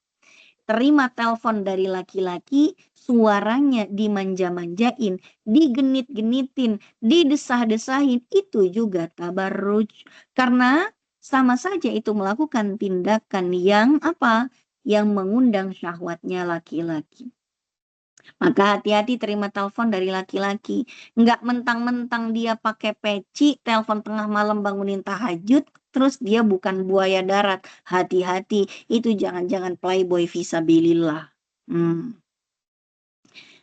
Terima telepon dari laki-laki, suaranya dimanja-manjain, digenit-genitin, didesah-desahin, itu juga tabarruj. Karena sama saja itu melakukan tindakan yang apa? Yang mengundang syahwatnya laki-laki. Maka hati-hati terima telepon dari laki-laki. Nggak mentang-mentang dia pakai peci, telepon tengah malam bangunin tahajud, terus dia bukan buaya darat. Hati-hati, itu jangan-jangan playboy visabilillah.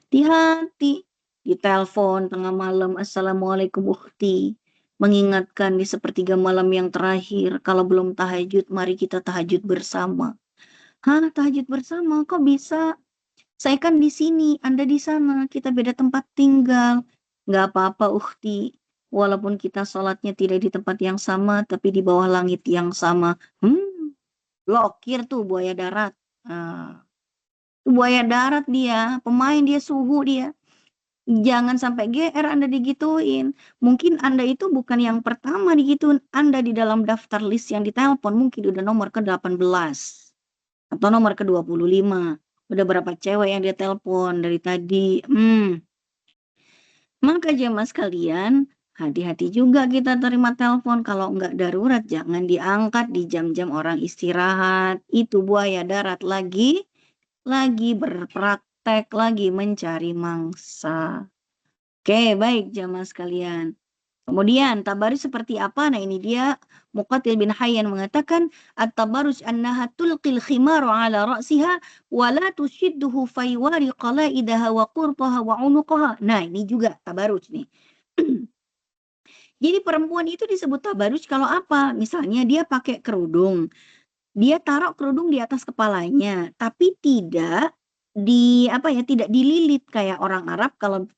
Hati-hati. Di telepon tengah malam, Assalamualaikum ukhti. Mengingatkan di sepertiga malam yang terakhir, kalau belum tahajud, mari kita tahajud bersama. Hah, tahajud bersama? Kok bisa? Saya kan di sini, Anda di sana, kita beda tempat tinggal. Nggak apa-apa, ukhti. Walaupun kita sholatnya tidak di tempat yang sama, tapi di bawah langit yang sama. Blokir tuh buaya darat. Buaya darat dia, pemain dia, suhu dia. Jangan sampai GR Anda digituin. Mungkin Anda itu bukan yang pertama digituin. Anda di dalam daftar list yang ditelepon mungkin udah nomor ke-18 atau nomor ke-25. Udah berapa cewek yang dia telepon dari tadi. Maka jemaah sekalian, hati-hati juga kita terima telepon. Kalau nggak darurat, jangan diangkat di jam-jam orang istirahat. Itu buaya darat lagi berpraktek, lagi mencari mangsa. Oke, baik jemaah sekalian. Kemudian tabarruj seperti apa? Nah, ini dia Muqatil bin Hayyan mengatakan at-tabarruj annaha tulqil khimaru ala ra'siha wa la tushidduhu fayuwari qalaidaha wa qurtaha wa unuqaha. Nah, ini juga tabarruj nih. Jadi perempuan itu disebut tabarruj kalau apa? Misalnya dia pakai kerudung. Dia taruh kerudung di atas kepalanya, tapi tidak tidak dililit kayak orang Arab kalau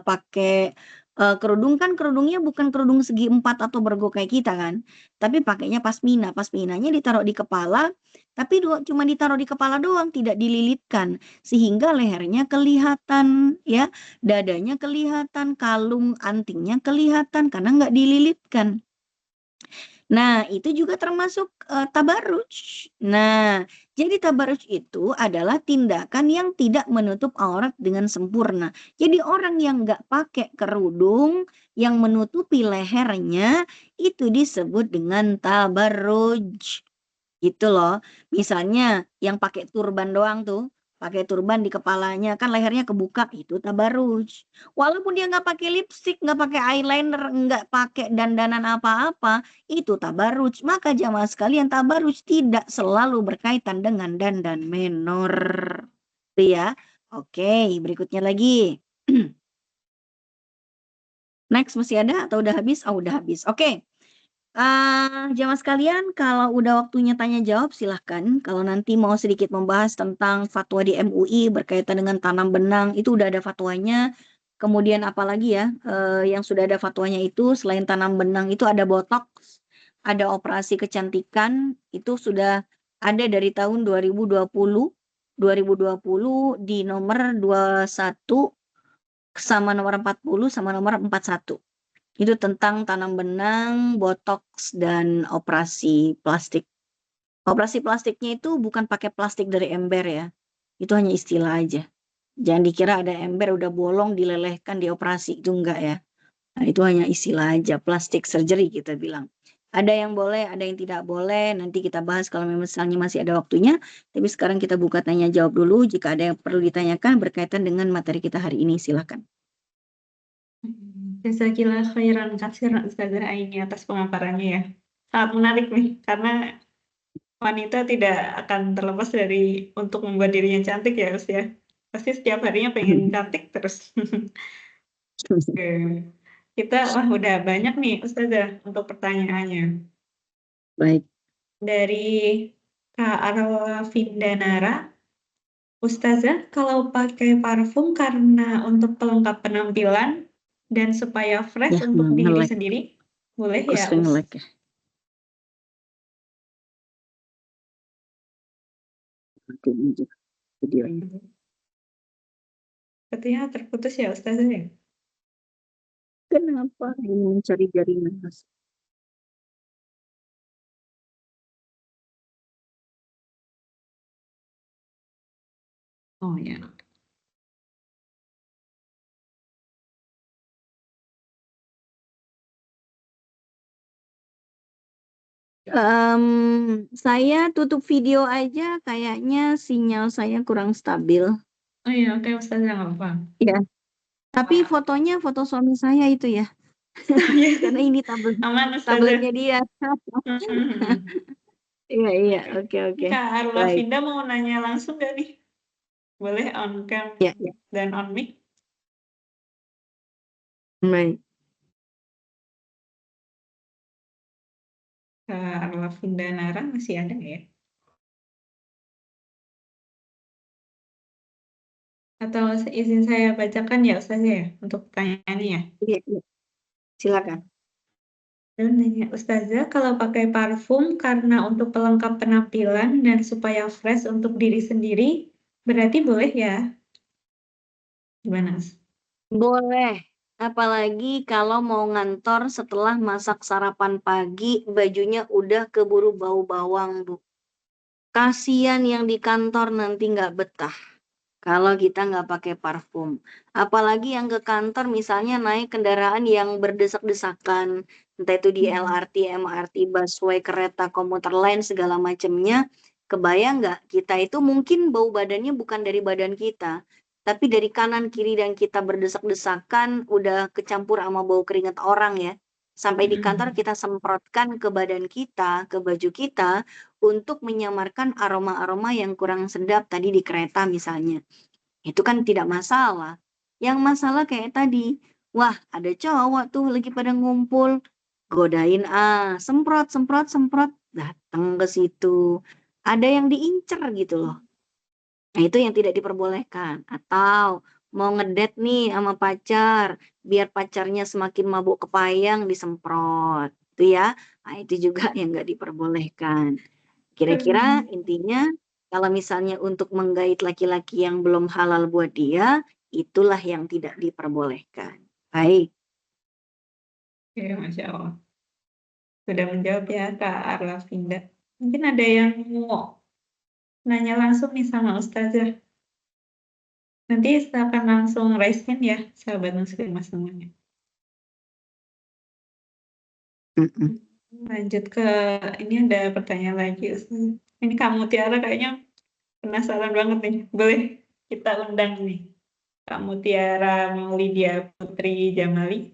pakai kerudung kan kerudungnya bukan kerudung segi 4 atau bergo kayak kita kan, tapi pakainya pasmina. Pasminanya ditaruh di kepala, tapi cuma ditaruh di kepala doang, tidak dililitkan sehingga lehernya kelihatan, ya, dadanya kelihatan, kalung antingnya kelihatan karena nggak dililitkan. Nah, itu juga termasuk tabarruj. Nah, jadi tabarruj itu adalah tindakan yang tidak menutup aurat dengan sempurna. Jadi orang yang nggak pakai kerudung, yang menutupi lehernya, itu disebut dengan tabarruj. Gitu loh. Misalnya yang pakai turban doang tuh, pakai turban di kepalanya, kan lehernya kebuka, itu tabarruj. Walaupun dia nggak pakai lipstik, nggak pakai eyeliner, nggak pakai dandanan apa-apa, itu tabarruj. Maka jamaah sekalian, tabarruj tidak selalu berkaitan dengan dandan menor. Itu ya. Oke, berikutnya lagi. Next, masih ada atau udah habis? Oh, udah habis. Oke. Jamaah sekalian, kalau udah waktunya tanya jawab silahkan. Kalau nanti mau sedikit membahas tentang fatwa di MUI berkaitan dengan tanam benang, itu udah ada fatwanya. Kemudian apalagi ya, yang sudah ada fatwanya itu selain tanam benang itu ada botox, ada operasi kecantikan, itu sudah ada dari tahun 2020 di nomor 21 sama nomor 40 sama nomor 41. Itu tentang tanam benang, botox, dan operasi plastik. Operasi plastiknya itu bukan pakai plastik dari ember ya. Itu hanya istilah aja. Jangan dikira ada ember udah bolong dilelehkan dioperasi, itu enggak ya. Nah, itu hanya istilah aja, plastik surgery kita bilang. Ada yang boleh, ada yang tidak boleh. Nanti kita bahas kalau misalnya masih ada waktunya. Tapi sekarang kita buka tanya jawab dulu. Jika ada yang perlu ditanyakan berkaitan dengan materi kita hari ini, silakan. Jazakillah khairan katsiran Ustazah Aini atas pemaparannya ya. Sangat menarik nih, karena wanita tidak akan terlepas dari untuk membuat dirinya cantik ya, Ustaz ya. Pasti setiap harinya pengen cantik terus. Oke. Kita udah banyak nih Ustazah untuk pertanyaannya. Baik. Dari Kak Arwa Vindanara, Ustazah, kalau pakai parfum karena untuk pelengkap penampilan dan supaya fresh Ya, untuk diri nge-lag. sendiri, boleh Aku ya, sering nge-lag ya. Matiin aja videonya. Sepertinya terputus ya Ustazah ya? Kenapa ini mencari jaringan mas? Oh ya. Saya tutup video aja, kayaknya sinyal saya kurang stabil. Oh iya, oke Ustazah, nggak apa-apa. Ya, tapi fotonya foto suami saya itu ya. Karena ini Aman Ustazah. tabletnya dia. Mhm. Iya, oke. Kak Arwa Baik. Vinda mau nanya langsung nggak nih? Boleh on cam Ya. dan on mic? Baik. Kak Arwa Vindanara masih ada nggak ya? Atau izin saya bacakan ya Ustazah ya untuk pertanyaannya ya? Iya. Silakan. Dan nanya, Ustazah, kalau pakai parfum karena untuk pelengkap penampilan dan supaya fresh untuk diri sendiri, berarti boleh ya? Gimana? Boleh. Apalagi kalau mau ngantor setelah masak sarapan pagi, bajunya udah keburu bau bawang, Bu. Kasian yang di kantor nanti nggak betah kalau kita nggak pakai parfum. Apalagi yang ke kantor misalnya naik kendaraan yang berdesak-desakan, entah itu di LRT, MRT, busway, kereta komuter lain segala macamnya. Kebayang nggak kita itu mungkin bau badannya bukan dari badan kita, tapi dari kanan kiri dan kita berdesak-desakan udah kecampur sama bau keringat orang ya. Sampai di kantor kita semprotkan ke badan kita, ke baju kita, untuk menyamarkan aroma-aroma yang kurang sedap tadi di kereta misalnya. Itu kan tidak masalah. Yang masalah kayak tadi, wah ada cowok tuh lagi pada ngumpul, godain semprot, datang ke situ. Ada yang diincer gitu loh. Nah itu yang tidak diperbolehkan. Atau mau ngedate nih sama pacar, biar pacarnya semakin mabuk kepayang disemprot. Itu ya, nah itu juga yang nggak diperbolehkan. Kira-kira intinya kalau misalnya untuk menggait laki-laki yang belum halal buat dia, itulah yang tidak diperbolehkan. Baik. Oke, Masya Allah. Sudah menjawab ya Kak Arla Vinda. Mungkin ada yang mau nanya langsung nih sama Ustazah. Nanti silakan langsung raise hand ya, sahabat muslim semuanya. Lanjut ke, ini ada pertanyaan lagi Ustazah. Ini Kak Mutiara kayaknya penasaran banget nih. Boleh kita undang nih. Kak Mutiara Maulidia Putri Jamali.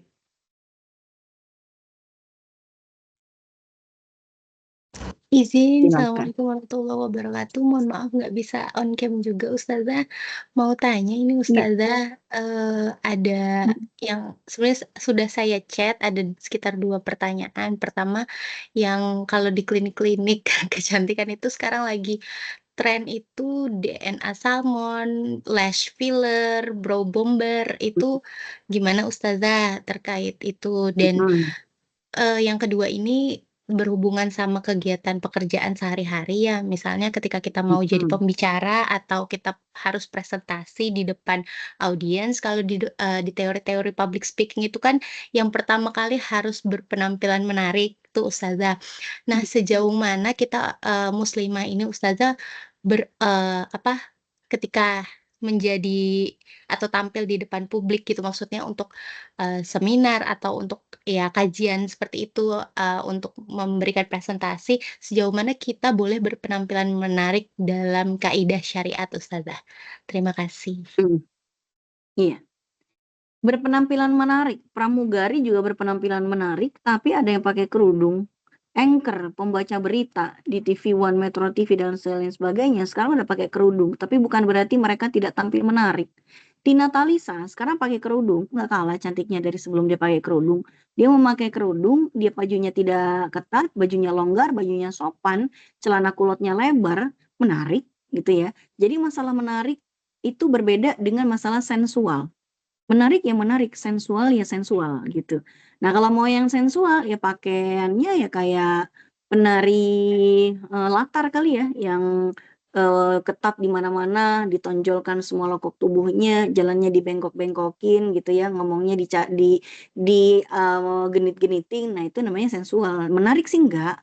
Izin, Silakan. Assalamualaikum warahmatullahi wabarakatuh. Mohon maaf nggak bisa on cam juga Ustazah. Mau tanya ini Iya. Ustazah, ada yang sebenarnya sudah saya chat, ada sekitar 2 pertanyaan. Pertama, yang kalau di klinik-klinik kecantikan itu sekarang lagi tren itu DNA salmon, lash filler, brow bomber, itu gimana Ustazah terkait itu? Dan Mhm. Yang kedua ini berhubungan sama kegiatan pekerjaan sehari-hari ya, misalnya ketika kita mau jadi Mhm. pembicara atau kita harus presentasi di depan audiens, kalau di teori-teori public speaking itu kan yang pertama kali harus berpenampilan menarik tuh Ustazah. Nah, sejauh mana kita, muslimah ini Ustazah apa, ketika menjadi atau tampil di depan publik gitu maksudnya untuk seminar atau untuk ya kajian seperti itu, untuk memberikan presentasi, sejauh mana kita boleh berpenampilan menarik dalam kaidah syariat Ustazah? Terima kasih. Mhm. Iya. Berpenampilan menarik, pramugari juga berpenampilan menarik, tapi ada yang pakai kerudung. Anchor, pembaca berita di TV One, Metro TV, dan lain sebagainya, sekarang udah pakai kerudung, tapi bukan berarti mereka tidak tampil menarik. Tina Talisa sekarang pakai kerudung, nggak kalah cantiknya dari sebelum dia pakai kerudung. Dia memakai kerudung, dia bajunya tidak ketat, bajunya longgar, bajunya sopan, celana kulotnya lebar, menarik gitu ya. Jadi masalah menarik itu berbeda dengan masalah sensual. Menarik ya menarik, sensual ya sensual gitu. Nah kalau mau yang sensual ya pakaiannya ya kayak penari, latar kali ya yang, ketat di mana-mana, ditonjolkan semua lekuk tubuhnya, jalannya dibengkok-bengkokin gitu ya, ngomongnya genit-genitin, nah itu namanya sensual. Menarik sih enggak,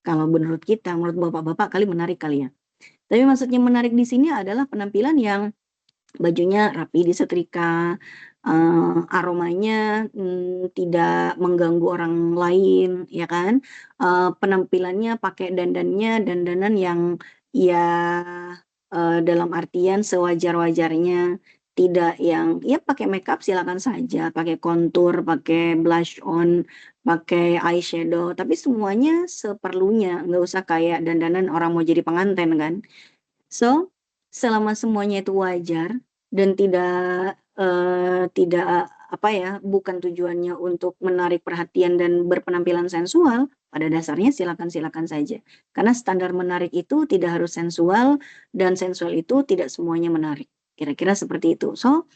kalau menurut kita, menurut bapak-bapak kali menarik kali ya. Tapi maksudnya menarik di sini adalah penampilan yang bajunya rapi disetrika, aromanya, tidak mengganggu orang lain, ya kan, penampilannya pakai dandanan yang ya, dalam artian sewajar-wajarnya, tidak yang ya pakai makeup silakan saja, pakai kontur, pakai blush on, pakai eyeshadow, tapi semuanya seperlunya, nggak usah kayak dandanan orang mau jadi pengantin kan. So, selama semuanya itu wajar dan tidak apa ya, bukan tujuannya untuk menarik perhatian dan berpenampilan sensual, pada dasarnya silakan-silakan saja. Karena standar menarik itu tidak harus sensual dan sensual itu tidak semuanya menarik. Kira-kira seperti itu. So,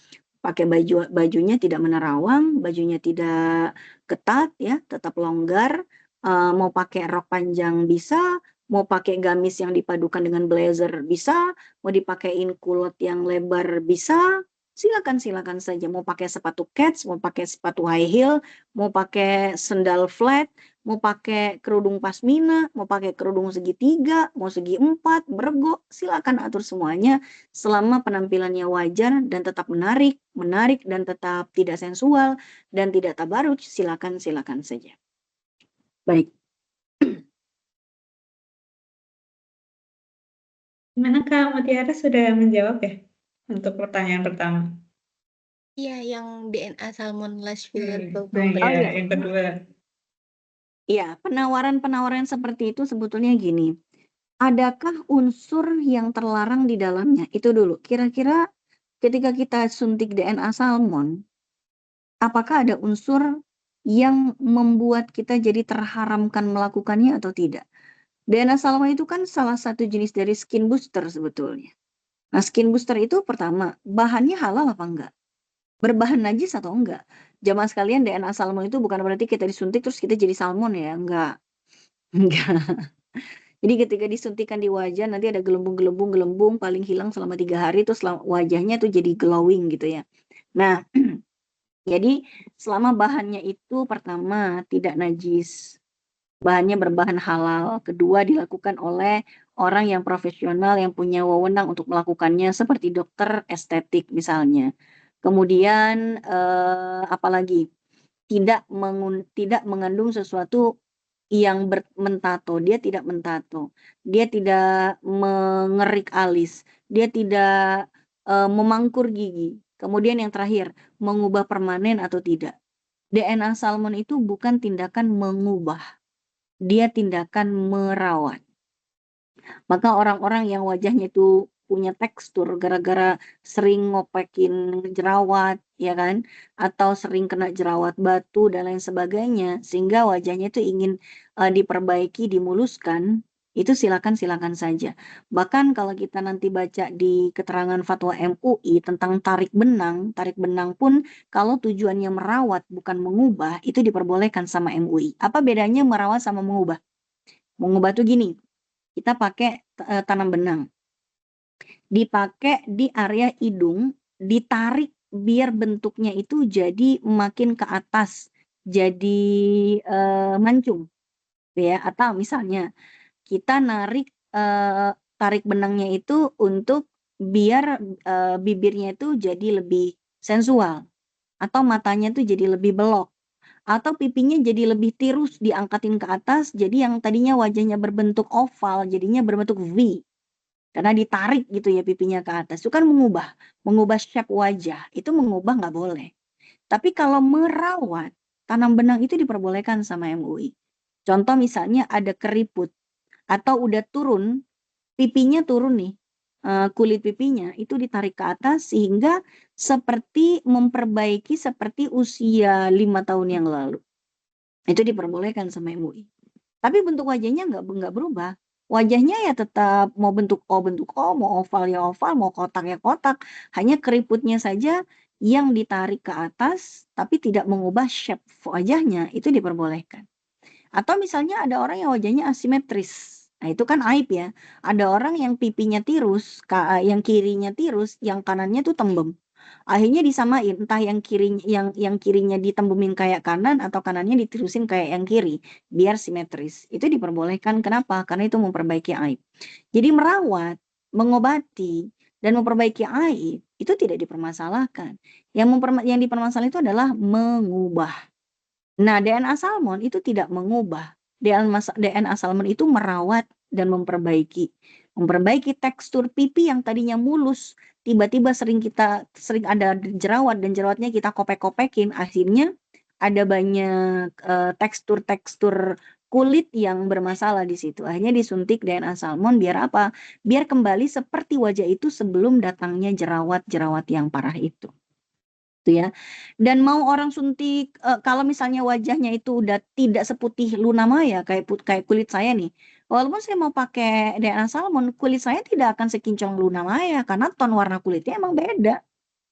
pakai bajunya tidak menerawang, bajunya tidak ketat ya, tetap longgar, mau pakai rok panjang bisa, mau pakai gamis yang dipadukan dengan blazer bisa, mau dipakein kulot yang lebar bisa, silakan-silakan saja. Mau pakai sepatu kets, mau pakai sepatu high heel, mau pakai sendal flat, mau pakai kerudung pasmina, mau pakai kerudung segitiga, mau segi empat, bergo, silakan atur semuanya selama penampilannya wajar dan tetap menarik, menarik dan tetap tidak sensual dan tidak tabarruj, silakan-silakan saja. Baik. Gimana Kak Mutiara sudah menjawab ya untuk pertanyaan pertama? Iya, yang DNA salmon, lash filler, brow Nah bomber. Oh iya, iya. yang kedua. Iya, penawaran-penawaran seperti itu sebetulnya gini, adakah unsur yang terlarang di dalamnya? Itu dulu. Kira-kira ketika kita suntik DNA salmon, apakah ada unsur yang membuat kita jadi terharamkan melakukannya atau tidak? DNA salmon itu kan salah satu jenis dari skin booster sebetulnya. Nah, skin booster itu pertama, bahannya halal apa enggak? Berbahan najis atau enggak? Jamaah sekalian, DNA salmon itu bukan berarti kita disuntik terus kita jadi salmon ya, enggak. Enggak. Jadi ketika disuntikan di wajah nanti ada gelembung paling hilang selama 3 hari terus wajahnya tuh jadi glowing gitu ya. Nah, jadi selama bahannya itu pertama tidak najis, bahannya berbahan halal, kedua dilakukan oleh orang yang profesional yang punya wewenang untuk melakukannya seperti dokter estetik misalnya. Kemudian, apalagi, tidak mengandung sesuatu yang mentato, dia tidak mentato, dia tidak mengerik alis, dia tidak, memangkur gigi. Kemudian yang terakhir, mengubah permanen atau tidak. DNA salmon itu bukan tindakan mengubah, dia tindakan merawat. Maka orang-orang yang wajahnya itu punya tekstur gara-gara sering ngopekin jerawat, ya kan? Atau sering kena jerawat batu dan lain sebagainya, sehingga wajahnya itu ingin diperbaiki, dimuluskan, itu silakan saja. Bahkan kalau kita nanti baca di keterangan fatwa MUI tentang tarik benang pun kalau tujuannya merawat bukan mengubah, itu diperbolehkan sama MUI. Apa bedanya merawat sama mengubah? Mengubah tuh gini, kita pakai tanam benang, dipakai di area hidung, ditarik biar bentuknya itu jadi makin ke atas, jadi mancung, ya. Atau misalnya kita narik tarik benangnya itu untuk biar bibirnya itu jadi lebih sensual, atau matanya tuh jadi lebih belok, atau pipinya jadi lebih tirus diangkatin ke atas, jadi yang tadinya wajahnya berbentuk oval jadinya berbentuk V. Karena ditarik gitu ya pipinya ke atas, itu kan mengubah shape wajah, itu mengubah nggak boleh. Tapi kalau merawat, tanam benang itu diperbolehkan sama MUI. Contoh misalnya ada keriput, atau udah turun, pipinya turun nih, kulit pipinya itu ditarik ke atas sehingga seperti memperbaiki seperti usia 5 tahun yang lalu. Itu diperbolehkan sama MUI. Tapi bentuk wajahnya nggak berubah. Wajahnya ya tetap mau bentuk O, mau oval ya oval, mau kotak ya kotak. Hanya keriputnya saja yang ditarik ke atas, tapi tidak mengubah shape wajahnya, itu diperbolehkan. Atau misalnya ada orang yang wajahnya asimetris. Nah, itu kan aib ya. Ada orang yang pipinya tirus, yang kirinya tirus, yang kanannya tuh tembem. Akhirnya disamain, entah yang kirinya ditembumin kayak kanan atau kanannya ditirusin kayak yang kiri, biar simetris. Itu diperbolehkan. Kenapa? Karena itu memperbaiki aib. Jadi merawat, mengobati, dan memperbaiki aib itu tidak dipermasalahkan. Yang dipermasalahkan itu adalah mengubah. Nah, DNA salmon itu tidak mengubah. DNA salmon itu merawat dan memperbaiki. Memperbaiki tekstur pipi yang tadinya mulus, tiba-tiba sering ada jerawat dan jerawatnya kita kopek-kopekin, akhirnya ada banyak tekstur-tekstur kulit yang bermasalah di situ. Akhirnya disuntik DNA salmon biar apa? Biar kembali seperti wajah itu sebelum datangnya jerawat-jerawat yang parah itu. Gitu ya. Dan mau orang suntik kalau misalnya wajahnya itu udah tidak seputih Luna Maya kayak kulit saya nih. Walaupun saya mau pakai DNA salmon, kulit saya tidak akan sekinclong Luna Maya karena ton warna kulitnya emang beda.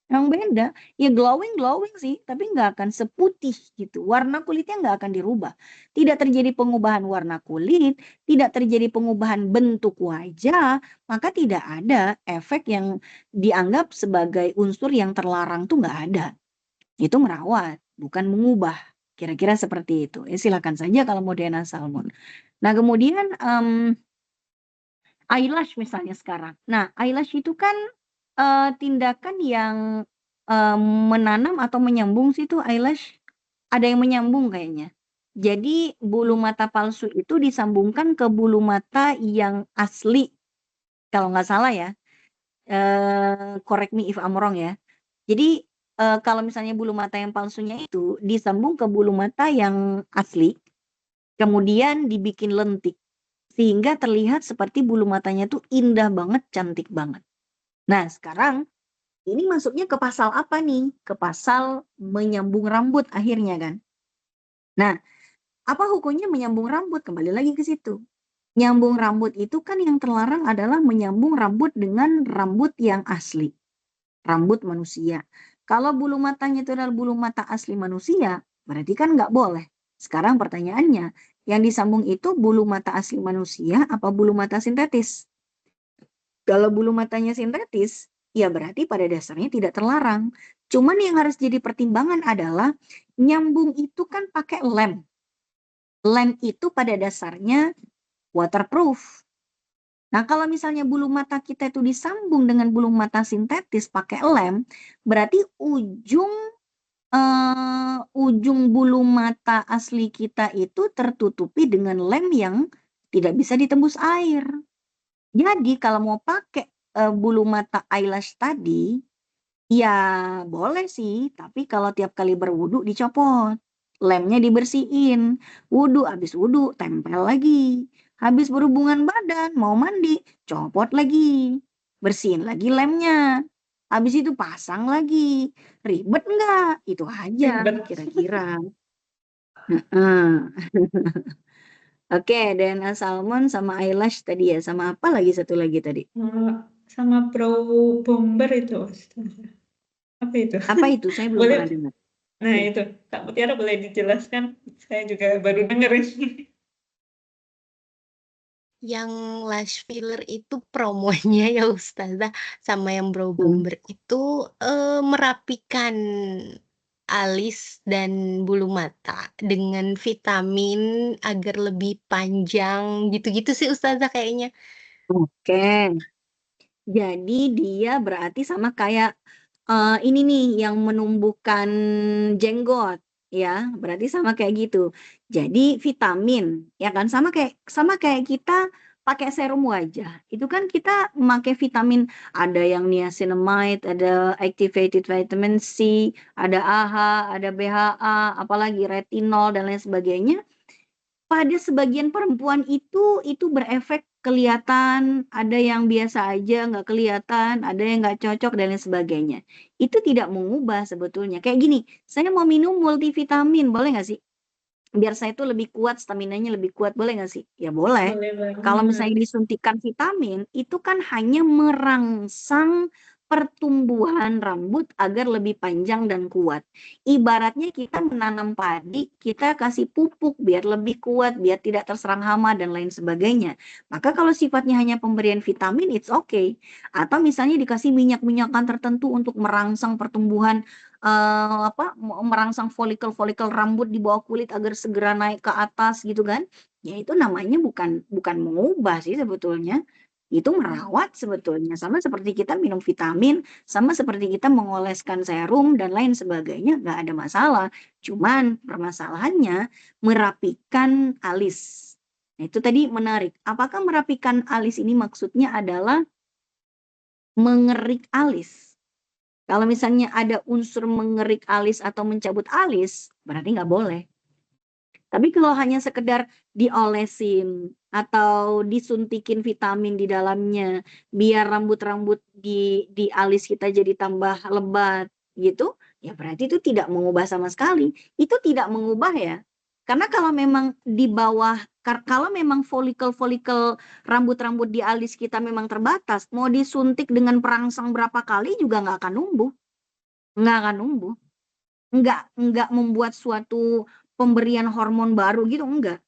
Emang beda. Ya glowing sih, tapi nggak akan seputih gitu. Warna kulitnya nggak akan dirubah. Tidak terjadi pengubahan warna kulit, tidak terjadi pengubahan bentuk wajah, maka tidak ada efek yang dianggap sebagai unsur yang terlarang tuh nggak ada. Itu merawat, bukan mengubah. Kira-kira seperti itu. Silakan saja kalau mau DNA salmon. Nah, kemudian eyelash misalnya sekarang. Nah, eyelash itu kan tindakan yang menanam atau menyambung sih tuh eyelash. Ada yang menyambung kayaknya. Jadi bulu mata palsu itu disambungkan ke bulu mata yang asli. Kalau nggak salah ya. Correct me if I'm wrong ya. Jadi kalau misalnya bulu mata yang palsunya itu disambung ke bulu mata yang asli, kemudian dibikin lentik, sehingga terlihat seperti bulu matanya tuh indah banget, cantik banget. Nah, sekarang ini masuknya ke pasal apa nih? Ke pasal menyambung rambut akhirnya kan. Nah, apa hukumnya menyambung rambut? Kembali lagi ke situ. Nyambung rambut itu kan yang terlarang adalah menyambung rambut dengan rambut yang asli. Rambut manusia. Kalau bulu matanya itu adalah bulu mata asli manusia, berarti kan nggak boleh. Sekarang pertanyaannya, yang disambung itu bulu mata asli manusia apa bulu mata sintetis? Kalau bulu matanya sintetis, ya berarti pada dasarnya tidak terlarang. Cuman yang harus jadi pertimbangan adalah nyambung itu kan pakai lem. Lem itu pada dasarnya waterproof. Nah, kalau misalnya bulu mata kita itu disambung dengan bulu mata sintetis pakai lem, berarti ujung bulu mata asli kita itu tertutupi dengan lem yang tidak bisa ditembus air. Jadi kalau mau pakai bulu mata eyelash tadi, ya boleh sih, tapi kalau tiap kali berwudu dicopot. Lemnya dibersihin. Habis wudu tempel lagi. Habis berhubungan badan, mau mandi, copot lagi, bersihin lagi lemnya. Habis itu pasang lagi. Ribet nggak? Itu aja Ribet. kira-kira. Heeh. Oke, DNA salmon sama eyelash tadi ya, sama apa lagi satu lagi tadi? Sama Pro Bomber itu, Ustazah. Apa itu? Apa itu? Saya belum pernah Boleh. dengar. Nah Ya. itu, Kak Mutiara boleh dijelaskan? Saya juga baru denger ini. Yang lash filler itu promonya ya Ustazah, sama yang brow Hmm. bomber itu merapikan alis dan bulu mata dengan vitamin agar lebih panjang gitu-gitu sih Ustazah kayaknya. Oke. Jadi dia berarti sama kayak ini nih yang menumbuhkan jenggot ya, berarti sama kayak gitu. Jadi vitamin ya kan sama kayak kita pakai serum wajah. Itu kan kita memakai vitamin, ada yang niacinamide, ada activated vitamin C, ada AHA, ada BHA, apalagi retinol dan lain sebagainya. Pada sebagian perempuan itu berefek kelihatan, ada yang biasa aja nggak kelihatan, ada yang nggak cocok dan lain sebagainya. Itu tidak mengubah sebetulnya. Kayak gini, saya mau minum multivitamin, boleh nggak sih? Biar saya tuh lebih kuat, staminanya lebih kuat, boleh nggak sih? Ya boleh. Boleh Kalau banget. misalnya disuntikan vitamin, itu kan hanya merangsang pertumbuhan rambut agar lebih panjang dan kuat. Ibaratnya kita menanam padi, kita kasih pupuk biar lebih kuat, biar tidak terserang hama dan lain sebagainya. Maka kalau sifatnya hanya pemberian vitamin, it's okay. Atau misalnya dikasih minyak-minyakan tertentu untuk merangsang pertumbuhan merangsang folikel-folikel rambut di bawah kulit agar segera naik ke atas gitu kan. Ya itu namanya bukan mengubah sih sebetulnya. Itu merawat sebetulnya. Sama seperti kita minum vitamin, sama seperti kita mengoleskan serum dan lain sebagainya, nggak ada masalah. Cuman permasalahannya merapikan alis. Nah, itu tadi menarik. Apakah merapikan alis ini maksudnya adalah mengerik alis? Kalau misalnya ada unsur mengerik alis atau mencabut alis, berarti nggak boleh. Tapi kalau hanya sekedar diolesin atau disuntikin vitamin di dalamnya, biar rambut-rambut di alis kita jadi tambah lebat gitu, ya berarti itu tidak mengubah sama sekali. Itu tidak mengubah ya. Karena kalau memang di bawah, kalau memang folikel-folikel rambut-rambut di alis kita memang terbatas, mau disuntik dengan perangsang berapa kali juga nggak akan numbuh. Nggak akan numbuh. Nggak membuat suatu pemberian hormon baru gitu, enggak.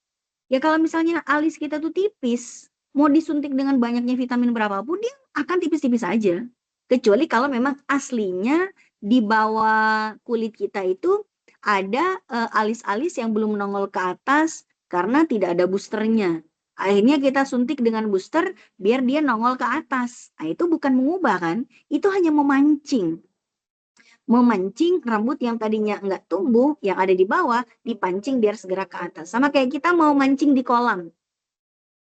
Ya kalau misalnya alis kita tuh tipis, mau disuntik dengan banyaknya vitamin berapapun, dia akan tipis-tipis aja. Kecuali kalau memang aslinya di bawah kulit kita itu ada alis-alis yang belum nongol ke atas karena tidak ada boosternya. Akhirnya kita suntik dengan booster biar dia nongol ke atas. Nah, itu bukan mengubah kan? Itu hanya memancing rambut yang tadinya nggak tumbuh, yang ada di bawah, dipancing biar segera ke atas. Sama kayak kita mau mancing di kolam.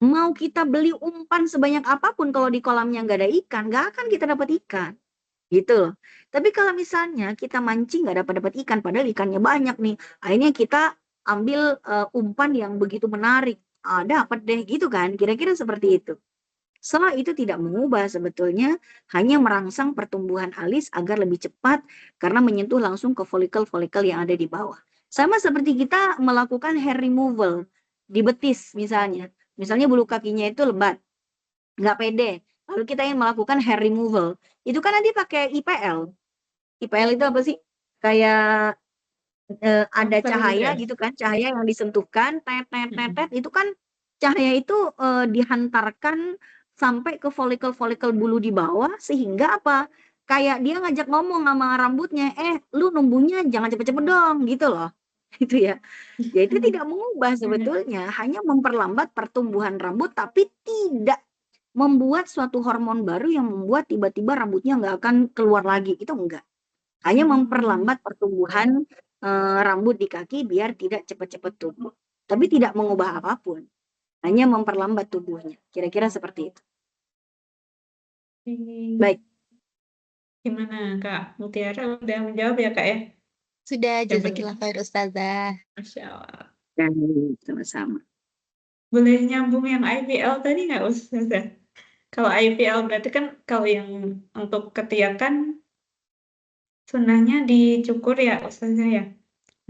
Mau kita beli umpan sebanyak apapun, kalau di kolamnya nggak ada ikan, nggak akan kita dapat ikan. Gitu loh. Tapi kalau misalnya kita mancing nggak dapat ikan, padahal ikannya banyak nih. Akhirnya kita ambil umpan yang begitu menarik. Dapat deh gitu kan, kira-kira seperti itu. Setelah itu tidak mengubah sebetulnya, hanya merangsang pertumbuhan alis agar lebih cepat karena menyentuh langsung ke folikel-folikel yang ada di bawah. Sama seperti kita melakukan hair removal di betis misalnya. Misalnya bulu kakinya itu lebat, nggak pede. Lalu kita ingin melakukan hair removal. Itu kan nanti pakai IPL. IPL itu apa sih? Kayak ada cahaya gitu kan, cahaya yang disentuhkan, itu kan cahaya itu dihantarkan sampai ke folikel-folikel bulu di bawah, sehingga apa? Kayak dia ngajak ngomong sama rambutnya, lu numbuhnya jangan cepet-cepet dong, gitu loh. Gitu ya. Jadi itu tidak mengubah sebetulnya, hanya memperlambat pertumbuhan rambut, tapi tidak membuat suatu hormon baru yang membuat tiba-tiba rambutnya nggak akan keluar lagi, itu enggak. Hanya memperlambat pertumbuhan rambut di kaki biar tidak cepat-cepat tumbuh. Tapi tidak mengubah apapun. Hanya memperlambat tubuhnya. Kira-kira seperti itu. Baik. Gimana Kak Mutiara udah menjawab ya Kak ya? Sudah, Ya, jazakillah khair Ustazah. Masya Allah. Dan sama-sama. boleh nyambung yang IPL tadi nggak Ustazah? Kalau IPL berarti kan kalau yang untuk ketiak kan sunnahnya dicukur ya Ustazah ya?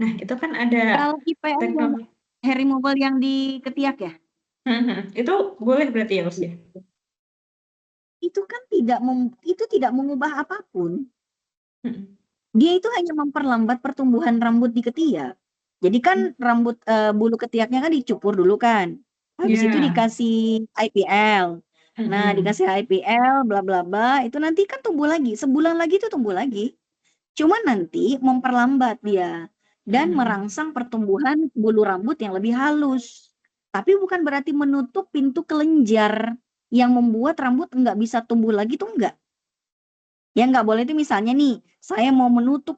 Nah itu kan ada Kalau IPL yang teknologi hair removal yang di ketiak ya, itu boleh berarti ya Ustaz? itu kan itu tidak mengubah apapun. Mhm. Dia itu hanya memperlambat pertumbuhan rambut di ketiak. Jadi kan rambut bulu ketiaknya kan dicukur dulu kan. Habis itu Iya, dikasih IPL. Nah, mhm, dikasih IPL bla bla bla, itu nanti kan tumbuh lagi. Sebulan lagi itu tumbuh lagi. Cuman nanti memperlambat dia dan mhm, merangsang pertumbuhan bulu rambut yang lebih halus. Tapi bukan berarti menutup pintu kelenjar yang membuat rambut nggak bisa tumbuh lagi tuh enggak. Yang nggak boleh itu misalnya nih, saya mau menutup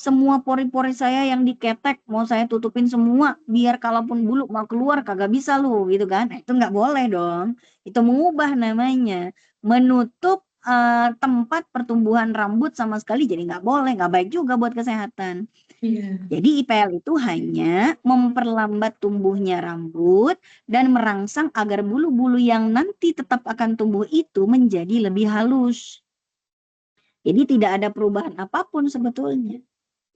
semua pori-pori saya yang diketek, mau saya tutupin semua, biar kalaupun bulu mau keluar kagak bisa lu, gitu kan. Nah, itu nggak boleh dong. Itu mengubah namanya. Menutup tempat pertumbuhan rambut sama sekali jadi nggak boleh, nggak baik juga buat kesehatan. iya, Jadi IPL itu hanya memperlambat tumbuhnya rambut dan merangsang agar bulu-bulu yang nanti tetap akan tumbuh itu menjadi lebih halus. Jadi tidak ada perubahan apapun sebetulnya,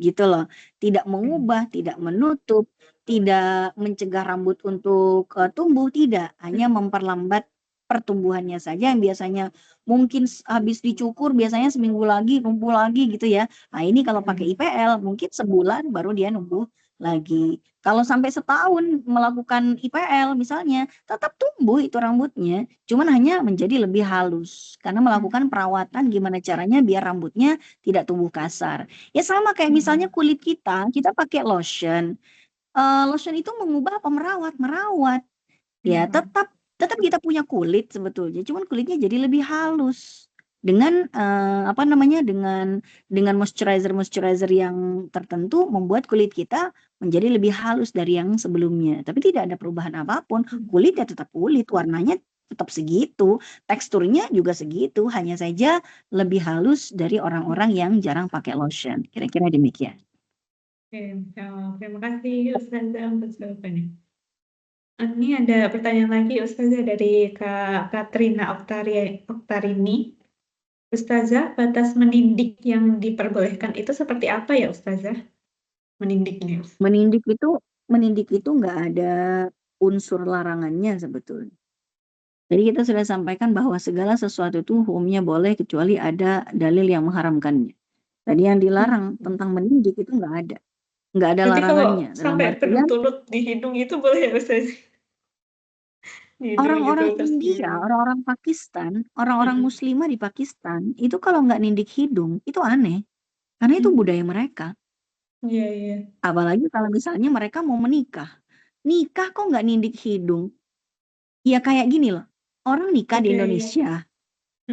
gitu loh. Tidak mengubah, tidak menutup, tidak mencegah rambut untuk tumbuh, tidak. Hanya memperlambat pertumbuhannya saja yang biasanya mungkin habis dicukur biasanya seminggu lagi numbuh lagi gitu ya. Nah ini kalau pakai mhm, IPL mungkin sebulan baru dia numbuh lagi. Kalau sampai setahun melakukan IPL misalnya, tetap tumbuh itu rambutnya, cuman hanya menjadi lebih halus karena melakukan perawatan gimana caranya biar rambutnya tidak tumbuh kasar. Ya sama kayak misalnya mhm, kulit kita pakai lotion. Lotion itu mengubah apa merawat? Merawat. Ya mhm, tetap tetap kita punya kulit sebetulnya, cuman kulitnya jadi lebih halus dengan apa namanya, dengan moisturizer yang tertentu membuat kulit kita menjadi lebih halus dari yang sebelumnya. Tapi tidak ada perubahan apapun, mhm, kulit ya tetap kulit, warnanya tetap segitu, teksturnya juga segitu, hanya saja lebih halus dari orang-orang yang jarang pakai lotion, kira-kira demikian. oke, terima kasih Ustazah untuk jawabannya. Ini ada pertanyaan lagi Ustazah dari Kak Katrina Oktarini. Ustazah, batas menindik yang diperbolehkan itu seperti apa ya Ustazah? Menindiknya. Menindik itu menindik itu nggak ada unsur larangannya sebetulnya. Jadi kita sudah sampaikan bahwa segala sesuatu itu hukumnya boleh kecuali ada dalil yang mengharamkannya. Tadi yang dilarang Mhm. tentang mendidik itu nggak ada Berarti kalau larangannya. Dalam sampai artian berturut di hidung itu boleh ya Ustazah? Di hidung gitu orang-orang terus di India, orang-orang Pakistan, orang-orang mhm, Muslimah di Pakistan itu kalau nggak nindik hidung itu aneh, karena itu budaya mereka. iya iya, Apalagi kalau misalnya mereka mau menikah, nikah kok nggak nindik hidung? Ya kayak gini loh, orang nikah di oke, Indonesia,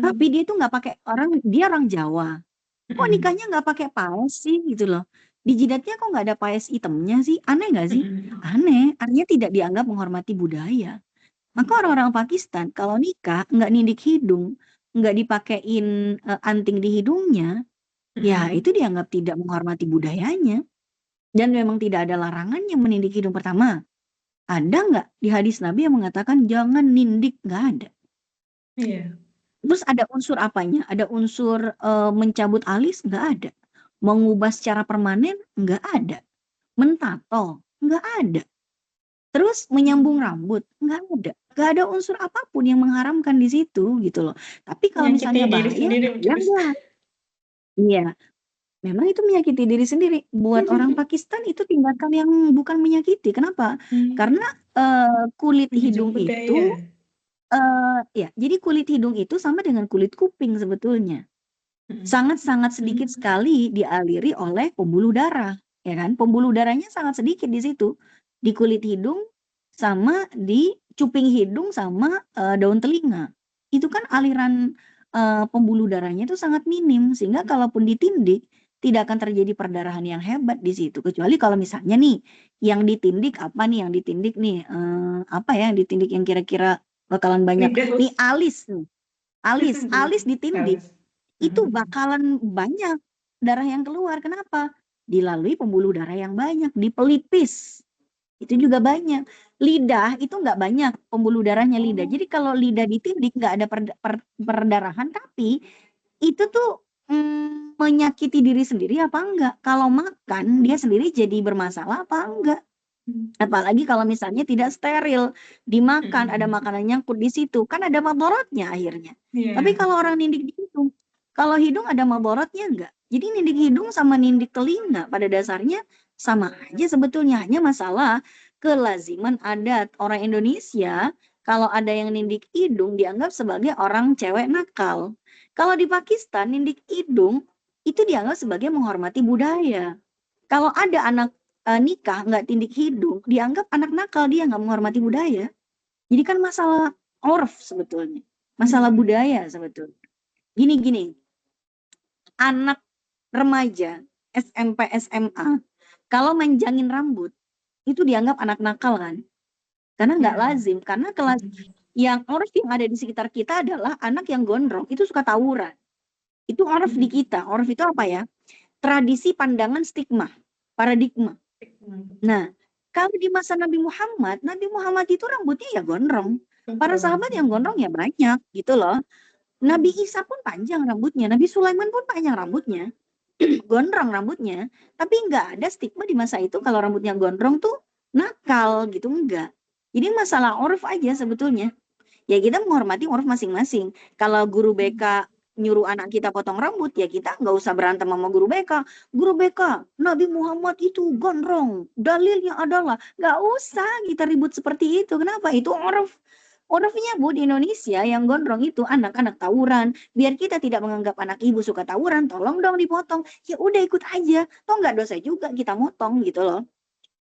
tapi mhm, dia tuh nggak pakai dia orang Jawa. Kok mhm, nikahnya nggak pakai paes sih gitu loh. Di jidatnya kok nggak ada paes itemnya sih? Aneh nggak sih? mhm, Aneh, artinya tidak dianggap menghormati budaya. Maka orang-orang Pakistan kalau nikah nggak nindik hidung, nggak dipakein anting di hidungnya, ya mhm, itu dianggap tidak menghormati budayanya. Dan memang tidak ada larangannya menindik hidung. Pertama, ada nggak di hadis Nabi yang mengatakan jangan nindik? Nggak ada. iya, Terus ada unsur apanya? Ada unsur mencabut alis? Nggak ada. Mengubah secara permanen? Nggak ada. Mentato? Nggak ada. Terus menyambung mhm, rambut? Nggak ada. Nggak ada unsur apapun yang mengharamkan di situ gitu loh. Tapi kalau menyakiti misalnya diri bahaya, sendiri ya mungkin Ustazah. enggak. Iya, memang itu menyakiti diri sendiri. Buat orang Pakistan itu tindakan yang bukan menyakiti. Kenapa? Mmm, Karena kulit menjunjung hidung itu, budaya, ya, jadi kulit hidung itu sama dengan kulit kuping sebetulnya. mhm, Sangat-sangat sedikit mmm, sekali dialiri oleh pembuluh darah, ya kan? Pembuluh darahnya sangat sedikit di situ, di kulit hidung sama di cuping hidung sama, daun telinga. Itu kan aliran, pembuluh darahnya itu sangat minim, sehingga kalaupun ditindik, tidak akan terjadi perdarahan yang hebat di situ. Kecuali kalau misalnya nih, yang ditindik apa nih, yang ditindik nih, apa ya yang ditindik yang kira-kira bakalan banyak lidah nih, alis nih, alis di ditindik. halus, Itu mhm, bakalan banyak darah yang keluar, kenapa? Dilalui pembuluh darah yang banyak, di pelipis. Itu juga banyak. Lidah itu nggak banyak pembuluh darahnya lidah. Jadi kalau lidah ditindik nggak ada perdarahan, tapi itu tuh menyakiti diri sendiri apa enggak? Kalau makan dia sendiri jadi bermasalah apa enggak? Apalagi kalau misalnya tidak steril, dimakan ada makanan nyangkut di situ, kan ada madorotnya akhirnya. Tapi Iya. kalau orang nindik di hidung, kalau hidung ada madorotnya enggak? Jadi nindik hidung sama nindik telinga pada dasarnya sama aja sebetulnya, hanya masalah kelaziman adat. Orang Indonesia kalau ada yang nindik hidung dianggap sebagai orang cewek nakal. Kalau di Pakistan nindik hidung itu dianggap sebagai menghormati budaya. Kalau ada anak nikah nggak tindik hidung, dianggap anak nakal, dia nggak menghormati budaya. Jadi kan masalah orf sebetulnya, masalah budaya sebetulnya. Gini, anak remaja SMP SMA kalau menjangin rambut itu dianggap anak nakal kan? Karena nggak lazim, karena kelas yang orf yang ada di sekitar kita adalah anak yang gondrong itu suka tawuran. Itu orf di kita. Orf itu apa ya? Tradisi, pandangan, stigma, paradigma. Nah, kalau di masa Nabi Muhammad itu rambutnya ya gondrong. Para sahabat yang gondrong ya banyak gitu loh. Nabi Isa pun panjang rambutnya, Nabi Sulaiman pun panjang rambutnya, gondrong rambutnya. Tapi nggak ada stigma di masa itu kalau rambutnya gondrong tuh nakal gitu, enggak. Jadi masalah urf aja sebetulnya. Ya kita menghormati urf masing-masing. Kalau guru BK nyuruh anak kita potong rambut, ya kita nggak usah berantem sama guru BK. Guru BK, Nabi Muhammad itu gondrong. Dalilnya adalah, nggak usah kita ribut seperti itu. Kenapa? Itu urf. Urfnya Bu di Indonesia yang gondrong itu anak-anak tawuran. Biar kita tidak menganggap anak ibu suka tawuran, tolong dong dipotong. Ya udah ikut aja. Toh nggak dosa juga kita motong gitu loh.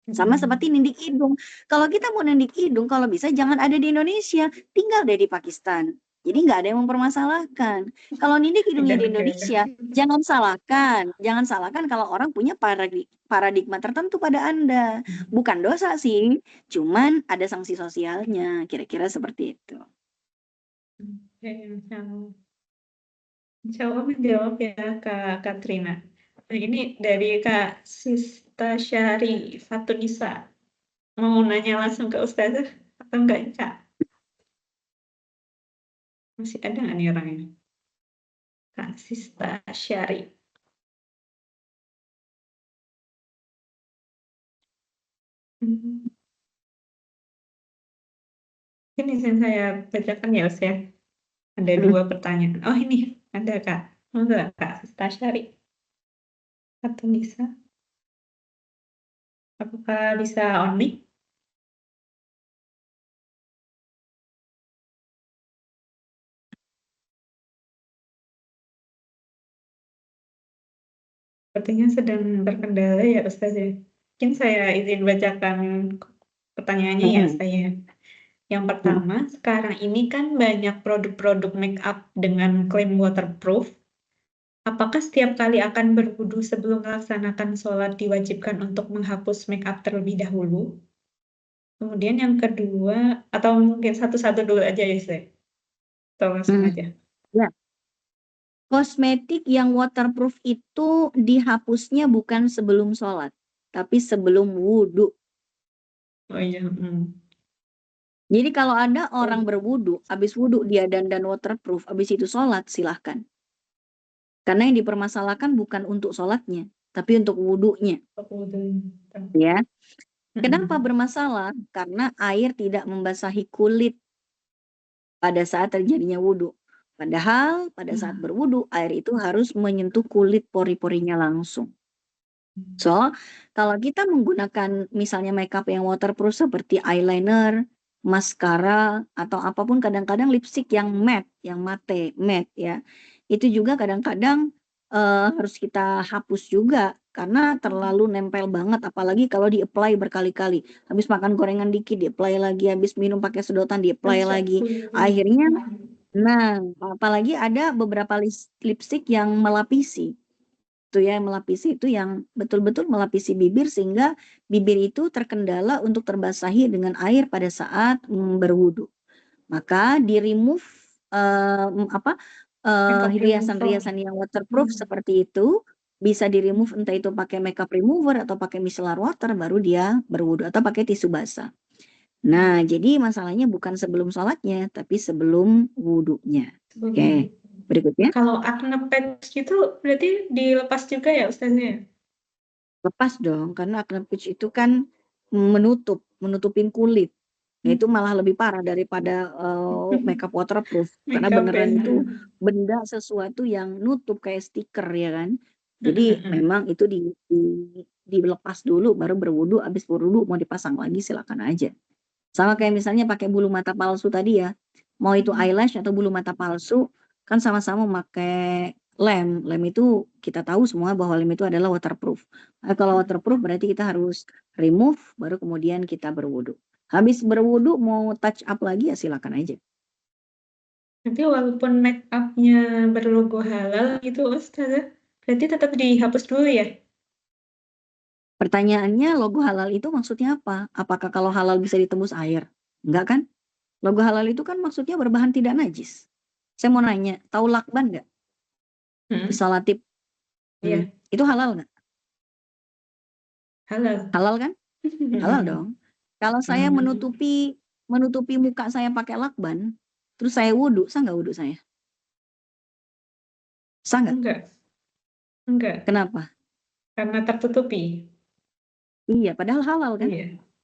Sama seperti nindik hidung. Kalau kita mau nindik hidung, kalau bisa jangan ada di Indonesia, tinggal deh di Pakistan. Jadi nggak ada yang mempermasalahkan. Kalau nindik hidungnya di Indonesia, jangan salahkan. Jangan salahkan kalau orang punya paradigma tertentu pada Anda. Bukan dosa sih, cuman ada sanksi sosialnya. Kira-kira seperti itu. Insya Allah menjawab ya Kak Katrina. Nah, ini dari Kak Sista Syari Fatunisa. Mau nanya langsung ke Ustazah atau enggak, Kak? Masih ada nggak nih orangnya? Kak Sista Syari. Ini yang saya bacakan ya, Ustaz ya. Ada 2 pertanyaan. Oh ini, ada Kak. Enggak, Kak Sista Syari. Fatunisa. Apakah bisa on mic? Sepertinya sedang terkendala ya Ustaz ya. Mungkin saya izin bacakan pertanyaannya ya Ustaz ya. Yang pertama, sekarang ini kan banyak produk-produk make up dengan klaim waterproof. Apakah setiap kali akan berwudu sebelum melaksanakan sholat diwajibkan untuk menghapus make up terlebih dahulu? Kemudian yang kedua, atau mungkin satu-satu dulu aja ya Ustaz? Atau langsung aja? Ya. Kosmetik yang waterproof itu dihapusnya bukan sebelum sholat, tapi sebelum wudhu. Oh iya. Jadi kalau ada orang berwudhu, habis wudhu dia dandan waterproof, habis itu sholat, silahkan. Karena yang dipermasalahkan bukan untuk sholatnya, tapi untuk wudhunya. Ya. Kenapa bermasalah? Karena air tidak membasahi kulit pada saat terjadinya wudhu. Padahal pada saat berwudhu, air itu harus menyentuh kulit pori-porinya langsung. So, kalau kita menggunakan misalnya makeup yang waterproof seperti eyeliner, maskara, atau apapun, kadang-kadang lipstick yang matte ya, itu juga kadang-kadang harus kita hapus juga karena terlalu nempel banget, apalagi kalau di-apply berkali-kali. Habis makan gorengan dikit di-apply lagi, habis minum pakai sedotan di-apply lagi. Akhirnya, nah, apalagi ada beberapa lipstick yang melapisi. Melapisi itu yang betul-betul melapisi bibir sehingga bibir itu terkendala untuk terbasahi dengan air pada saat berwudu. Maka di-remove hiasan-hiasan yang waterproof seperti itu, bisa di-remove entah itu pakai makeup remover atau pakai micellar water baru dia berwudu atau pakai tisu basah. Nah, jadi masalahnya bukan sebelum sholatnya, tapi sebelum wudunya. Oke, berikutnya. Kalau acne patch gitu berarti dilepas juga ya Ustaznya? Lepas dong, karena acne patch itu kan menutupin kulit. Nah, itu malah lebih parah daripada makeup waterproof. Karena Makeup beneran ya. itu benda sesuatu yang nutup kayak stiker ya kan. Jadi memang itu dilepas dulu baru berwudu, habis berwudu mau dipasang lagi silakan aja. Sama kayak misalnya pakai bulu mata palsu tadi ya. Mau itu eyelash atau bulu mata palsu kan sama-sama pakai lem. Lem itu kita tahu semua bahwa lem itu adalah waterproof. Nah, kalau waterproof berarti kita harus remove baru kemudian kita berwudu. Habis berwudu mau touch up lagi ya silakan aja. Nanti walaupun make up-nya berlogo halal gitu Ustazah, berarti tetap dihapus dulu ya? Pertanyaannya logo halal itu maksudnya apa? Apakah kalau halal bisa ditembus air? Enggak kan? Logo halal itu kan maksudnya berbahan tidak najis. Saya mau nanya, tahu lakban nggak? Isolatif. Iya, Itu halal nggak? halal. Halal kan? Halal dong. Kalau saya menutupi muka saya pakai lakban, terus saya wudu, sah nggak wudu saya? Sah nggak? Enggak, Kenapa? karena tertutupi. Iya, padahal halal kan?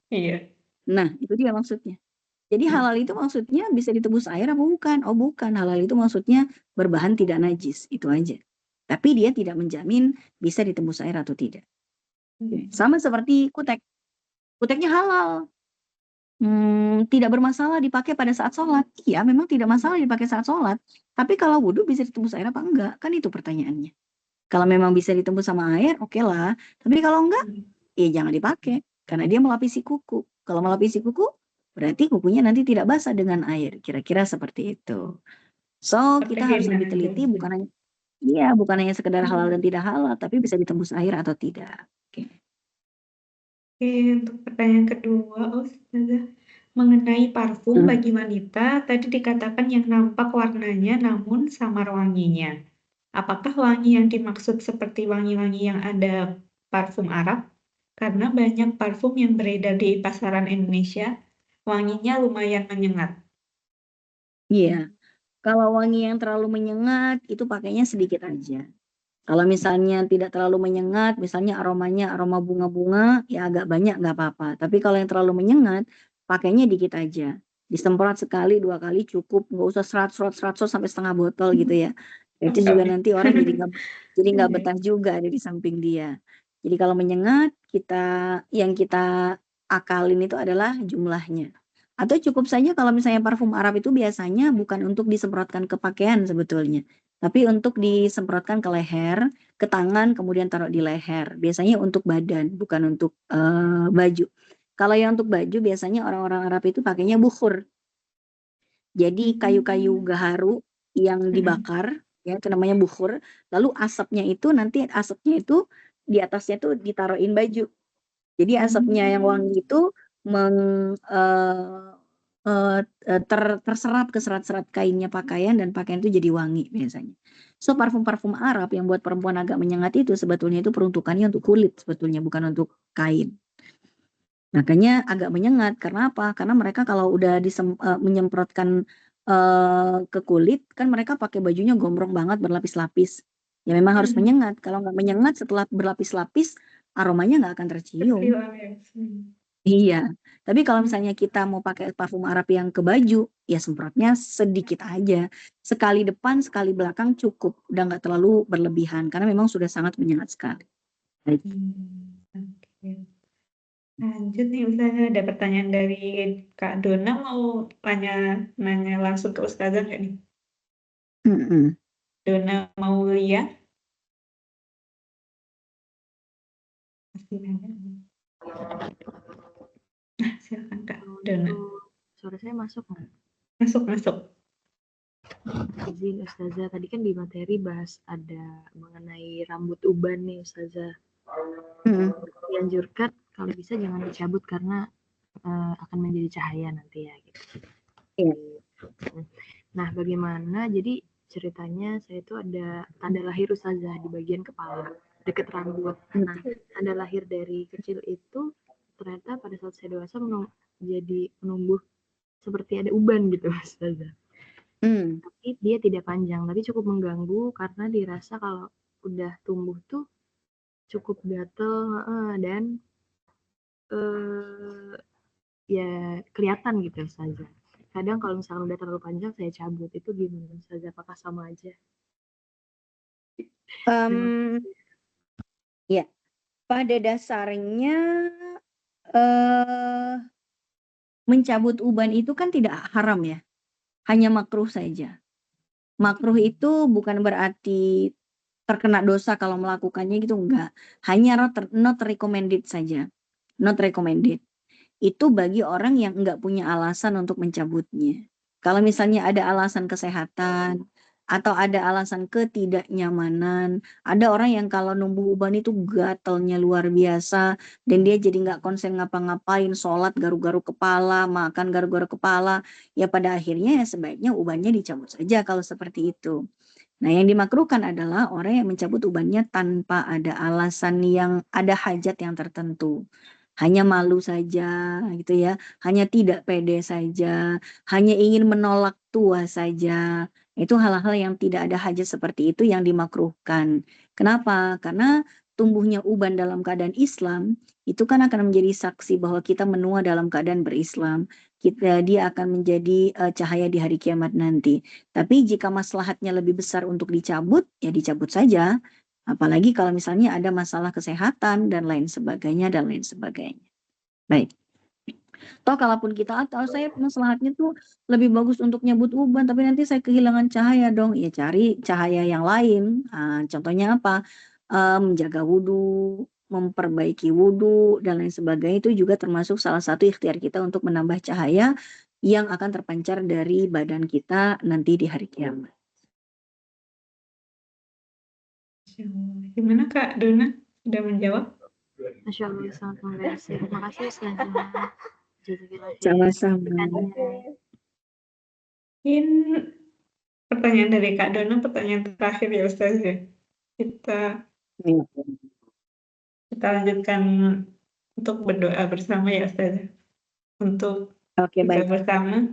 Iya. Nah, itu dia maksudnya. Jadi halal itu maksudnya bisa ditebus air apa bukan? Oh bukan, halal itu maksudnya berbahan tidak najis, itu aja. Tapi dia tidak menjamin bisa ditembus air atau tidak. Sama seperti kutek. Kuteknya halal. Tidak bermasalah dipakai pada saat sholat. Iya, memang tidak masalah dipakai saat sholat. Tapi kalau wudhu bisa ditembus air apa enggak? Kan itu pertanyaannya. Kalau memang bisa ditembus sama air, oke lah. Tapi kalau enggak, ya jangan dipakai. Karena dia melapisi kuku. Kalau melapisi kuku, berarti kukunya nanti tidak basah dengan air. Kira-kira seperti itu. So, kita harus lebih teliti, bukan hanya sekedar halal dan tidak halal, tapi bisa ditembus air atau tidak. Oke. Untuk pertanyaan kedua, Ustazah, mengenai parfum bagi wanita, tadi dikatakan yang nampak warnanya namun samar wanginya. Apakah wangi yang dimaksud seperti wangi-wangi yang ada parfum Arab? Karena banyak parfum yang beredar di pasaran Indonesia, wanginya lumayan menyengat. Iya. Kalau wangi yang terlalu menyengat, itu pakainya sedikit aja. Kalau misalnya tidak terlalu menyengat, misalnya aromanya aroma bunga-bunga, ya agak banyak nggak apa-apa. Tapi kalau yang terlalu menyengat, pakainya dikit aja. Disemprot sekali, 2 kali cukup, nggak usah serot sampai setengah botol gitu ya. Itu juga nanti orang jadi nggak betah juga ada di samping dia. Jadi kalau menyengat, yang kita akalin itu adalah jumlahnya. Atau cukup saja kalau misalnya parfum Arab itu biasanya bukan untuk disemprotkan ke pakaian sebetulnya. Tapi untuk disemprotkan ke leher, ke tangan, kemudian taruh di leher. Biasanya untuk badan, bukan untuk baju. Kalau yang untuk baju biasanya orang-orang Arab itu pakainya bukhur. Jadi kayu-kayu gaharu yang dibakar, ya itu namanya bukhur. Lalu asapnya itu di atasnya itu ditaruhin baju. Jadi asapnya yang wangi itu terserap ke serat-serat kainnya pakaian dan pakaian itu jadi wangi biasanya. So parfum-parfum Arab yang buat perempuan agak menyengat itu sebetulnya itu peruntukannya untuk kulit sebetulnya bukan untuk kain. Makanya agak menyengat karena apa? Karena mereka kalau udah menyemprotkan ke kulit kan mereka pakai bajunya gombrong banget berlapis-lapis. Ya memang harus menyengat. Kalau nggak menyengat setelah berlapis-lapis aromanya nggak akan tercium. Iya, tapi kalau misalnya kita mau pakai parfum Arab yang ke baju, ya semprotnya sedikit aja. Sekali depan, sekali belakang cukup. Udah nggak terlalu berlebihan, karena memang sudah sangat menyengat sekali. Oke. Lanjut nih, misalnya ada pertanyaan dari Kak Dona, mau nanya langsung ke Ustazah nggak nih? Dona Maulia? Pasti nanya. Nah, silakan Kak Dona. Suara saya masuk nggak? Masuk. Izin Ustazah, tadi kan di materi bahas ada mengenai rambut uban nih Ustazah. Dianjurkan kalau bisa jangan dicabut karena akan menjadi cahaya nanti ya gitu. Nah, bagaimana? Jadi ceritanya saya itu ada tanda lahir Ustazah di bagian kepala. deket rambut. Nah, tanda lahir dari kecil itu ternyata pada saat saya dewasa jadi menumbuh seperti ada uban gitu, Ustazah. Tapi dia tidak panjang, tapi cukup mengganggu karena dirasa kalau udah tumbuh tuh cukup gatel dan ya kelihatan gitu Ustazah. Kadang kalau misalnya udah terlalu panjang saya cabut, itu gimana Ustazah? Apakah sama aja? Ya, pada dasarnya mencabut uban itu kan tidak haram ya, hanya makruh saja. Makruh itu bukan berarti terkena dosa kalau melakukannya gitu, enggak. Hanya not recommended saja. Not recommended. Itu bagi orang yang enggak punya alasan untuk mencabutnya. Kalau misalnya ada alasan kesehatan atau ada alasan ketidaknyamanan, ada orang yang kalau numbuh uban itu gatelnya luar biasa dan dia jadi nggak konsen ngapa-ngapain, sholat garu-garu kepala, makan garu-garu kepala, ya pada akhirnya ya sebaiknya ubannya dicabut saja kalau seperti itu. Nah, yang dimakruhkan adalah orang yang mencabut ubannya tanpa ada alasan yang ada hajat yang tertentu. Hanya malu saja, gitu ya. Hanya tidak pede saja, hanya ingin menolak tua saja. Itu hal-hal yang tidak ada hajat seperti itu yang dimakruhkan. Kenapa? Karena tumbuhnya uban dalam keadaan Islam itu kan akan menjadi saksi bahwa kita menua dalam keadaan berislam. Dia akan menjadi cahaya di hari kiamat nanti. Tapi jika maslahatnya lebih besar untuk dicabut, ya dicabut saja. Apalagi kalau misalnya ada masalah kesehatan dan lain sebagainya dan lain sebagainya. Baik. Toh kalaupun kita atau saya maslahatnya tuh lebih bagus untuk nyabut uban, tapi nanti saya kehilangan cahaya dong. Ya cari cahaya yang lain. Contohnya apa? Menjaga wudhu, memperbaiki wudhu dan lain sebagainya itu juga termasuk salah satu ikhtiar kita untuk menambah cahaya yang akan terpancar dari badan kita nanti di hari kiamat. Gimana Kak Dona? Sudah menjawab? Masya Allah, sangat membantu. Terima kasih Ustazah. Sama-sama. Mungkin pertanyaan dari Kak Dona, pertanyaan terakhir ya Ustazah. Kita lanjutkan untuk berdoa bersama ya Ustazah. Untuk Oke, kita baik. bersama,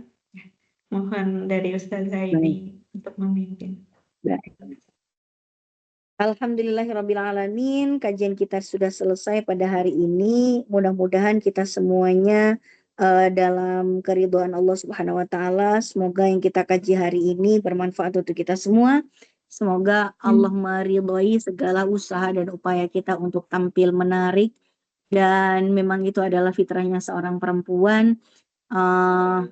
mohon dari Ustazah ini untuk memimpin. Baik. Alhamdulillahirrabbilalamin, kajian kita sudah selesai pada hari ini. Mudah-mudahan kita semuanya dalam keridhaan Allah Subhanahu wa taala, semoga yang kita kaji hari ini bermanfaat untuk kita semua. Semoga Allah meridhai segala usaha dan upaya kita untuk tampil menarik, dan memang itu adalah fitrahnya seorang perempuan.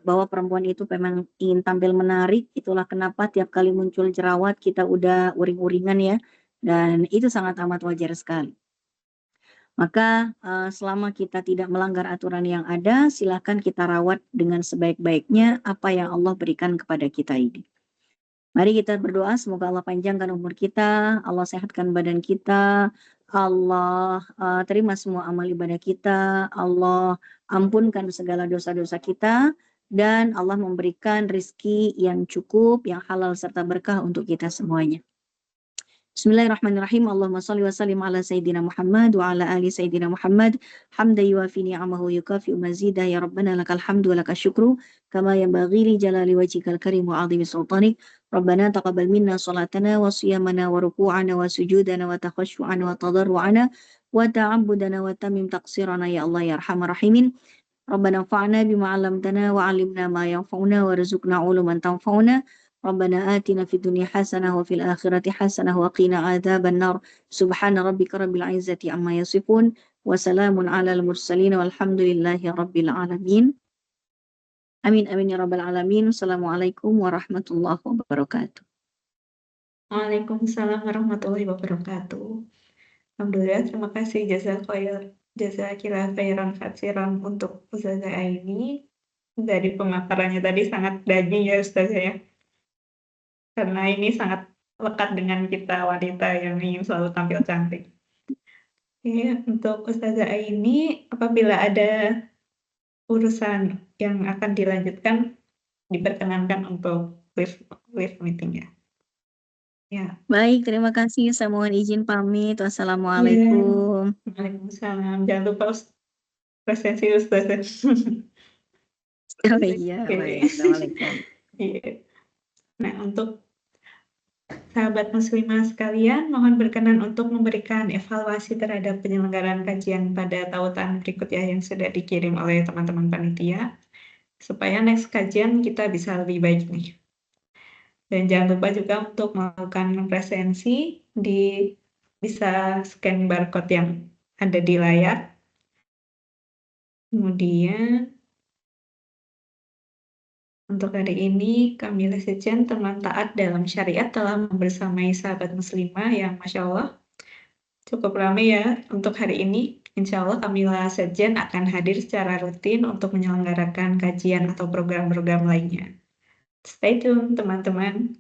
Bahwa perempuan itu memang ingin tampil menarik, itulah kenapa tiap kali muncul jerawat kita udah uring-uringan ya, dan itu sangat amat wajar sekali. Maka selama kita tidak melanggar aturan yang ada, silakan kita rawat dengan sebaik-baiknya apa yang Allah berikan kepada kita ini. Mari kita berdoa, semoga Allah panjangkan umur kita, Allah sehatkan badan kita, Allah terima semua amal ibadah kita, Allah ampunkan segala dosa-dosa kita, dan Allah memberikan rizki yang cukup, yang halal serta berkah untuk kita semuanya. Bismillahirrahmanirrahim. Allahumma salli wa sallim ala Sayyidina Muhammad wa ala ali Sayyidina Muhammad. Hamda yuafi ni'amahu yukafi mazidah ya Rabbana lakal hamdu wa lakal syukru kama yanbaghi li jalali wajhikal karim wa 'azimi sultanik. Rabbana taqabbal minna salatana wa siyamana wa ruku'ana wa sujudana wa takhashu'ana wa tadarru'ana wa ta'abbudana wa tamim taqsirana ya Allah ya arhamar rahimin. Rabbana fa'na bima 'allamtana wa 'allimna ma yanfa'una warzuqna 'uluman tanfa'una. Rabbana atina fid dunya hasanah wa fil akhirati hasanah wa qina adzabannar. Subhana rabbika rabbil izzati amma yasifun wa salamun 'alal mursalin walhamdulillahi rabbil alamin. Amin amin ya rabbal alamin. Assalamualaikum warahmatullahi wabarakatuh. Waalaikumsalam warahmatullahi wabarakatuh. Alhamdulillah, terima kasih jazakillah khairan katsiran untuk Ustazah Aini. Dari pemaparannya tadi sangat daging ya Ustazah ya. Karena ini sangat lekat dengan kita wanita yang ingin selalu tampil cantik. Ya, untuk Ustazah Aini, apabila ada urusan yang akan dilanjutkan, diperkenankan untuk live meeting ya. Ya. Baik, terima kasih. Saya mohon izin pamit. Wassalamualaikum. Waalaikumsalam. Jangan lupa presensi Ustazah. Oh iya, Oke. baik. Assalamualaikum. Iya. Nah, untuk sahabat muslimah sekalian, mohon berkenan untuk memberikan evaluasi terhadap penyelenggaraan kajian pada tautan berikut ya yang sudah dikirim oleh teman-teman panitia, supaya next kajian kita bisa lebih baik nih. Dan jangan lupa juga untuk melakukan presensi bisa scan barcode yang ada di layar. Kemudian untuk hari ini Kamila Sejen, teman taat dalam syariat, telah membersamai sahabat muslimah yang Masya Allah cukup ramai ya untuk hari ini. Insya Allah Kamila Sejen akan hadir secara rutin untuk menyelenggarakan kajian atau program-program lainnya. Stay tune teman-teman.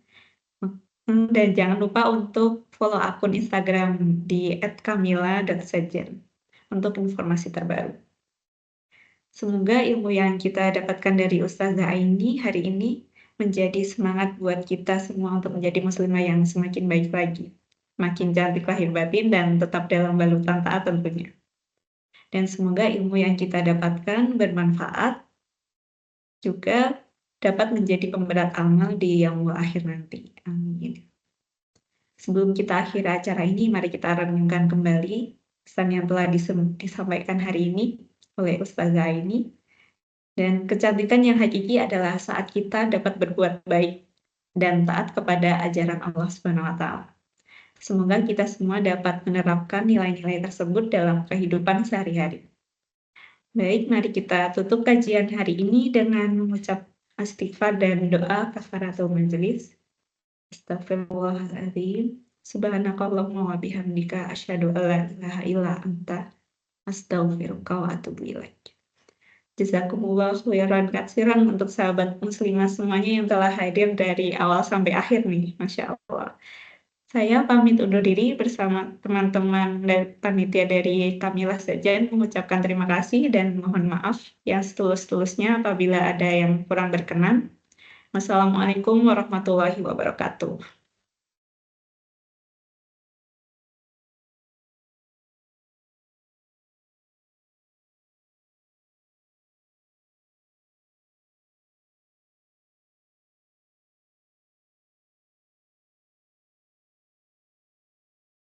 Dan jangan lupa untuk follow akun Instagram di @kamila.sejen untuk informasi terbaru. Semoga ilmu yang kita dapatkan dari Ustazah Aini hari ini menjadi semangat buat kita semua untuk menjadi muslimah yang semakin baik lagi. Makin cantik lahir batin dan tetap dalam balutan taat tentunya. Dan semoga ilmu yang kita dapatkan bermanfaat juga dapat menjadi pemberat amal di yaumul akhir nanti. Amin. Sebelum kita akhiri acara ini, mari kita renungkan kembali pesan yang telah disampaikan hari ini oleh Ustazah Aini. Dan kecantikan yang hakiki adalah saat kita dapat berbuat baik dan taat kepada ajaran Allah Subhanahu wa Ta'ala. Semoga kita semua dapat menerapkan nilai-nilai tersebut dalam kehidupan sehari-hari. Baik, mari kita tutup kajian hari ini dengan mengucap istighfar dan doa kafaratul majelis. Astagfirullahaladzim. Subhanakallahumma wa bihamdika asyhadu an la ilaha illa anta astaghfiruka wa atubu ilaik. Jazakumullah khairan katsiran untuk sahabat muslimah semuanya yang telah hadir dari awal sampai akhir nih, Masya Allah. Saya pamit undur diri bersama teman-teman dan panitia dari Kamila Sejen mengucapkan terima kasih dan mohon maaf yang setulus-tulusnya apabila ada yang kurang berkenan. Wassalamualaikum warahmatullahi wabarakatuh.